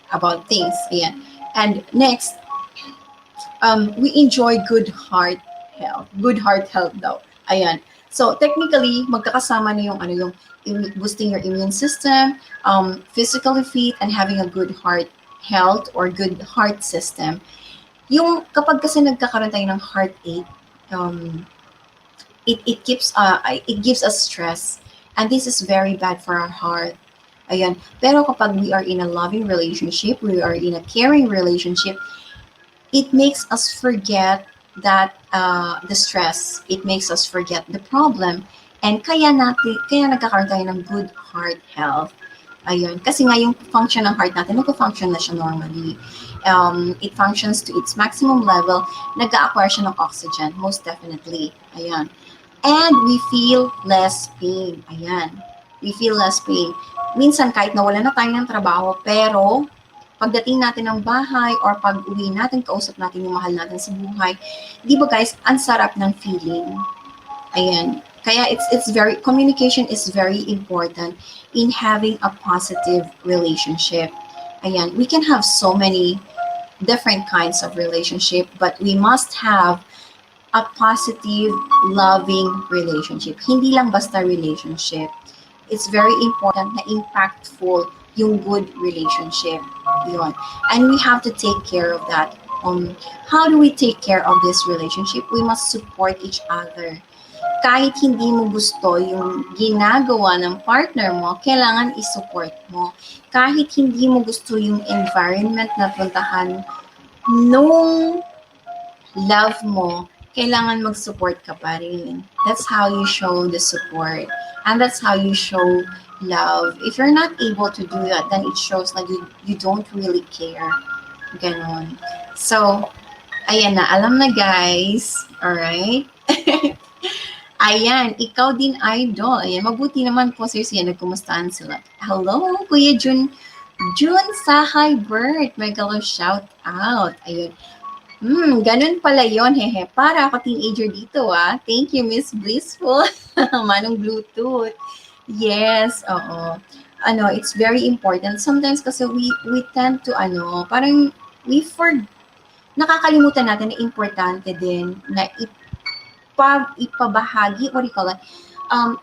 about things. Ayan. And next, we enjoy good heart health. Good heart health daw. Ayan. So technically, magkakasama na yung boosting your immune system, physically fit, and having a good heart health or good heart system. Yung kapag kasi nagkakaroon tayo ng heartache, it gives us stress, and this is very bad for our heart. Ayan. Pero kapag we are in a loving relationship, we are in a caring relationship, it makes us forget that the stress. It makes us forget the problem. And kaya nagkakaroon tayo ng good heart health. Ayun. Kasi nga yung function ng heart natin, nagko-function na siya normally. It functions to its maximum level. Nag-acquire siya ng oxygen, most definitely. Ayan. And we feel less pain. Ayan. We feel less pain. Minsan kahit nawala na tayo ng trabaho, pero pagdating natin ng bahay or pag-uwi natin, kausap natin yung mahal natin sa buhay, di ba guys, ang sarap ng feeling. Ayan. Kaya communication is very important in having a positive relationship. Ayan, we can have so many different kinds of relationship, but we must have a positive, loving relationship. Hindi lang basta relationship. It's very important na impactful yung good relationship. Yun. And we have to take care of that. How do we take care of this relationship? We must support each other. Kahit hindi mo gusto yung ginagawa ng partner mo, kailangan i-support mo. Kahit hindi mo gusto yung environment na puntahan nung love mo, kailangan mag-support ka pa rin. That's how you show the support. And that's how you show love. If you're not able to do that, then it shows that you don't really care. Ganon. So, ayan na. Alam na guys. Alright? Ayan, ikaw din idol. Ayan, mabuti naman po sir siya. Nagkumustahan sila. Hello, Kuya Jun. Jun Sahay Bert. Mega love shout out. Ayun. Ganun pala yon, hehe. Para ako teenager dito, ah. Thank you, Miss Blissful. Manong Bluetooth. Yes, oo. It's very important. Sometimes kasi we tend to, parang nakakalimutan natin na importante din na ipabahagi, what do you call it?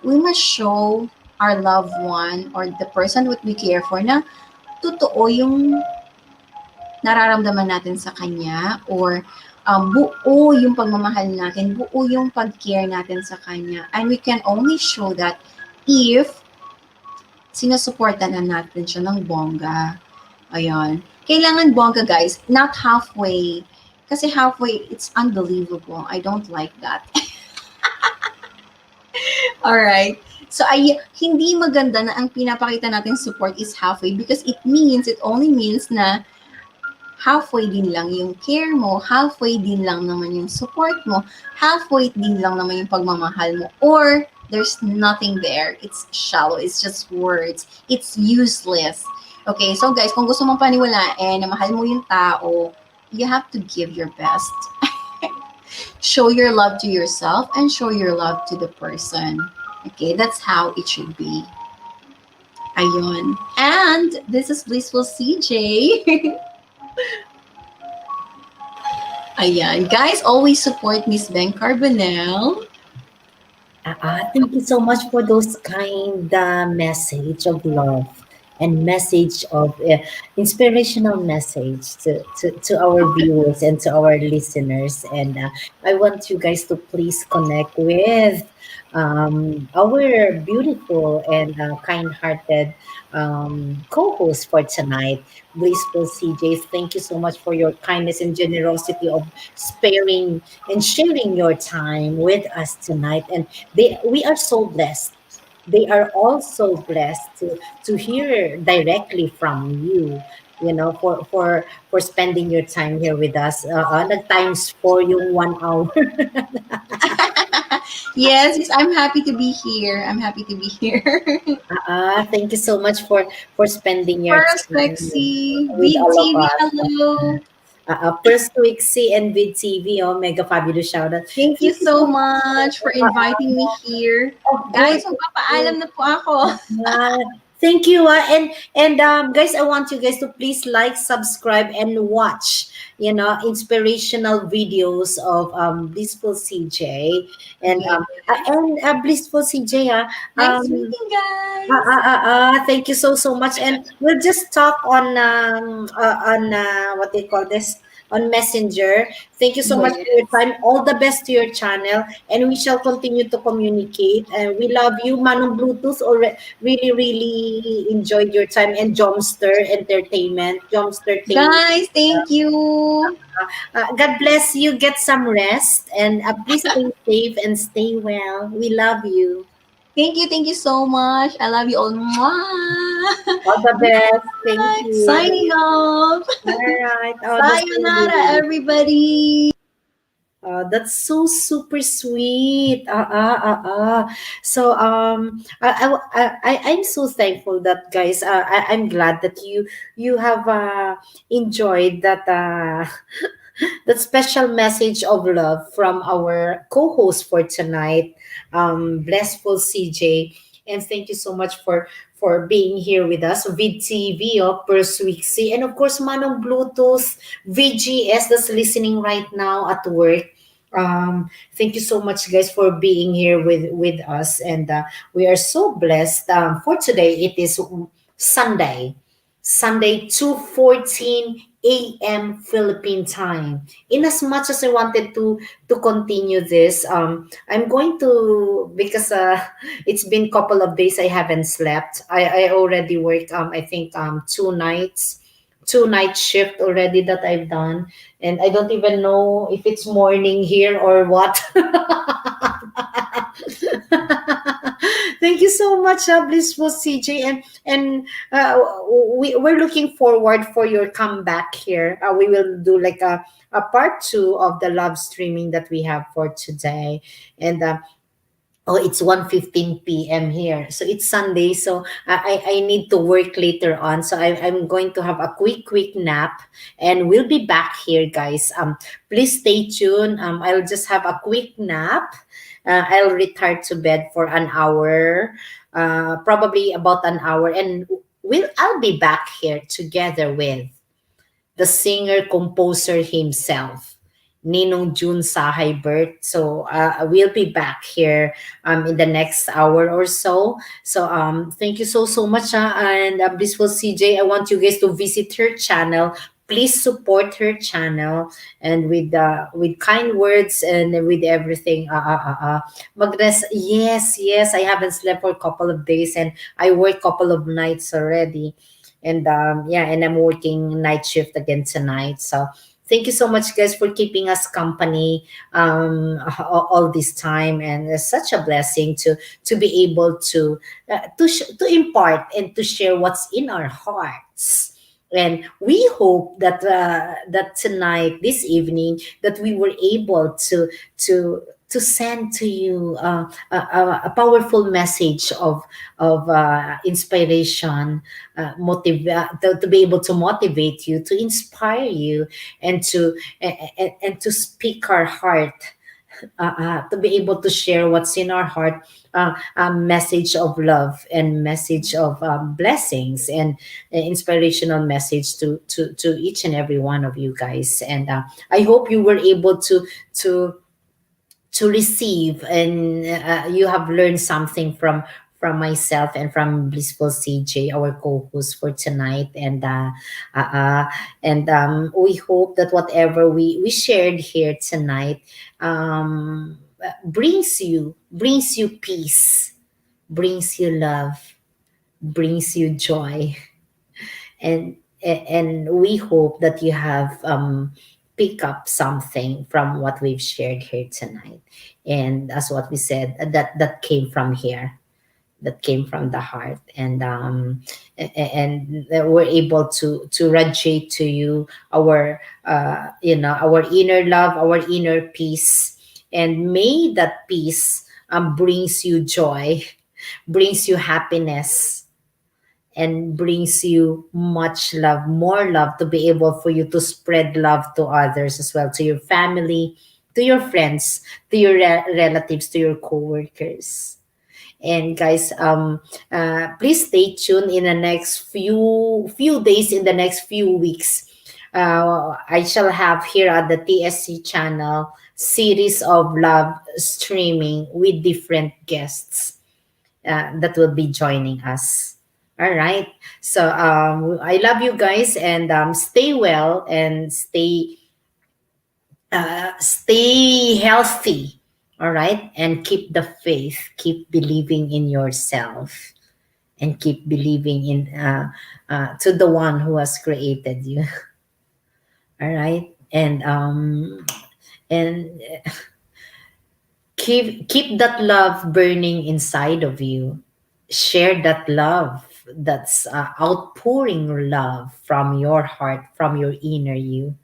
We must show our loved one or the person that we care for na totoo yung nararamdaman natin sa kanya or buo yung pagmamahal natin, buo yung pag-care natin sa kanya. And we can only show that if sinusuportan na natin siya ng bongga. Ayun. Kailangan bongga, guys, not halfway. Kasi halfway, it's unbelievable. I don't like that. Alright. So, hindi maganda na ang pinapakita natin support is halfway because it only means na halfway din lang yung care mo, halfway din lang naman yung support mo, halfway din lang naman yung pagmamahal mo, or there's nothing there. It's shallow. It's just words. It's useless. Okay, so guys, kung gusto mong paniwalaan na mahal mo yung tao, you have to give your best. Show your love to yourself and show your love to the person. Okay, that's how it should be. Ayun. And this is Blissful CJ. Ayan. Guys, always support Miss Beng Carbonell. Thank you so much for those kind message of love and message of inspirational message to our viewers and to our listeners. And I want you guys to please connect with our beautiful and kind-hearted co-host for tonight, Blissful CJ. Thank you so much for your kindness and generosity of sparing and sharing your time with us tonight. And we are so blessed. They are also blessed to hear directly from you. For spending your time here with us. Nag-times 4 yung 1 hour. Yes, I'm happy to be here. I'm happy to be here. Thank you so much for spending your First, time Lexi, with Big all of TV, us. hello. First week C and with TV, mega fabulous shout out. Thank you so much for inviting me here. Of Guys, course. magpapaalam na po ako. Uh, Thank you. And guys, I want you guys to please like, subscribe, and watch, inspirational videos of Blissful CJ and Blissful CJ. Nice meeting, guys. Thank you so much. And we'll just talk on what they call this on Messenger. Thank you so much for your time. All the best to your channel, and we shall continue to communicate. And we love you, Manong Bluetooth. Really, really enjoyed your time and Jomster Entertainment, Jomster Team. Guys, thank you. God bless you. Get some rest, and please stay safe and stay well. We love you. Thank you so much. I love you all. Mwah. All the best. Thank you. Signing off. All right. Oh, that's so Sayonara, sweet. everybody. That's so super sweet. So I'm so thankful that guys. I'm glad that you have enjoyed that that special message of love from our co-host for tonight, Blissful CJ. And thank you so much for being here with us. Vid TV, Perswixi, and of course Manong Bluetooth, VGS that's listening right now at work. Thank you so much, guys, for being here with us, and we are so blessed. For today, it is Sunday, Sunday 2:14 a.m. Philippine time. In as much as I wanted to continue this, I'm going to, because it's been couple of days I haven't slept. I already worked I think 2 nights, 2 night shift already that I've done, and I don't even know if it's morning here or what. Thank you so much, Blissful CJ, and we're looking forward for your comeback here. We will do like a part two of the love streaming that we have for today, and oh, it's 1:15 p.m. here. So it's Sunday. So I need to work later on. So I'm going to have a quick nap, and we'll be back here, guys. Please stay tuned. I'll just have a quick nap. I'll retire to bed for an hour, probably about an hour, and I'll be back here together with the singer composer himself, Ninong Jun Sahay Bert. So we'll be back here in the next hour or so. So thank you so much, and Blissful CJ. I want you guys to visit her channel. Please support her channel, and with kind words and with everything. Magrest, yes. I haven't slept for a couple of days, and I work couple of nights already, and yeah, and I'm working night shift again tonight. So thank you so much, guys, for keeping us company all this time, and it's such a blessing to be able to impart and to share what's in our hearts. And we hope that that tonight, this evening, that we were able to to send to you a powerful message of inspiration, to be able to motivate you, to inspire you, and to speak our heart, to be able to share what's in our heart, a message of love and message of blessings, and inspirational message to each and every one of you guys. And I hope you were able to to receive, and you have learned something from myself and from Blissful CJ, our co-host for tonight. Uh, uh, and we hope that whatever we shared here tonight brings you peace, brings you love, brings you joy, and we hope that you have pick up something from what we've shared here tonight. And as what we said, that came from here, that came from the heart, and we're able to radiate to you our our inner love, our inner peace, and may that peace brings you joy, brings you happiness, and brings you much love, more love, to be able for you to spread love to others as well, to your family, to your friends, to your relatives, to your coworkers. And guys, please stay tuned in the next few days, in the next few weeks. I shall have here at the TSC channel series of love streaming with different guests that will be joining us. All right. So I love you guys, and stay well, and stay healthy. All right. And keep the faith, keep believing in yourself, and keep believing in to the one who has created you. All right. And keep that love burning inside of you. Share that love, that's outpouring love from your heart, from your inner you.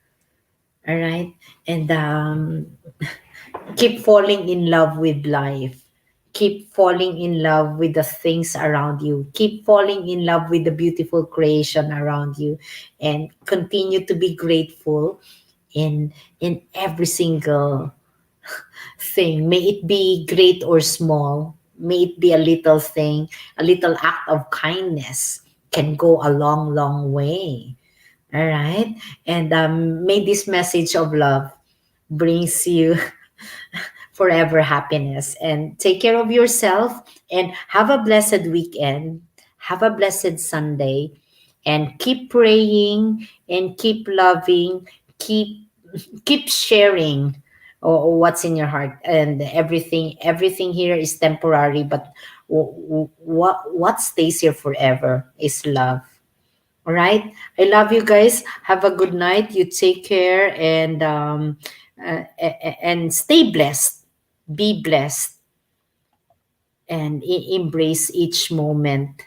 All right. And keep falling in love with life, keep falling in love with the things around you, keep falling in love with the beautiful creation around you, and continue to be grateful in every single thing, may it be great or small. may it be a little thing, a little act of kindness can go a long, long way. All right. And may this message of love brings you forever happiness. And take care of yourself and have a blessed weekend. Have a blessed Sunday. And keep praying and keep loving. Keep sharing what's in your heart. And everything here is temporary, but what stays here forever is love. All right. I love you guys. Have a good night. You take care and stay blessed. Be blessed and embrace each moment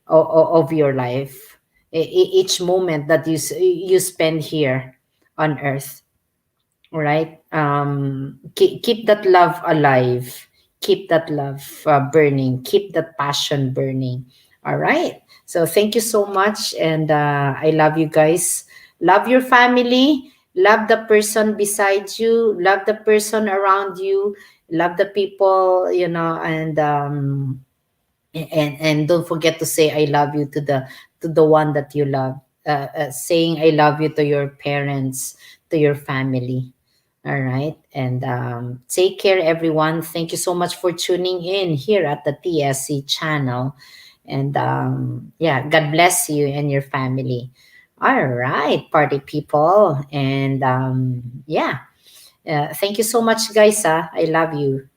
of your life. Each moment that you spend here on earth. All right. Keep that love alive. Keep that love burning. Keep that passion burning. All right. So thank you so much. And I love you guys. Love your family. Love the person beside you. Love the person around you. Love the people, and don't forget to say I love you to the one that you love. Saying I love you to your parents, to your family. All right. And take care, everyone. Thank you so much for tuning in here at the TSC channel. And yeah, God bless you and your family. All right, party people. And yeah, thank you so much, guys. I love you.